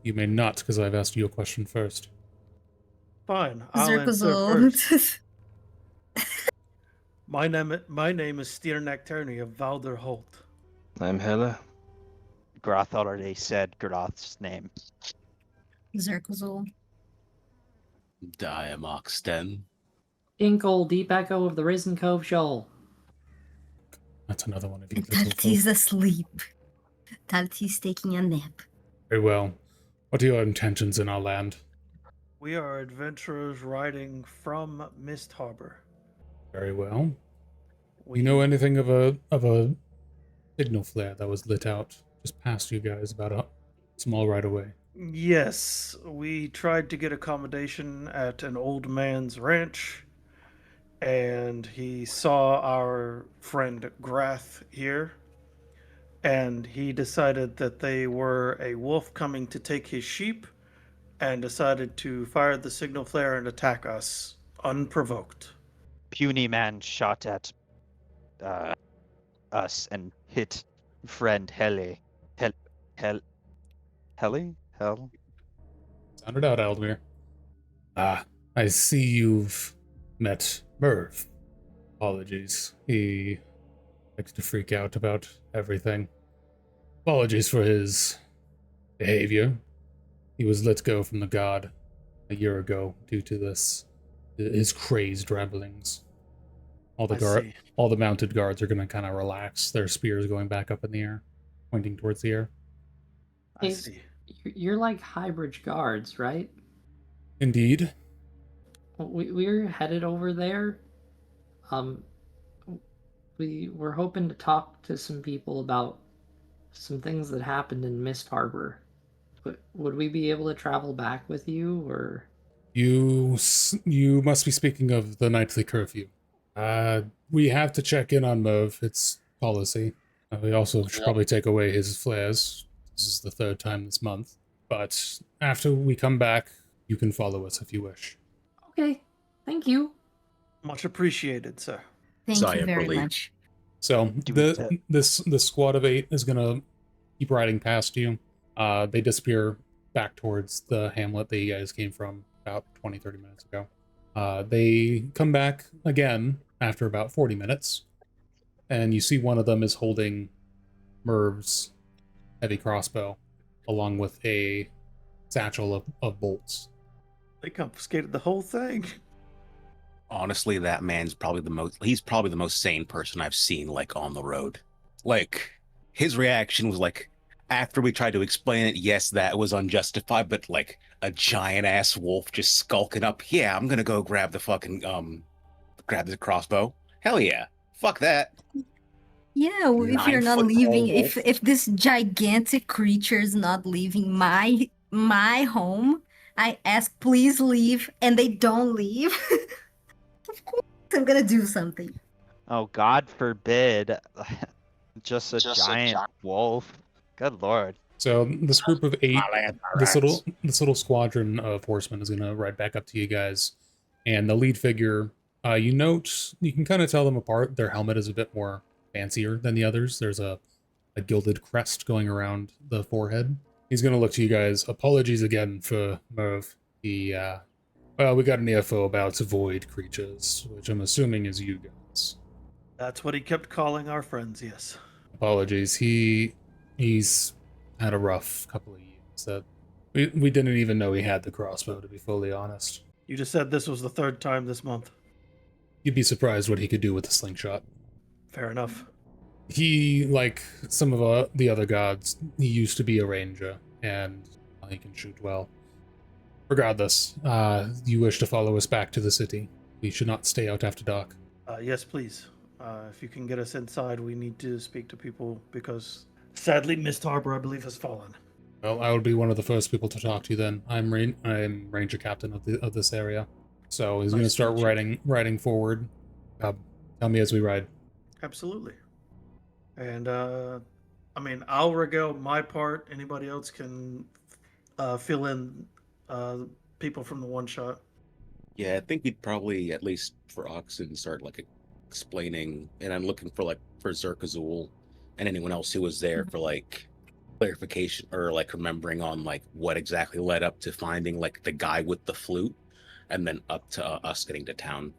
You may not, because I've asked you a question first. Fine, I'll answer first. Zirkazul. My name is Steer Nectarny of Valderholt. I'm Hella. Grath already said Grath's name. Zirkazul. Diamoxten. Inkle, Deep Echo of the Risen Cove Shoal. That's another one of you. Talty's asleep. Talty's taking a nap. Very well. What are your intentions in our land? We are adventurers riding from Mistharbor. Very well. You know anything of a signal flare that was lit out just past you guys about a small right away? Yes, we tried to get accommodation at an old man's ranch, and he saw our friend Grath here, and he decided that they were a wolf coming to take his sheep, and decided to fire the signal flare and attack us unprovoked. Puny man shot at us and hit friend Helle. Helle? Sound it out, Aldmir. Ah, I see you've met Merv. Apologies. He likes to freak out about everything. Apologies for his behavior. He was let go from the guard a year ago due to his crazed ramblings. All the mounted guards are going to kind of relax, their spears going back up in the air, pointing towards the air. I see. You're like Highbridge guards, right? Indeed. We're headed over there. Um, we were hoping to talk to some people about some things that happened in Mistharbor. Would we be able to travel back with you, or? You must be speaking of the nightly curfew. We have to check in on Merv. It's policy. We also should probably take away his flares. This is the third time this month. But after we come back, you can follow us if you wish. Okay, thank you. Much appreciated, sir. Thank Sigh you of very relief. much. So the squad of 8 is gonna keep riding past you. They disappear back towards the hamlet that you guys came from about 20-30 minutes ago. They come back again after about 40 minutes, and you see one of them is holding Merv's heavy crossbow along with a satchel of bolts. They confiscated the whole thing. Honestly, that man's probably he's probably the most sane person I've seen, like, on the road. Like, his reaction was like, after we tried to explain it, yes, that was unjustified, but like a giant ass wolf just skulking up, yeah, I'm gonna go grab the fucking grab the crossbow. Hell yeah. Fuck that. Yeah, if you're not 9-foot leaving, tall wolf. if this gigantic creature is not leaving my home, I ask please leave, and they don't leave. Of course, I'm gonna do something. Oh, God forbid. Just a giant wolf. Good lord. So this group of 8, My land, my this rats. little squadron of horsemen is gonna ride back up to you guys, and the lead figure, you note, you can kind of tell them apart. Their helmet is a bit more fancier than the others. There's a gilded crest going around the forehead. He's gonna look to you guys. Apologies again for Merv. Well, we got an info about void creatures, which I'm assuming is you guys. That's what he kept calling our friends, yes. Apologies. He's had a rough couple of years. That we didn't even know he had the crossbow, to be fully honest. You just said this was the third time this month. You'd be surprised what he could do with a slingshot. Fair enough. He, like some of the other gods, he used to be a ranger, and he can shoot well. Regardless, you wish to follow us back to the city. We should not stay out after dark. Yes, please. If you can get us inside, we need to speak to people because sadly, Mistharbor, I believe, has fallen. Well, I will be one of the first people to talk to you then. I'm ranger captain of this area. So he's going to Nice to start meet you. riding forward. Tell me as we ride. Absolutely. And, I mean, I'll regale my part. Anybody else can fill in people from the one shot. Yeah, I think we'd probably, at least for Oxen, start like explaining, and I'm looking for Zerkazul and anyone else who was there for like clarification or like remembering on like what exactly led up to finding like the guy with the flute, and then up to us getting to town.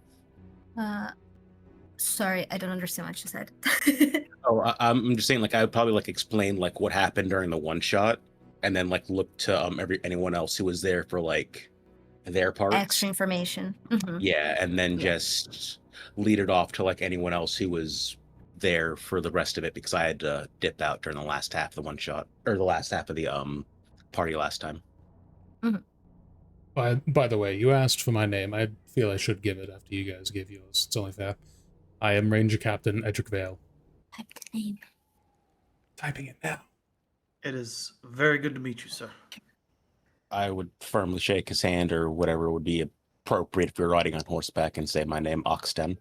Sorry, I don't understand what you said. Oh, I'm just saying, like, I would probably like explain like what happened during the one shot, and then like look to anyone else who was there for like their parts. Extra information. Mhm. Yeah, and then Yeah. just lead it off to like anyone else who was there for the rest of it, because I had to dip out during the last half of the one shot, or the last half of the party last time. By the way, you asked for my name. I feel I should give it after you guys gave yours. It's only fair. I am Ranger Captain Edric Vale. Type the name. Typing it now. It is very good to meet you, sir. I would firmly shake his hand or whatever would be appropriate if you're riding on horseback, and say my name, Oxten.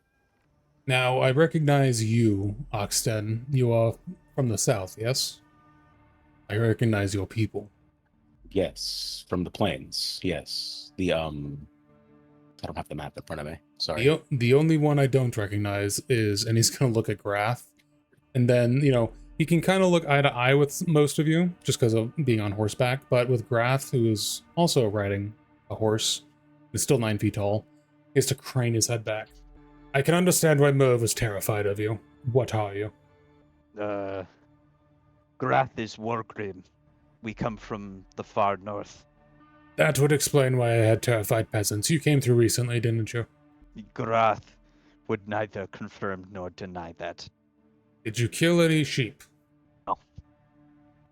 Now, I recognize you, Oxten. You are from the south, yes? I recognize your people. Yes, from the plains. Yes, I don't have the map in front of me. Sorry. The only one I don't recognize is, and he's going to look at Grath, and then, he can kind of look eye to eye with most of you, just because of being on horseback, but with Grath, who is also riding a horse, is still 9 feet tall, he has to crane his head back. I can understand why Merv was terrified of you. What are you? Grath is Wargrim. We come from the far north. That would explain why I had terrified peasants. You came through recently, didn't you? Grath would neither confirm nor deny that. Did you kill any sheep?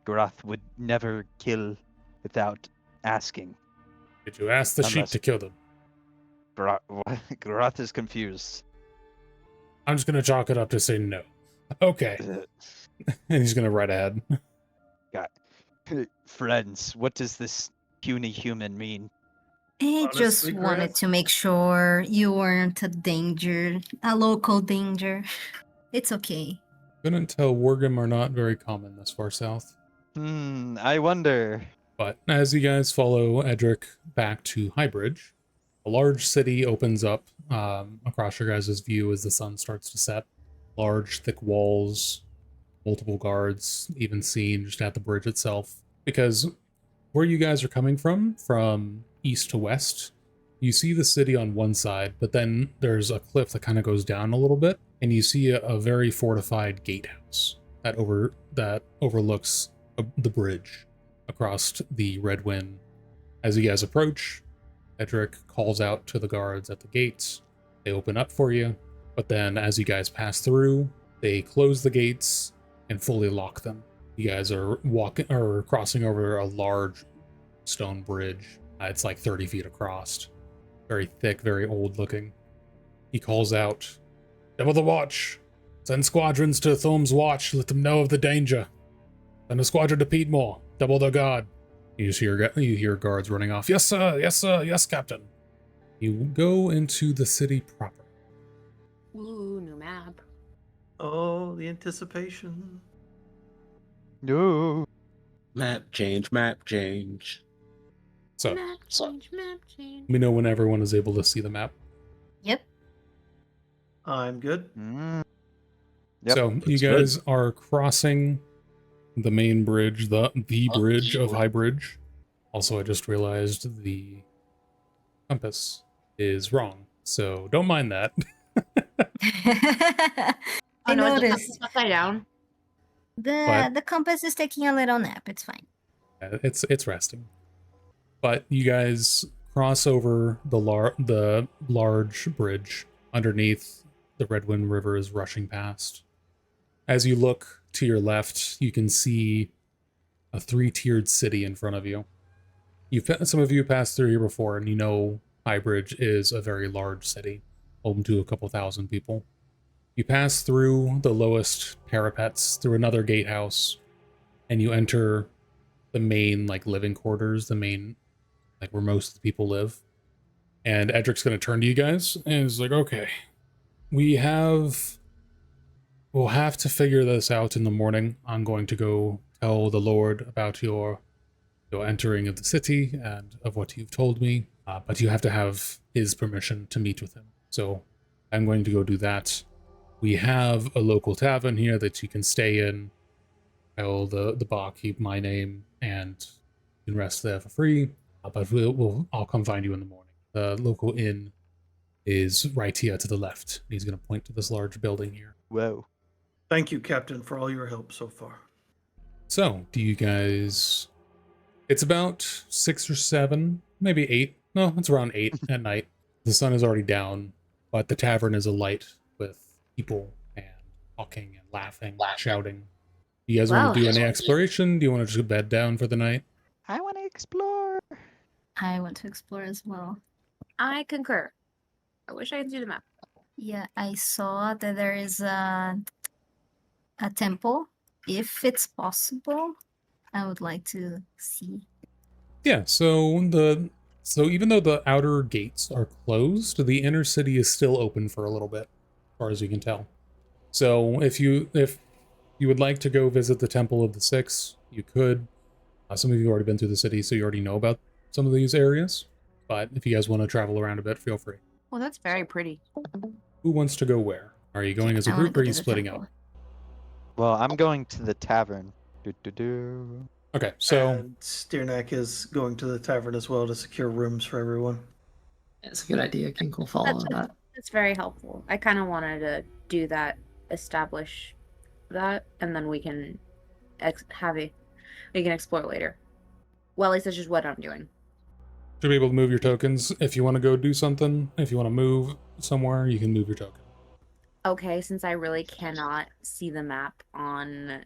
Grath would never kill without asking. Did you ask the sheep Unless- to kill them? Groth is confused. I'm just gonna chalk it up to say no. Okay. And he's gonna write ahead. Got friends. What does this puny human mean? I just Honestly, wanted Griff? to make sure you weren't a danger, a local danger. It's okay. Couldn't tell Worgum are not very common this far south. I wonder. But as you guys follow Edric back to Highbridge, a large city opens up across your guys' view as the sun starts to set. Large, thick walls, multiple guards, even seen just at the bridge itself. Because where you guys are coming from east to west, you see the city on one side, but then there's a cliff that kind of goes down a little bit, and you see a very fortified gatehouse that overlooks the bridge across the Red Wind. As you guys approach, Edric calls out to the guards at the gates. They open up for you, but then as you guys pass through, they close the gates and fully lock them. You guys are crossing over a large stone bridge. It's like 30 feet across. Very thick, very old looking. He calls out, "Double the watch! Send squadrons to Thorm's Watch, let them know of the danger. Send a squadron to Peatmore, double their guard." You hear guards running off. "Yes, sir! Yes, sir! Yes, Captain!" You go into the city proper. Ooh, new map. Oh, the anticipation. No. Map change, map change. So, Map change, map change. let me know when everyone is able to see the map. Yep. I'm good. Yep, So, you looks good. guys are crossing the main bridge, the bridge of Highbridge. Also, I just realized the compass is wrong, so don't mind that. I no, it's noticed. upside down. The compass is taking a little nap. It's fine. It's resting. But you guys cross over the large bridge underneath. The Redwind River is rushing past. As you look to your left, you can see a 3-tiered city in front of you. Some of you passed through here before, and you know Highbridge is a very large city, home to a couple thousand people. You pass through the lowest parapets, through another gatehouse, and you enter the main living quarters, the main where most of the people live. And Edric's going to turn to you guys and is like, "Okay, we'll have to figure this out in the morning. I'm going to go tell the Lord about your entering of the city and of what you've told me, but you have to have his permission to meet with him. So I'm going to go do that. We have a local tavern here that you can stay in. Tell the barkeep my name, and you can rest there for free. But I'll come find you in the morning. The local inn is right here to the left. He's going to point to this large building here." Whoa. Thank you, Captain, for all your help so far. So, do you guys... It's about 6 or 7, maybe 8. No, it's around 8 at night. The sun is already down, but the tavern is alight with people and talking and laughing, shouting. Do you guys want to do any exploration? Do you want to just bed down for the night? I want to explore. I want to explore as well. I concur. I wish I could see the map. Yeah, I saw that there is a temple. If it's possible, I would like to see. Yeah, so even though the outer gates are closed, the inner city is still open for a little bit, as far as you can tell. So if you would like to go visit the Temple of the Six, you could. Some of you have already been through the city, so you already know about some of these areas. But if you guys want to travel around a bit, feel free. Well, that's very pretty. Who wants to go where? Are you going as a I wanna group go or are to you the splitting temple. up? Well, I'm going to the tavern. Do. Okay, so And Steernack is going to the tavern as well to secure rooms for everyone. It's a good idea. Kink will follow on that. That's very helpful. I kind of wanted to do that, establish that, and then we can we can explore later. Well, at least that's just what I'm doing. should be able to move your tokens. If you want to go do something, if you want to move somewhere, you can move your token. Okay, since I really cannot see the map on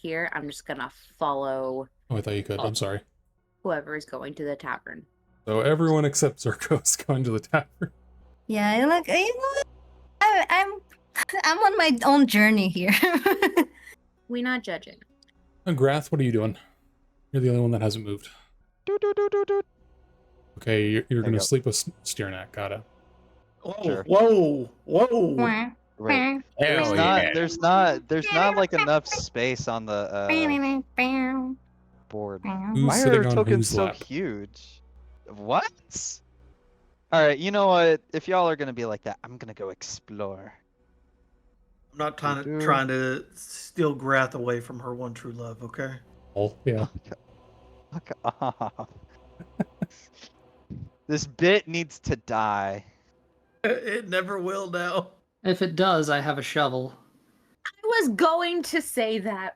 here, I'm just gonna follow. Oh, I thought you could. I'm sorry. whoever is going to the tavern. So everyone except Zerko is going to the tavern. Yeah, I like you know what? I'm on my own journey here. We not judging. And Grath, what are you doing? You're the only one that hasn't moved. Okay, you're There going you to go. sleep with Steernak. Got it. Whoa, Sure. whoa. Wait. Hell There's not like enough space on the board. Who's Why sitting are on tokens whose so lap? huge? What? All right, you know what? If y'all are gonna be like that, I'm gonna go explore. I'm not trying to steal Grath away from her one true love, okay? Oh, yeah. Fuck off. This bit needs to die. It never will now. If it does, I have a shovel. I was going to say that.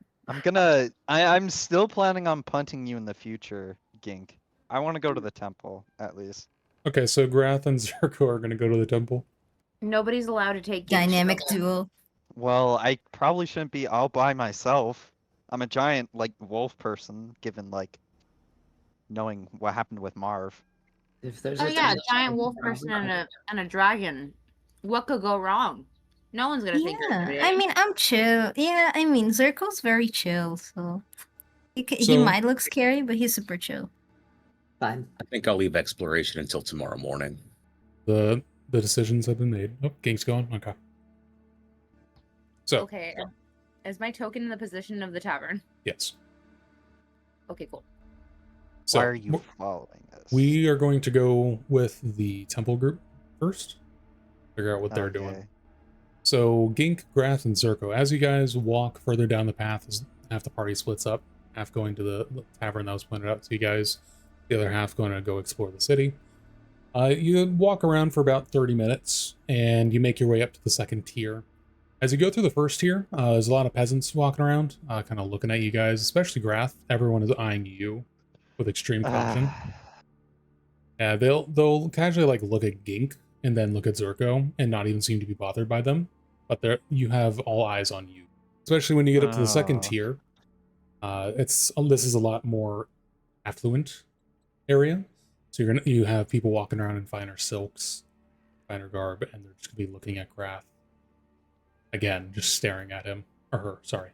I'm still planning on punting you in the future, Gink. I want to go to the temple, at least. Okay, so Grath and Zerko are going to go to the temple. Nobody's allowed to take Dynamic shovel. duo. Well, I probably shouldn't be all by myself. I'm a giant, like, wolf person, given, like, knowing what happened with Marv. If there's Oh a yeah, temple, giant wolf probably person not. and a dragon. What could go wrong? No one's gonna think Yeah, that. I mean, I'm chill. Yeah, I mean, Zerko's very chill, so he So- might look scary, but he's super chill. Fine. I think I'll leave exploration until tomorrow morning. The decisions have been made. Oh, Gink's going? Okay. So, Okay, is my token in the position of the tavern? yes. Okay, cool. So, Why are you following this? we are going to go with the temple group first. Figure out what they're doing. Okay. So, Gink, Grath, and Zerko, as you guys walk further down the path, as half the party splits up, half going to the tavern that was pointed out to you guys, the other half going to go explore the city. You walk around for about 30 minutes, and you make your way up to the second tier. As you go through the first tier, there's a lot of peasants walking around, kind of looking at you guys, especially Grath. Everyone is eyeing you with extreme caution. Yeah, they'll casually like look at Gink and then look at Zerko and not even seem to be bothered by them. But you have all eyes on you, especially when you get up to the second Oh. tier. This is a lot more affluent area, so you have people walking around in finer silks, finer garb, and they're just gonna be looking at Grath. Again, just staring at him or her. Sorry,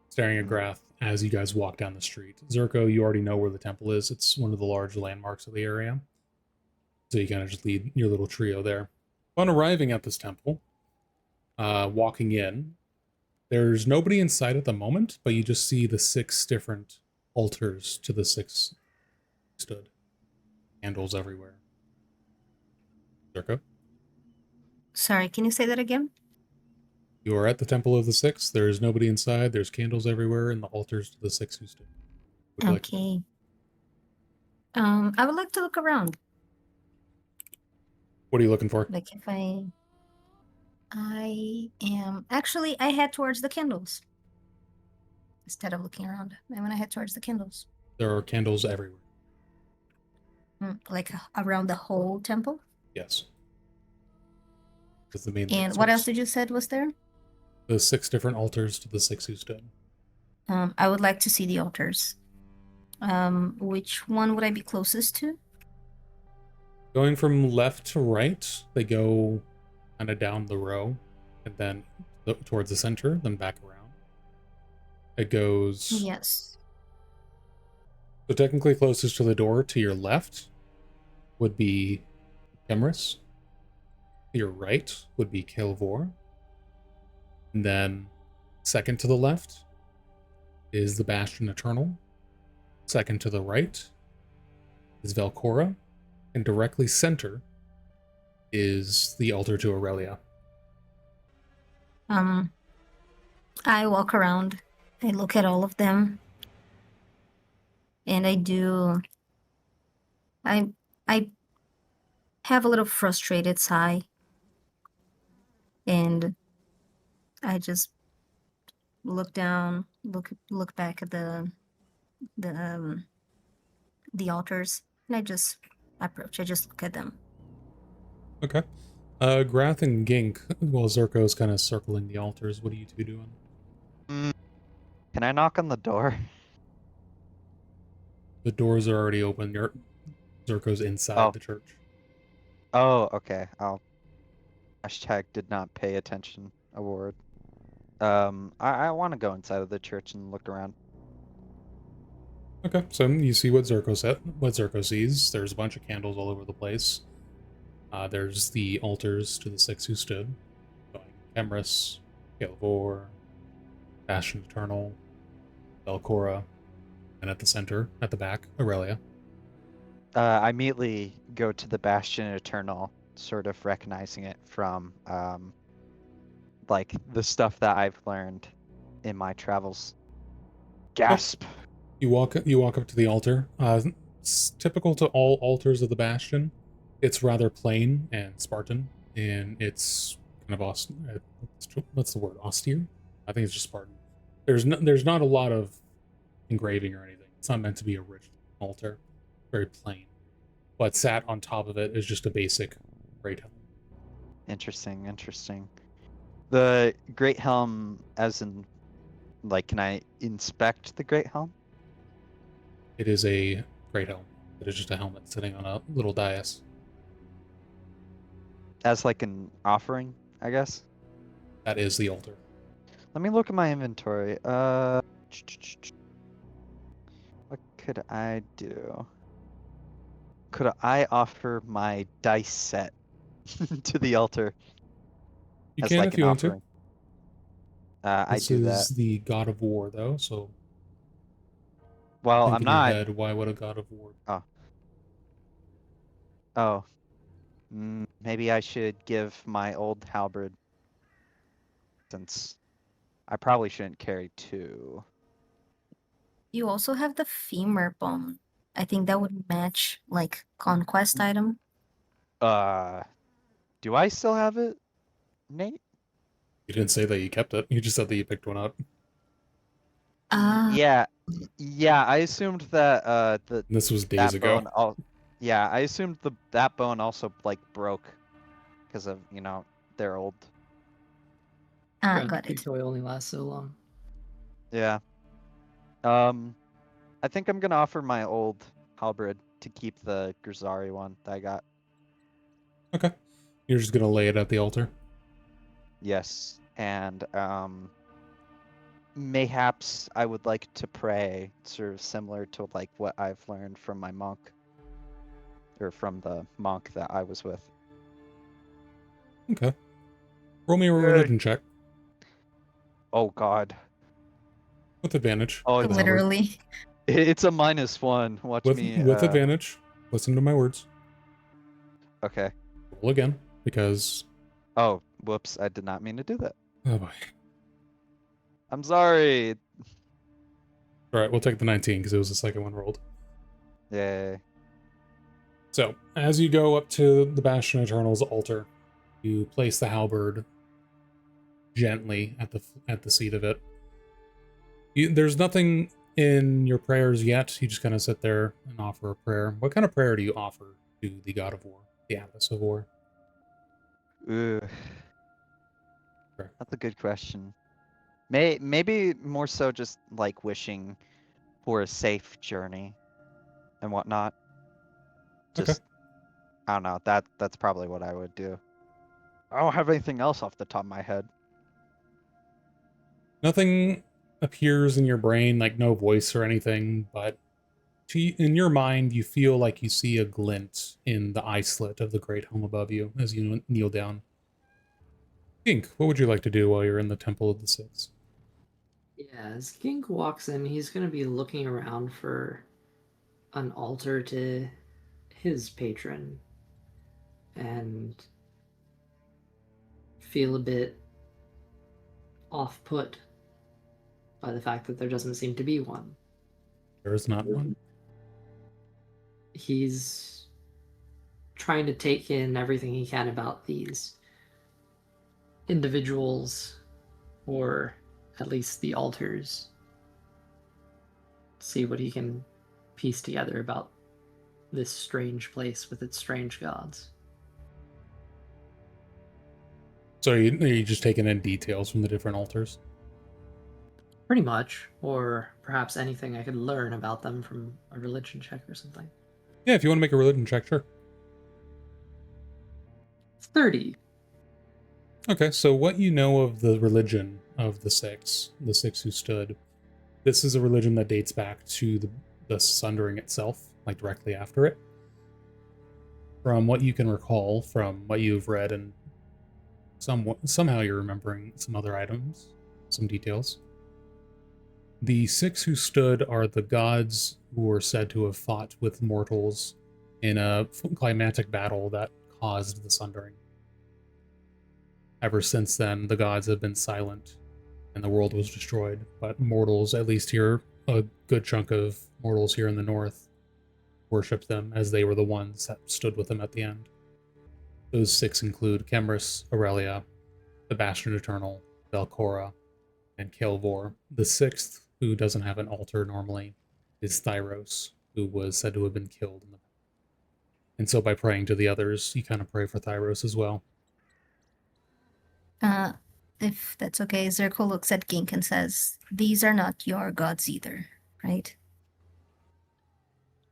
staring at Grath as you guys walk down the street. Zerko, you already know where the temple is. It's one of the large landmarks of the area. So you kind of just lead your little trio there. Upon arriving at this temple, walking in, there's nobody inside at the moment, but you just see the 6 different altars to the 6 stood. Candles everywhere. Zerko? Sorry, can you say that again? You are at the Temple of the 6. There's nobody inside. There's candles everywhere, and the altars to the 6 who stood. Would you like to- Okay. I would like to look around. What are you looking for? Like if I am actually I head towards the candles. Instead of looking around. I want to head towards the candles. There are candles everywhere. Like around the whole temple? Yes. That's the main And what else did you said was there? The 6 different altars to the 6 who stood. I would like to see the altars. Which one would I be closest to? Going from left to right, they go kind of down the row, and then towards the center, then back around. It goes... Yes. So technically closest to the door to your left would be Kemris. To your right would be Kelvor. And then second to the left is the Bastion Eternal. Second to the right is Velcora. And directly center is the altar to Aurelia. I walk around. I look at all of them. And I have a little frustrated sigh. And I just look down, look back at the altars, and I just approach. I just look at them. Okay. Grath and Gink, while Zerko's kind of circling the altars, what are you two doing? Can I knock on the door? The doors are already open. Zerko's inside Oh. the church. Oh, okay. I'll hashtag did not pay attention award. I want to go inside of the church and look around. Okay, so you see what Zerko sees. There's a bunch of candles all over the place. There's the altars to the six who stood, going Kemris, Galvor, Bastion Eternal, Belcora, and at the center, at the back, Aurelia. I immediately go to the Bastion Eternal, sort of recognizing it from like the stuff that I've learned in my travels. Gasp. You walk up to the altar. It's typical to all altars of the Bastion. It's rather plain and Spartan, and it's kind of what's the word? Austere? I think it's just Spartan. There's not a lot of engraving or anything. It's not meant to be a rich altar. Very plain. What sat on top of it is just a basic great helm. Interesting. The Great Helm, as in, like, can I inspect the Great Helm? It is a great helm. It is just a helmet sitting on a little dais. As like an offering, I guess? That is the altar. Let me look at my inventory. What could I do? Could I offer my dice set to the altar? You as can like if an you want to. offering? I This do is that. the God of War, though, so Well, think I'm in your not. head, why would a God of War? Oh. Maybe I should give my old halberd, since I probably shouldn't carry two. You also have the femur bone. I think that would match like conquest item. Do I still have it, Nate? You didn't say that you kept it. You just said that you picked one up. Yeah, I assumed that And this was days that ago. bone. Yeah, I assumed that bone also like broke because of they're old. Got it. Toy only lasts so long. Yeah. I think I'm gonna offer my old halberd to keep the Grisari one that I got. Okay. You're just gonna lay it at the altar. Yes, and mayhaps I would like to pray, sort of similar to like what I've learned from my monk, or from the monk that I was with. Okay. Roll me a religion check Oh God. with advantage. Oh, for the halberd. Literally. It's a -1. Watch With me. advantage. Listen to my words. Okay. Roll again, because Oh, whoops! I did not mean to do that. oh boy. I'm sorry. All right, we'll take the 19 because it was the second one rolled. Yay. So, as you go up to the Bastion Eternal's altar, you place the halberd gently at the seat of it. There's nothing in your prayers yet. You just kind of sit there and offer a prayer. What kind of prayer do you offer to the God of War, the Atlas of War? Ooh. Sure. That's a good question. Maybe more so just like wishing for a safe journey and whatnot. Just Okay. I don't know. That's probably what I would do. I don't have anything else off the top of my head. Nothing appears in your brain, like no voice or anything, but in your mind, you feel like you see a glint in the eye slit of the great helm above you as you kneel down. Gink, what would you like to do while you're in the Temple of the Six? Yeah, as Gink walks in, he's going to be looking around for an altar to his patron and feel a bit off-put by the fact that there doesn't seem to be one. There is not one. He's trying to take in everything he can about these individuals, or at least the altars. See what he can piece together about this strange place with its strange gods. So are you just taking in details from the different altars? Pretty much, or perhaps anything I could learn about them from a religion check or something. Yeah, if you want to make a religion check, sure. 30. Okay, so what you know of the religion of the six who stood, this is a religion that dates back to the Sundering itself, like directly after it. From what you can recall, from what you've read, and somehow you're remembering some other items, some details. The six who stood are the gods who were said to have fought with mortals in a climatic battle that caused the Sundering. Ever since then, the gods have been silent, and the world was destroyed. But mortals, at least here, a good chunk of mortals here in the north, worshipped them as they were the ones that stood with them at the end. Those six include Chemrus, Aurelia, the Bastard Eternal, Velcora, and Kelvor. The sixth, who doesn't have an altar normally, is Thyros, who was said to have been killed. And so by praying to the others, you kind of pray for Thyros as well. If that's okay, Zirko looks at Gink and says, "These are not your gods either, right?"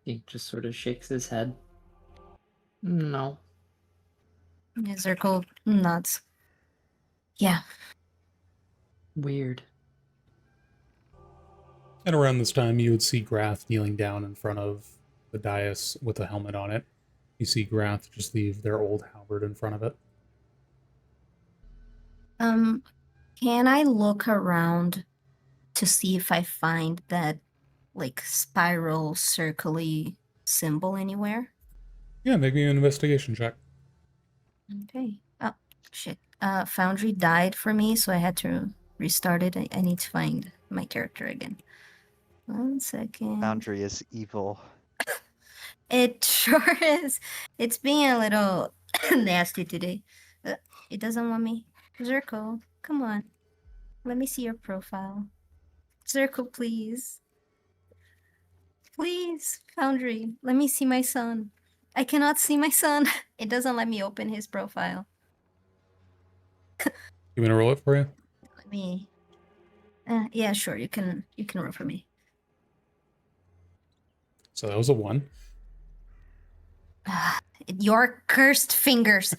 He just sort of shakes his head. No. Yeah, Zirko nods. Yeah. Weird. And around this time, you would see Grath kneeling down in front of the dais with a helmet on it. You see Grath just leave their old halberd in front of it. Can I look around to see if I find that, like, spiral, circly symbol anywhere? Yeah, make me an investigation check. Okay. Oh, shit. Foundry died for me, so I had to restart it. I need to find my character again. 1 second. Foundry is evil. It sure is. It's being a little nasty today. It doesn't want me. Zirko, come on. Let me see your profile. Zirko, please. Please, Foundry, let me see my son. I cannot see my son. It doesn't let me open his profile. You want to roll it for you? Let me. Yeah, sure. You can roll for me. So that was a 1. Your cursed fingers.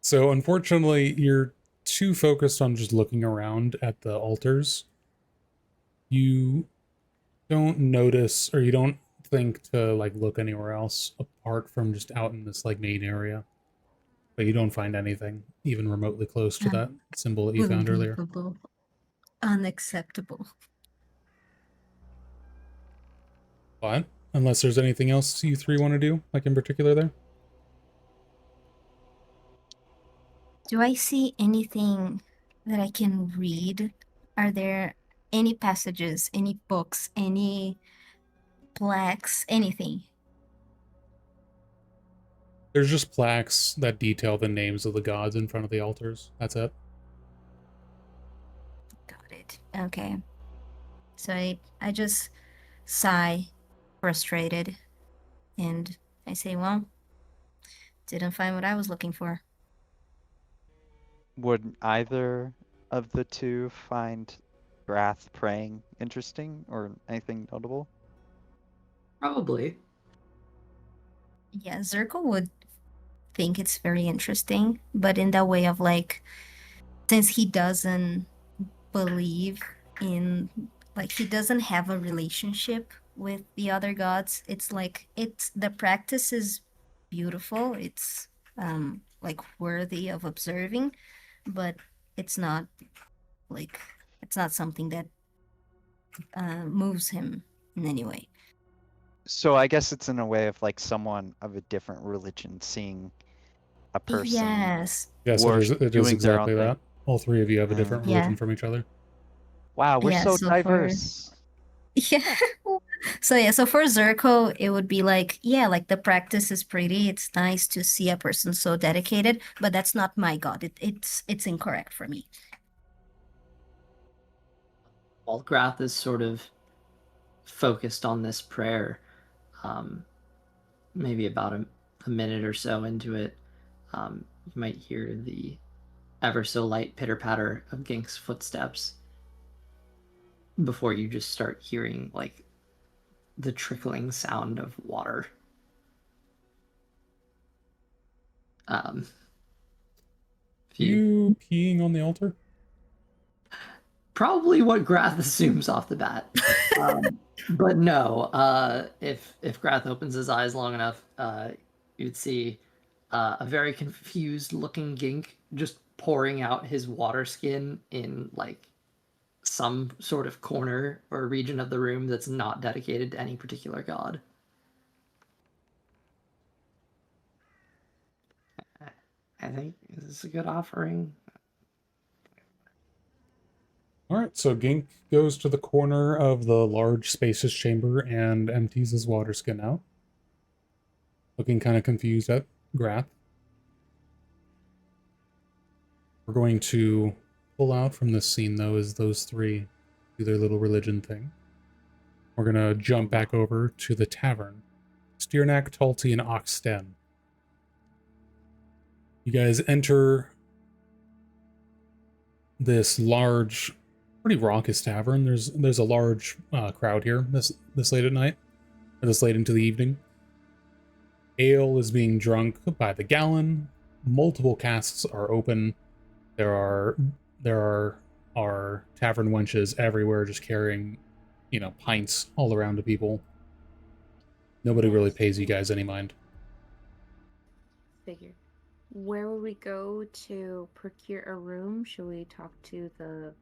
So unfortunately, you're too focused on just looking around at the altars. You don't notice, or you don't think to like look anywhere else apart from just out in this like main area. But you don't find anything even remotely close to that symbol that you found earlier. Unbelievable. Unacceptable. But unless there's anything else you three want to do, like in particular there. Do I see anything that I can read? Are there any passages, any books, any plaques, anything? There's just plaques that detail the names of the gods in front of the altars. That's it. Got it. Okay. So I just sigh, frustrated, and I say, well, didn't find what I was looking for. Would either of the two find Grath praying interesting or anything notable? Probably. Yeah, Zirko would think it's very interesting, but in that way of like, since he doesn't believe in, like, he doesn't have a relationship with the other gods, it's like, the practice is beautiful, it's like worthy of observing, but it's not like, it's not something that moves him in any way. So I guess it's in a way of like someone of a different religion seeing a person. Yes. Yes, it is doing their own exactly that. thing. All three of you have a different religion Yeah. from each other. Wow, we're Yeah, so so diverse. Yeah. So for Zirko, it would be like, yeah, like the practice is pretty. It's nice to see a person so dedicated, but that's not my god. It's incorrect for me. Walgrath is sort of focused on this prayer. Maybe about a minute or so into it, you might hear the ever so light pitter patter of Gink's footsteps before you just start hearing like the trickling sound of water. You peeing on the altar? Probably what Grath assumes off the bat. But no, if Grath opens his eyes long enough, you'd see a very confused looking Gink just pouring out his water skin in like some sort of corner or region of the room that's not dedicated to any particular god. I think this is a good offering. All right, so Gink goes to the corner of the large, spacious chamber and empties his water skin out, looking kind of confused at Grath. We're going to pull out from this scene, though, as those three do their little religion thing. We're going to jump back over to the tavern. Steernack, Talty, and Oxten. You guys enter this large, pretty raucous tavern. There's a large crowd here this late at night, or this late into the evening. Ale is being drunk by the gallon. Multiple casks are open. There are tavern wenches everywhere, just carrying, pints all around to people. Nobody really pays you guys any mind. Figure. Where would we go to procure a room? Should we talk to the...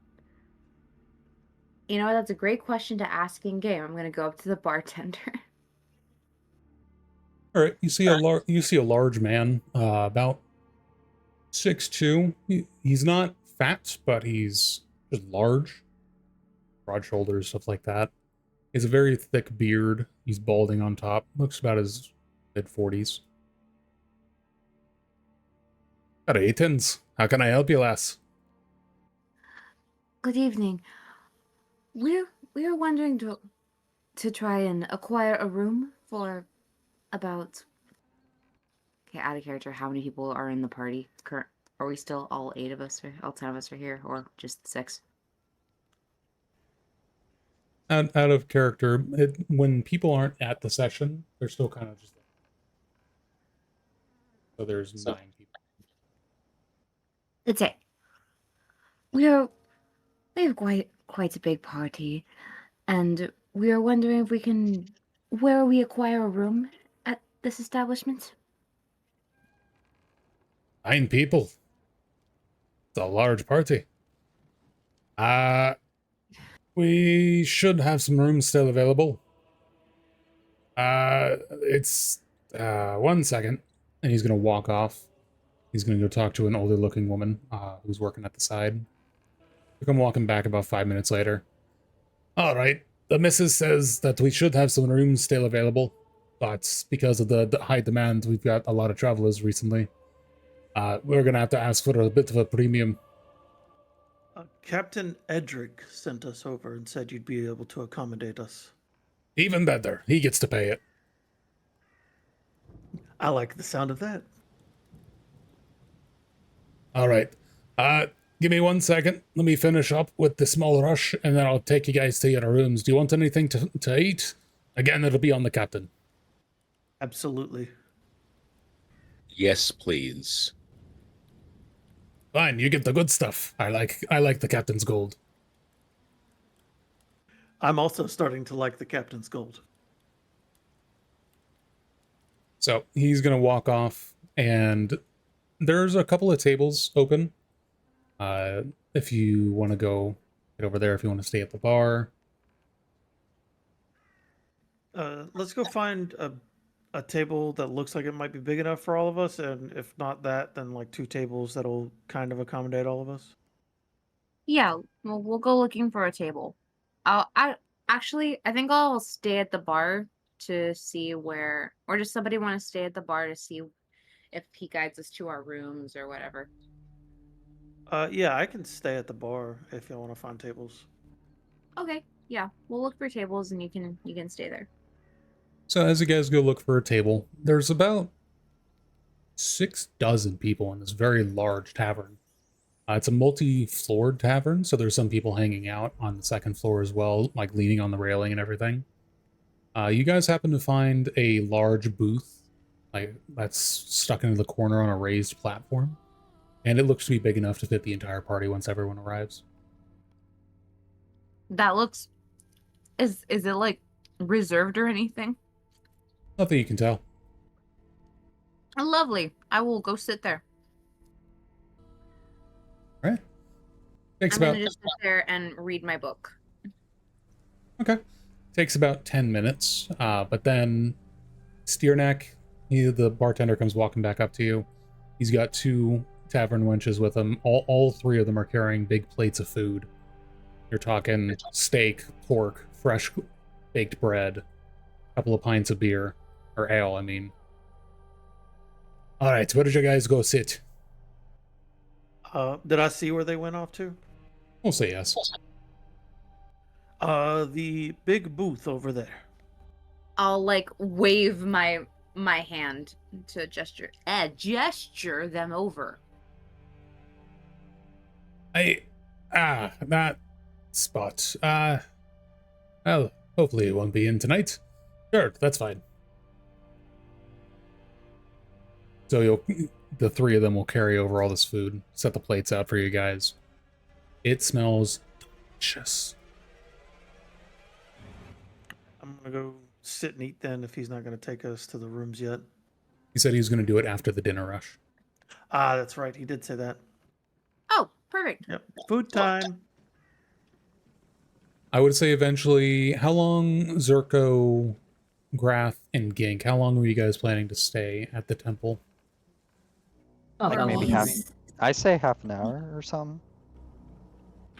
You know, that's a great question to ask in game. I'm gonna go up to the bartender. All right, you see a large man, about 6'2". He's not fat, but he's just large, broad shoulders, stuff like that. He has a very thick beard. He's balding on top. Looks about his mid-40s. Greetings. How can I help you, lass? Good evening. We are wondering to try and acquire a room for about... Okay, out of character, how many people are in the party? Are we still all 8 of us, or all 10 of us are here, or just 6? Out of character, when people aren't at the session, they're still kind of just there. So there's 9 people. Let's say we have quite a big party, and we are wondering if we can where we acquire a room at this establishment. 9 people. It's a large party. We should have some rooms still available. It's 1 second, and he's gonna walk off. He's gonna go talk to an older looking woman who's working at the side. He'll come walking back about 5 minutes later. All right, the missus says that we should have some rooms still available, but because of the high demand, we've got a lot of travelers recently. We're gonna have to ask for a bit of a premium. Captain Edric sent us over and said you'd be able to accommodate us. Even better. He gets to pay it. I like the sound of that. All right. Give me 1 second. Let me finish up with the small rush, and then I'll take you guys to your rooms. Do you want anything to eat? Again, it'll be on the captain. Absolutely. Yes, please. Fine, you get the good stuff. I like the captain's gold. I'm also starting to like the captain's gold. So he's gonna walk off, and there's a couple of tables open. If you want to go get over there, if you want to stay at the bar. Let's go find a table that looks like it might be big enough for all of us, and if not that, then like 2 tables that'll kind of accommodate all of us. Yeah, well, we'll go looking for a table. I think I'll stay at the bar to see where, or does somebody want to stay at the bar to see if he guides us to our rooms or whatever? Yeah, I can stay at the bar if you want to find tables. Okay, yeah, we'll look for tables and you can stay there. So as you guys go look for a table, there's about 6 dozen people in this very large tavern. It's a multi-floored tavern, so there's some people hanging out on the second floor as well, like leaning on the railing and everything. You guys happen to find a large booth, like that's stuck into the corner on a raised platform, and it looks to be big enough to fit the entire party once everyone arrives. That looks. Is it like reserved or anything? Nothing you can tell. Lovely. I will go sit there. All right. Takes I'm about gonna just sit there and read my book. Okay. Takes about 10 minutes, but then Steerneck, the bartender, comes walking back up to you. He's got 2 tavern wenches with him. All 3 of them are carrying big plates of food. You're talking steak, pork, fresh baked bread, a couple of pints of beer, or ale, I mean. All right, where did you guys go sit? Did I see where they went off to? We'll say yes. The big booth over there. I'll like wave my hand to gesture them over. That spot. Well, hopefully it won't be in tonight. Sure, that's fine. So the 3 of them will carry over all this food, set the plates out for you guys. It smells delicious. I'm gonna go sit and eat then if he's not gonna take us to the rooms yet. He said he was going to do it after the dinner rush. Ah, that's right. He did say that. Oh, perfect. Yep. Food time. I would say eventually, how long, Zerko, Grath, and Gink, how long were you guys planning to stay at the temple? Not Like that maybe long. I say half an hour or something.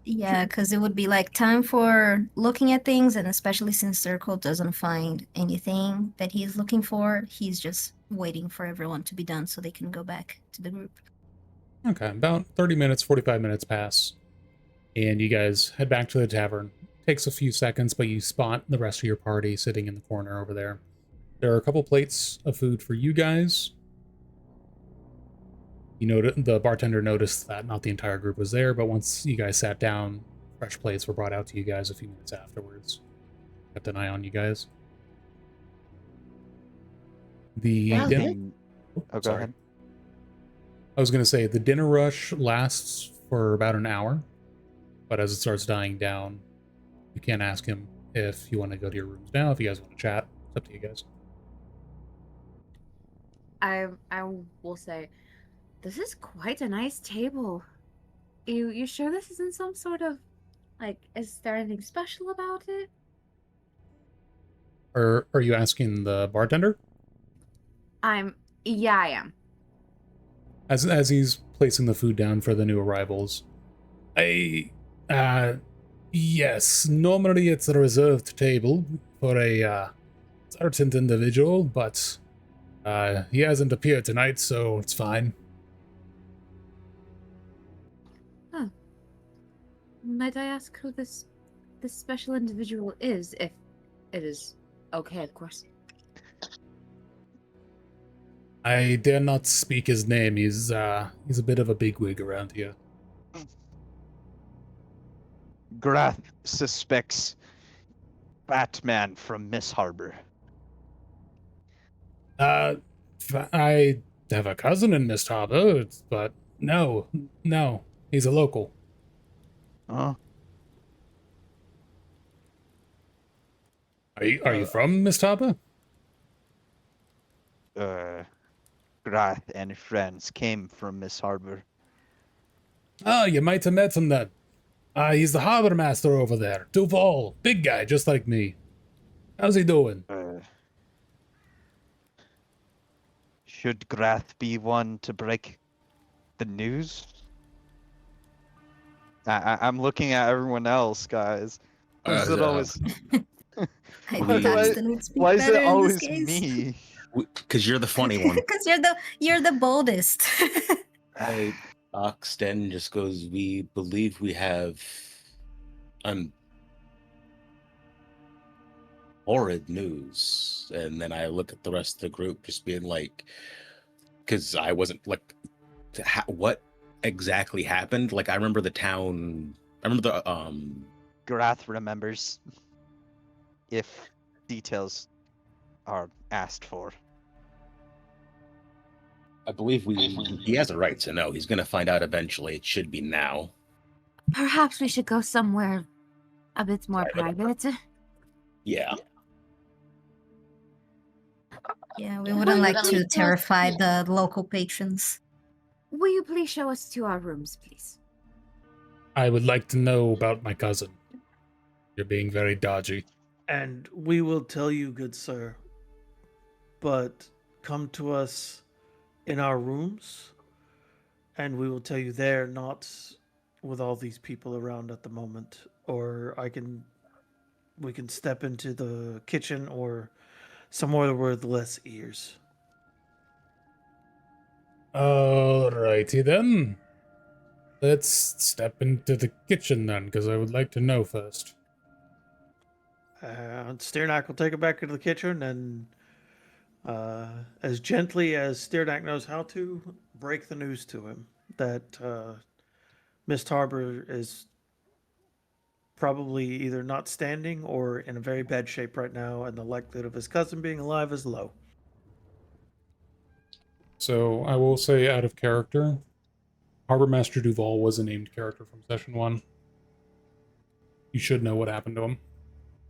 Yeah, because it would be like time for looking at things, and especially since Circle doesn't find anything that he's looking for, he's just waiting for everyone to be done so they can go back to the group. Okay, about 30 minutes, 45 minutes pass, and you guys head back to the tavern. Takes a few seconds, but you spot the rest of your party sitting in the corner over there. There are a couple plates of food for you guys. The bartender noticed that not the entire group was there, but once you guys sat down, fresh plates were brought out to you guys a few minutes afterwards. Kept an eye on you guys. The dinner... Oh, go sorry. ahead. I was going to say, the dinner rush lasts for about an hour, but as it starts dying down, you can't ask him if you want to go to your rooms now, if you guys want to chat. It's up to you guys. I will say, this is quite a nice table. You sure this isn't some sort of, like, is there anything special about it? Are you asking the bartender? Yeah, I am. As he's placing the food down for the new arrivals. Yes, normally it's a reserved table for a certain individual, but he hasn't appeared tonight, so it's fine. Huh. Might I ask who this special individual is, if it is okay, of course. I dare not speak his name. He's a bit of a bigwig around here. Grath suspects Batman from Mistharbor. I have a cousin in Mistharbor, but no, he's a local. Oh, Are you from Mistharbor? Grath and friends came from Mistharbor. Oh, you might have met him then. He's the harbor master over there. Duval, big guy, just like me. How's he doing? Should Grath be one to break the news? I'm looking at everyone else, guys. Why is it always? I think Paxton would speak Why is better it in always this case. me? Because you're the funny one. Because you're the boldest. Oxten just goes, we believe we have horrid news. And then I look at the rest of the group just being like, because I wasn't like, what? exactly happened. Like, I remember the town. I remember the Grath remembers if details are asked for. I believe he has a right to know. He's gonna find out eventually. It should be now. Perhaps we should go somewhere a bit more private. Yeah. Yeah, we wouldn't like to terrify the local patrons. Will you please show us to our rooms, please? I would like to know about my cousin. You're being very dodgy. And we will tell you, good sir. But come to us in our rooms, and we will tell you there, not with all these people around at the moment. Or we can step into the kitchen or somewhere with less ears. Alrighty then. Let's step into the kitchen then, because I would like to know first. Steernack will take it back into the kitchen and, as gently as Steernack knows how to, break the news to him that Mistharbor is probably either not standing or in a very bad shape right now, and the likelihood of his cousin being alive is low. So I will say, out of character, Harbor Master Duval was a named character from Session 1. You should know what happened to him.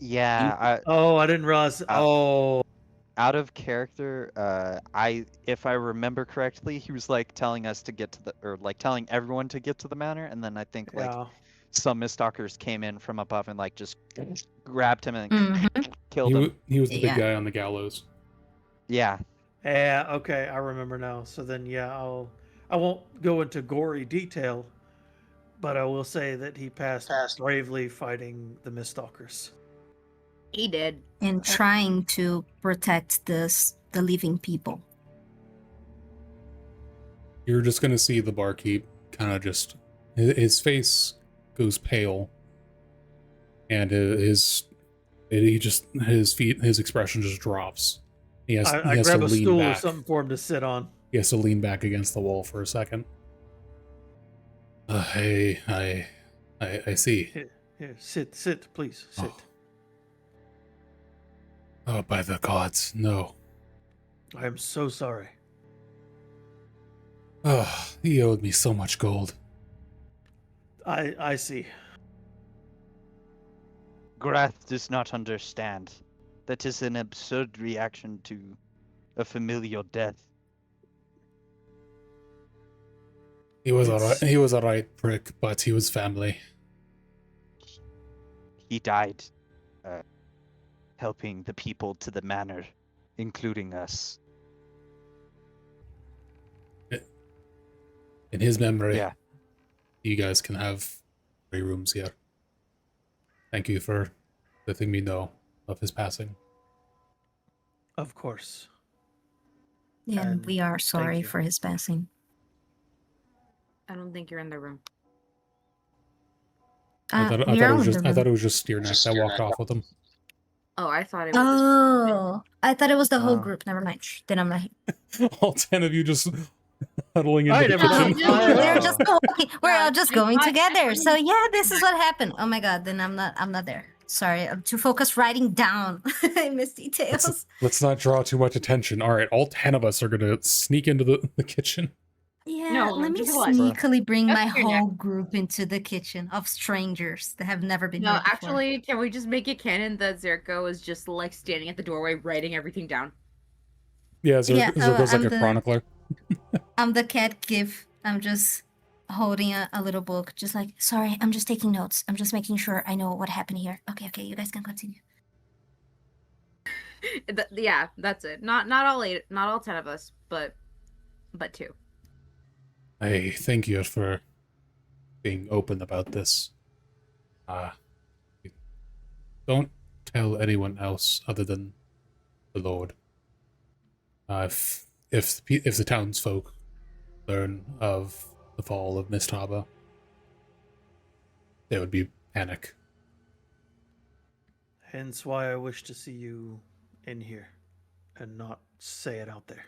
Yeah, I didn't realize. out of character, if I remember correctly, he was like telling us to get to telling everyone to get to the manor, and then I think like Yeah. some Mistalkers came in from above and like just grabbed him and killed He, him. he was the big Yeah. guy on the gallows. Yeah. Yeah, okay, I remember now. So then, yeah, I won't go into gory detail, but I will say that he passed bravely fighting the Mistalkers. He did. And trying to protect the living people. You're just gonna see the barkeep kind of just... His face goes pale. And his expression just drops. He has I to grab a lean stool or back. something for him to sit on. He has to lean back against the wall for a second. I see. Here, sit, please, sit. Oh, by the gods, no. I am so sorry. Oh, he owed me so much gold. I see. Grath does not understand. That is an absurd reaction to a familial death. He was a right prick, but he was family. He died helping the people to the manor, including us. In his memory, Yeah. you guys can have 3 rooms here. Thank you for letting me know of his passing. Of course. Yeah, and And we are sorry you. for his passing. I don't think you're in the room. I thought it was just Steerneck that walked off with him. Oh, I thought it was. Oh, I thought it was the whole Oh. group. Never mind. Then I'm not here. All 10 of you just huddling into I the never kitchen. did. We're just walking. We're all just going I- together. So yeah, this is what happened. Oh my god, then I'm not there. Sorry, I'm too focused writing down. I missed details. Let's not draw too much attention. All right, all 10 of us are gonna sneak into the kitchen. Yeah, No, let me just one. sneakily bring Just my your neck. whole group into the kitchen of strangers that have never been No, here before. actually, can we just make it canon that Zerko is just like standing at the doorway writing everything down? Yeah, Yeah, Zerko's like I'm a the- chronicler. I'm the cat gif. I'm just holding a little book, just like, sorry, I'm just taking notes. I'm just making sure I know what happened here. Okay, you guys can continue. Yeah, that's it. Not all 8, not all 10 of us, but 2. Hey, thank you for being open about this. Don't tell anyone else other than the Lord. If the townsfolk learn of the fall of Mistharbor, there would be panic. Hence why I wish to see you in here and not say it out there.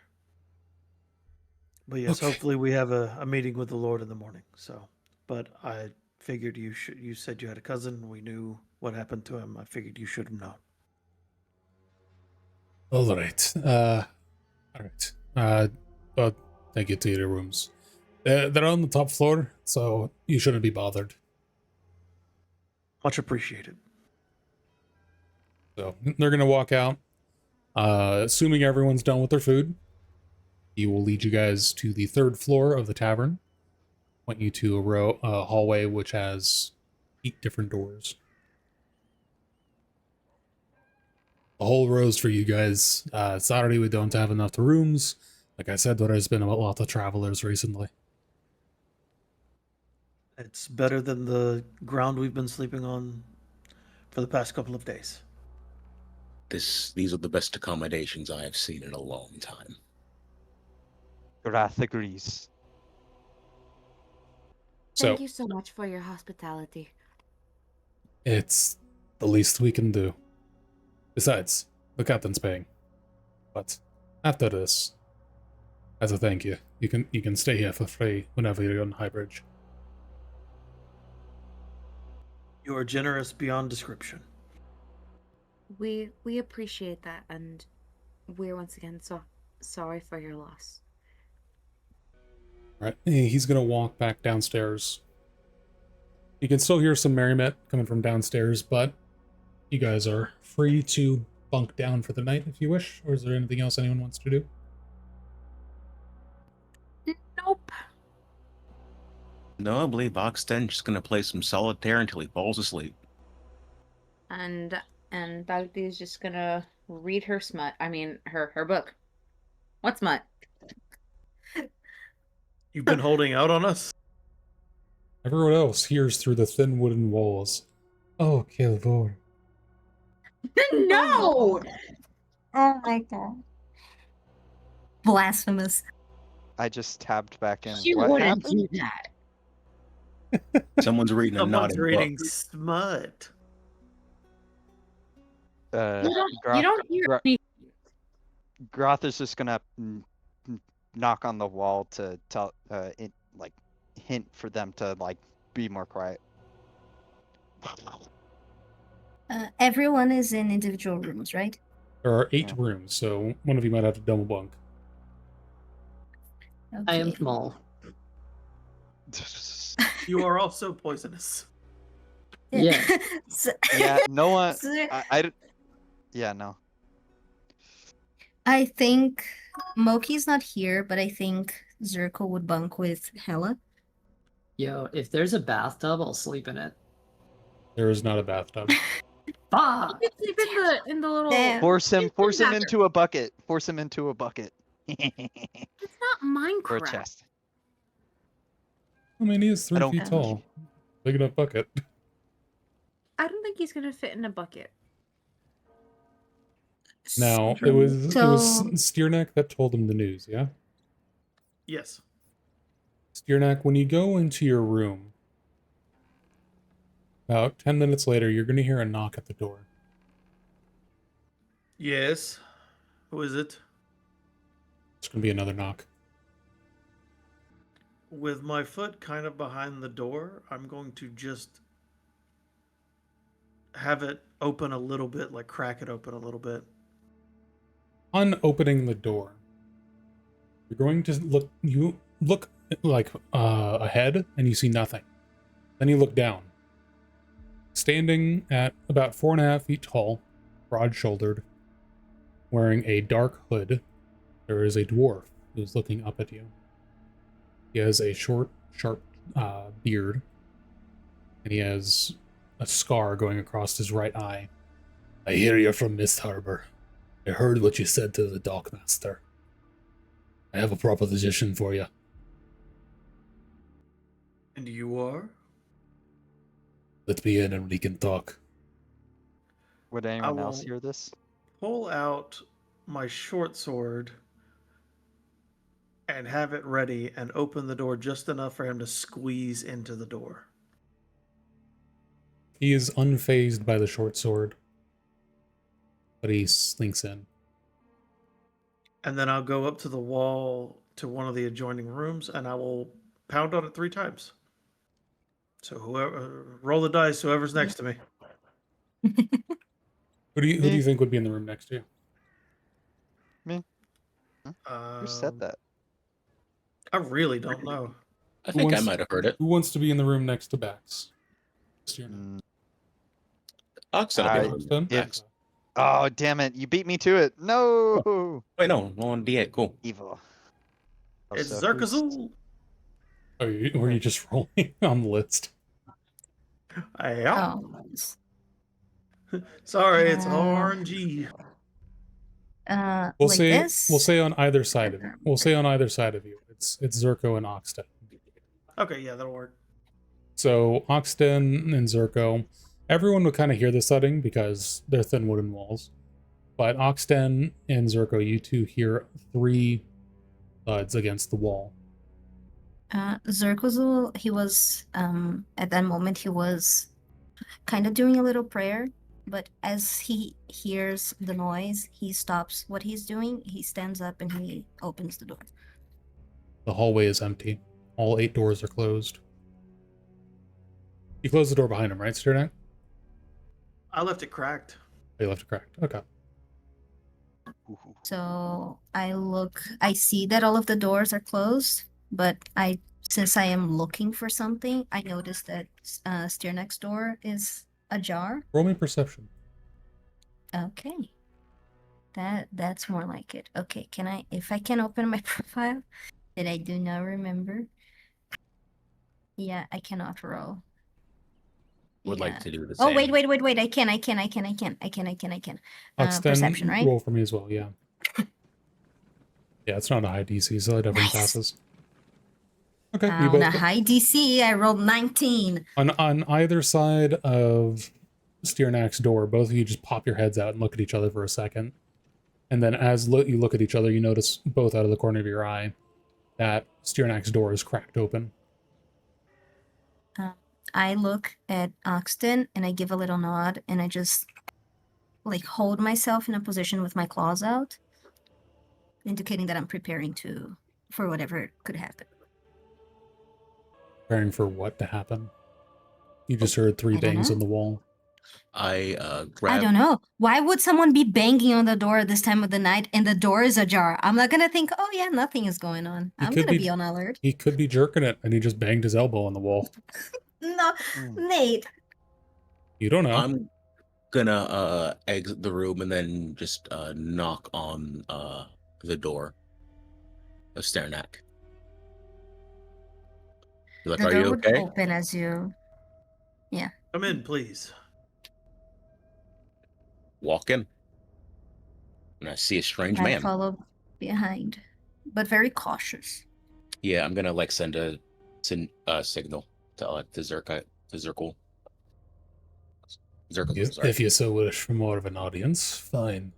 But yes, Okay. hopefully we have a meeting with the Lord in the morning. So, but I figured you said you had a cousin. We knew what happened to him. I figured you should have known. All right. All right. Well, take you to your rooms. They're on the top floor, so you shouldn't be bothered. Much appreciated. So they're gonna walk out. Assuming everyone's done with their food, he will lead you guys to the third floor of the tavern. Point you to a hallway which has 8 different doors. The whole row's for you guys. Saturday we don't have enough rooms. Like I said, there has been a lot of travelers recently. It's better than the ground we've been sleeping on for the past couple of days. These are the best accommodations I have seen in a long time. Grath agrees. So Thank you so much for your hospitality. it's the least we can do. Besides, the captain's paying. But after this, as a thank you, you can stay here for free whenever you're on Highbridge. You are generous beyond description. We appreciate that, and we're once again so sorry for your loss. Right, he's gonna walk back downstairs. You can still hear some merriment coming from downstairs, but you guys are free to bunk down for the night if you wish. Or is there anything else anyone wants to do? Nope. No, I believe Oxten's just gonna play some solitaire until he falls asleep. And Bagdi is just gonna read her smut. I mean, her book. What smut? You've been holding out on us? Everyone else hears through the thin wooden walls. Oh, Kilvor. No! Oh my god. Blasphemous. I just tabbed back in. She What wouldn't happened? do that. Someone's reading a Someone's naughty reading book. smut. You don't hear Gra- me. Groth is just gonna knock on the wall to tell, hint for them to be more quiet. Everyone is in individual rooms, right? There are 8 Yeah. rooms, so one of you might have to double bunk. I am Okay. small. You are also poisonous. Yeah. So- Yeah, no one. so Yeah, no. I think Moki's not here, but I think Zirko would bunk with Hella. Yo, if there's a bathtub, I'll sleep in it. There is not a bathtub. Fuck! You sleep in the little. Damn. Force him bathroom. into a bucket. Force him into a bucket. It's not For a Minecraft. chest. I mean, he is I 3 don't- feet tall. Big enough bucket. I don't think he's gonna fit in a bucket. Now, it was So- Steerneck that told him the news, yeah? Yes. Steerneck, when you go into your room, about 10 minutes later, you're going to hear a knock at the door. Yes. Who is it? It's going to be another knock. With my foot kind of behind the door, I'm going to just have it open a little bit, like crack it open a little bit. On opening the door, you're going to look like ahead and you see nothing. Then you look down. Standing at about 4.5 feet tall, broad-shouldered, wearing a dark hood, there is a dwarf who's looking up at you. He has a short, sharp beard, and he has a scar going across his right eye. I hear you're from Mistharbor. I heard what you said to the dockmaster. I have a proposition for you. And you are? Let me in and we can talk. Would anyone else will- hear this? Pull out my short sword and have it ready and open the door just enough for him to squeeze into the door. He is unfazed by the short sword, but he slinks in. And then I'll go up to the wall to one of the adjoining rooms, and I will pound on it 3 times. So whoever roll the dice, whoever's next to me. Who do you think would be in the room next to you? Me? Who said Um, that? I really don't know. I think I wants- might have heard it. Who wants to be in the room next to Bax? Steer next. Mm, Oxen will be in the room. Oxton? Max. Oh, damn it. You beat me to it. No. Wait, no, on D8. Cool. Evil. It's Also, who's- Zerkazul. Were you just rolling on the list? I am. Oh. Sorry, it's Uh, We'll like say this. we'll say on either side of you. We'll say on either side of you. It's Zerko and Oxton. Okay, yeah, that'll work. So Oxton and Zerko, everyone would kind of hear the thudding because they're thin wooden walls. But Oxton and Zerko, you two hear 3 thuds against the wall. Zerkozul, he was at that moment he was kind of doing a little prayer, but as he hears the noise, he stops what he's doing, he stands up and he opens the door. The hallway is empty. All 8 doors are closed. You closed the door behind him, right, Sternak? I left it cracked. Oh, you left it cracked. Okay. So I see that all of the doors are closed, but since I am looking for something, I noticed that Steer next door is ajar. Roll me perception. Okay. That's more like it. Okay, if I can open my profile that I do not remember. Yeah, I cannot roll. Would Yeah. like to do the Oh same. wait, I can. Oxton, Perception, right? roll for me as well, yeah. Yeah, it's not a high DC, so that definitely Nice. passes. Okay, you On both a high DC, I rolled 19. on either side of Stiernak's door, both of you just pop your heads out and look at each other for a second. And then as you look at each other, you notice both out of the corner of your eye that Stiernak's door is cracked open. I look at Oxton and I give a little nod and I just like hold myself in a position with my claws out, indicating that I'm preparing for whatever could happen. Preparing for what to happen? You just heard 3 I don't bangs know. on the wall. I grab. I don't know. Why would someone be banging on the door at this time of the night and the door is ajar? I'm not gonna think, oh yeah, nothing is going on. He I'm could gonna be- be on alert. He could be jerking it, and he just banged his elbow on the wall. No, Nate. You don't know. I'm gonna exit the room and then just knock on the door of Sternak. Be like, The are door you would okay? open as you. Come in, please. Walk in. And I see a strange I man. follow behind, but very cautious. Yeah, I'm gonna like send a signal to Zerkul. Zerkul, sorry. If you so wish for more of an audience, fine.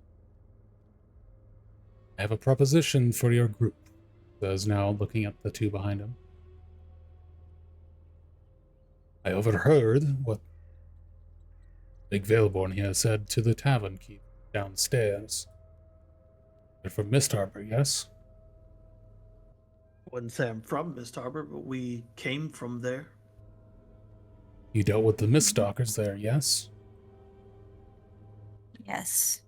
I have a proposition for your group. Says now, looking at the 2 behind him. I overheard what Big Valeborn here said to the tavern keep downstairs. You're from Mistharbor, yes? Wouldn't say I'm from Mistharbor, but we came from there. You dealt with the Miststalkers there, yes? Yes.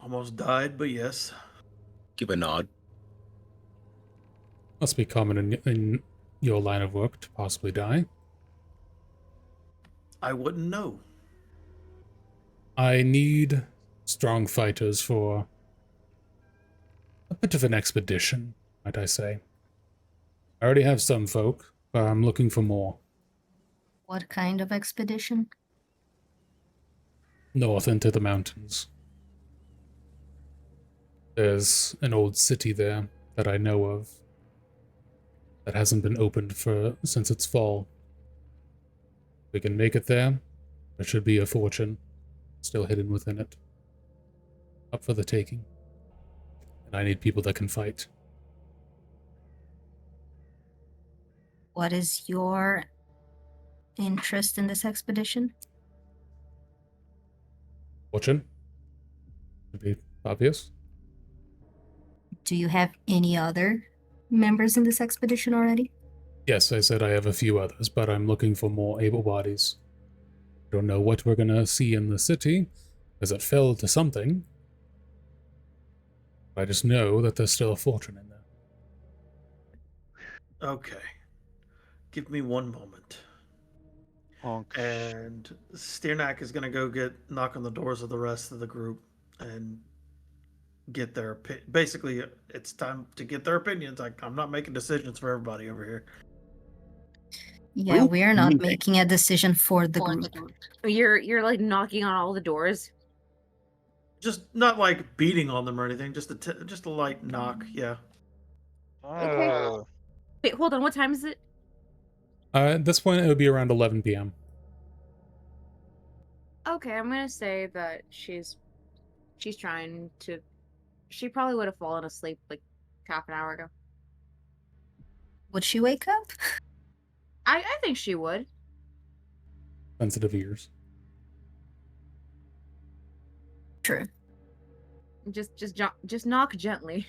Almost died, but yes. Give a nod. Must be common in your line of work to possibly die. I wouldn't know. I need strong fighters for a bit of an expedition, might I say. I already have some folk, but I'm looking for more. What kind of expedition? North into the mountains. There's an old city there that I know of that hasn't been opened since its fall. If we can make it there, there should be a fortune still hidden within it. Up for the taking. And I need people that can fight. What is your interest in this expedition? Fortune? Should be obvious. Do you have any other members in this expedition already? Yes, I said I have a few others, but I'm looking for more able bodies. Don't know what we're gonna see in the city, as it fell to something. I just know that there's still a fortune in there. Okay. Give me one moment. Honk. And Steernak is gonna go knock on the doors of the rest of the group and get their basically it's time to get their opinions. I'm not making decisions for everybody over here. Yeah, Group we are not meeting. making a decision for the group. You're like knocking on all the doors. Just not like beating on them or anything. Just a light knock. Yeah. Oh. Wait, hold on. What time is it? At this point, it would be around 11 p.m. Okay, I'm gonna say that she's trying to. She probably would have fallen asleep like half an hour ago. Would she wake up? I think she would. Sensitive ears. True. Just knock gently.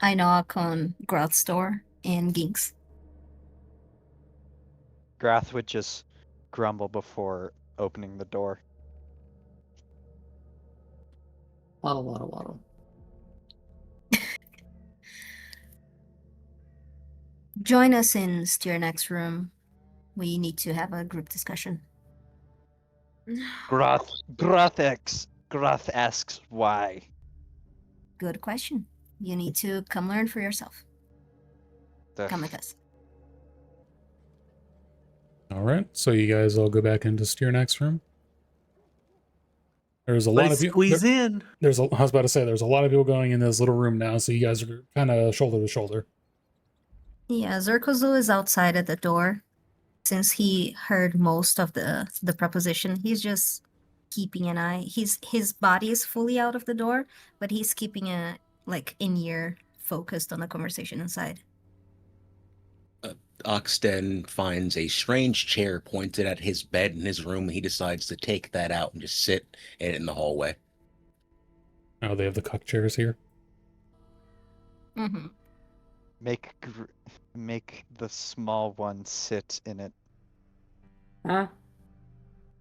I knock on Groth's door and Ginks. Grath would just grumble before opening the door. Waddle, waddle, waddle. Join us in Steernak's room. We need to have a group discussion. Grath asks why. Good question. You need to come learn for yourself. The- Come with us. All right, so you guys all go back into Steernak's room. There's a lot of you. Squeeze in. I was about to say, there's a lot of people going in this little room now, so you guys are kind of shoulder to shoulder. Yeah, Zirkozu is outside at the door. Since he heard most of the proposition, he's just keeping an eye. His body is fully out of the door, but he's keeping a in-ear focused on the conversation inside. Oxten finds a strange chair pointed at his bed in his room. He decides to take that out and just sit in it in the hallway. Oh, they have the cuck chairs here. Mm-hmm. Make the small one sit in it. Huh?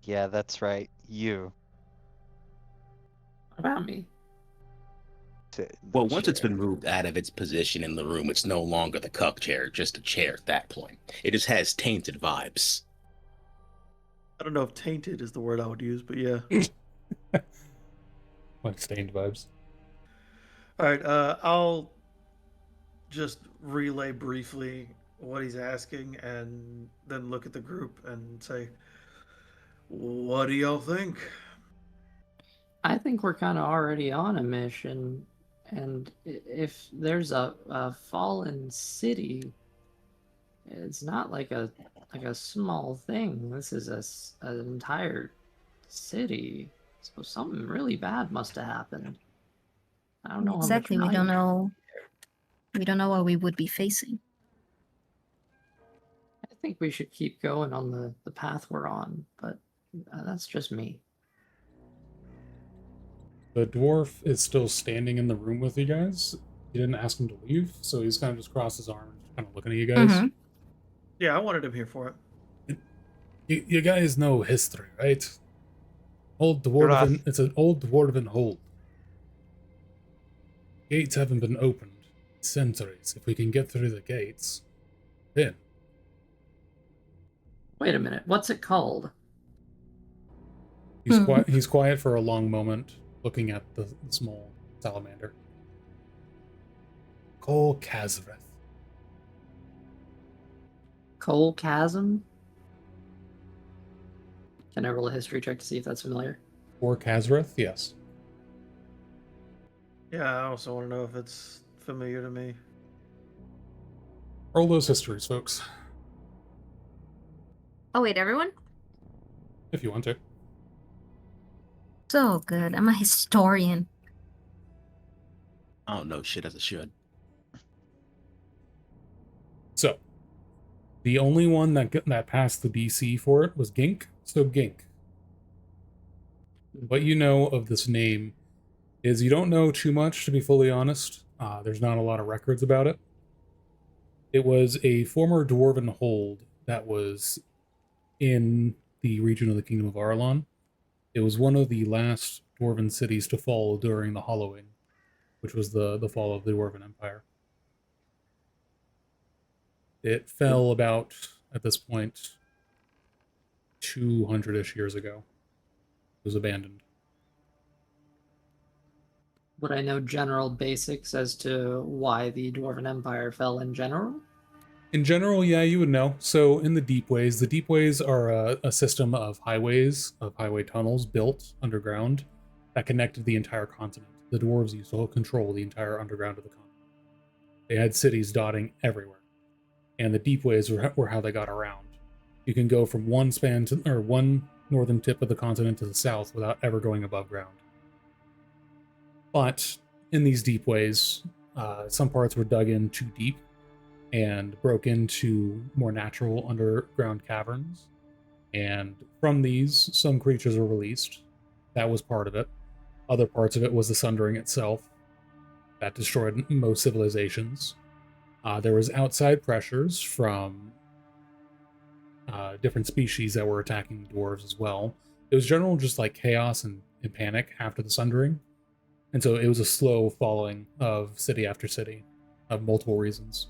Yeah, that's right. You. What about me? Sit in the Well, once it's chair. been moved out of its position in the room, it's no longer the cuck chair, just a chair at that point. It just has tainted vibes. I don't know if tainted is the word I would use, but yeah. Like stained vibes. All right. I'll just relay briefly what he's asking, and then look at the group and say, "What do y'all think?" I think we're kind of already on a mission, and if there's a fallen city, it's not like a small thing. This is an entire city, so something really bad must have happened. I don't know. Exactly. How much We don't knowledge- know. We don't know what we would be facing. I think we should keep going on the path we're on, but that's just me. The dwarf is still standing in the room with you guys. You didn't ask him to leave, so he's kind of just crossed his arms, kind of looking at you guys. Mhm. Yeah, I wanted him here for it. You guys know history, right? Old dwarven. It's an old dwarven hold. Gates haven't been opened in centuries. If we can get through the gates, then Wait a minute. What's it called? he's Hmm. quiet. He's quiet for a long moment, looking at the small salamander. Cole Kazareth. Coal Chasm? Can I roll a history check to see if that's familiar? Or Kazareth, yes. Yeah, I also want to know if it's familiar to me. Roll those histories, folks, Oh wait, everyone? if you want to. So good. I'm a historian. I don't know shit as it should. So, the only one that passed the DC for it was Gink. So Gink, what you know of this name is you don't know too much, to be fully honest. There's not a lot of records about it. It was a former dwarven hold that was in the region of the Kingdom of Arlon. It was one of the last dwarven cities to fall during the Hollowing, which was the fall of the Dwarven Empire. It fell about, at this point, 200-ish years ago. It was abandoned. Would I know general basics as to why the Dwarven Empire fell in general? In general, yeah, you would know. So in the Deep Ways are a system of highways, of highway tunnels built underground that connected the entire continent. The dwarves used to control the entire underground of the continent. They had cities dotting everywhere. And the Deep Ways were how they got around. You can go from one northern tip of the continent to the south without ever going above ground. But in these Deep Ways, some parts were dug in too deep and broke into more natural underground caverns. And from these, some creatures were released. That was part of it. Other parts of it was the Sundering itself. That destroyed most civilizations. There was outside pressures from different species that were attacking the dwarves as well. It was general just like chaos and panic after the Sundering. And so it was a slow falling of city after city of multiple reasons.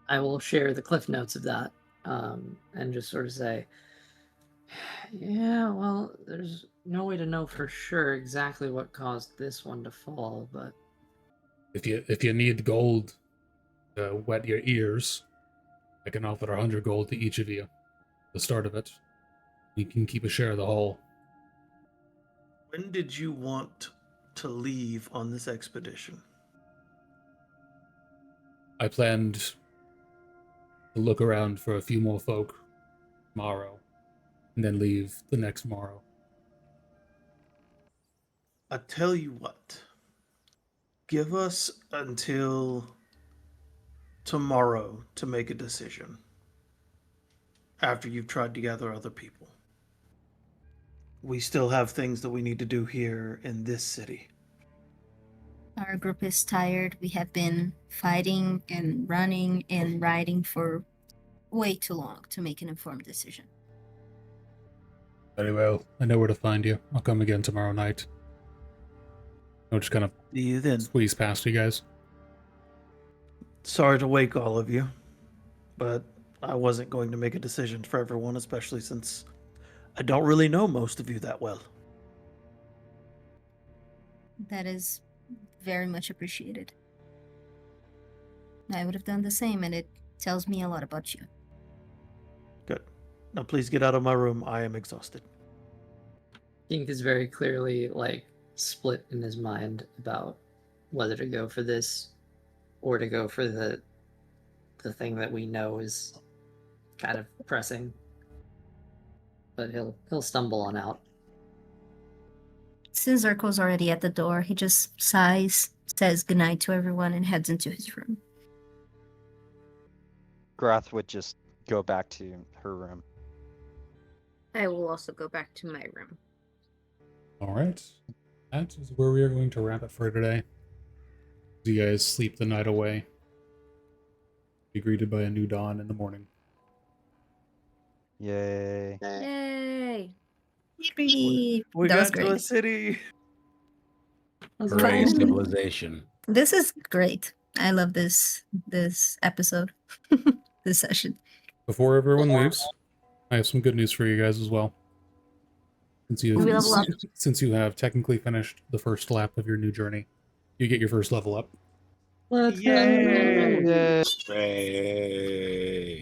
I will share the cliff notes of that and just sort of say, yeah, well, there's no way to know for sure exactly what caused this one to fall, but If you need gold to wet your ears, I can offer 100 gold to each of you. The start of it. You can keep a share of the whole. When did you want to leave on this expedition? I planned to look around for a few more folk tomorrow, and then leave the next morrow. I tell you what. Give us until tomorrow to make a decision. After you've tried to gather other people. We still have things that we need to do here in this city. Our group is tired. We have been fighting and running and riding for way too long to make an informed decision. Very well. I know where to find you. I'll come again tomorrow night. I'll just kind of See you then. squeeze past you guys. Sorry to wake all of you, but I wasn't going to make a decision for everyone, especially since I don't really know most of you that well. That is very much appreciated. I would have done the same, and it tells me a lot about you. Good. Now please get out of my room. I am exhausted. King is very clearly like split in his mind about whether to go for this or to go for the thing that we know is kind of pressing. But he'll stumble on out. Since Zirko's already at the door, he just sighs, says goodnight to everyone, and heads into his room. Grath would just go back to her room. I will also go back to my room. All right. That is where we are going to wrap it for today. You guys sleep the night away. Be greeted by a new dawn in the morning. Yay. Yay! We That was got to a great. city. Hooray, civilization. This is great. I love this episode, this session. Before everyone leaves, I have some good news for you guys as well. We level up. Since you have technically finished the first lap of your new journey, you get your first level up. Let's Yay! go! Hooray.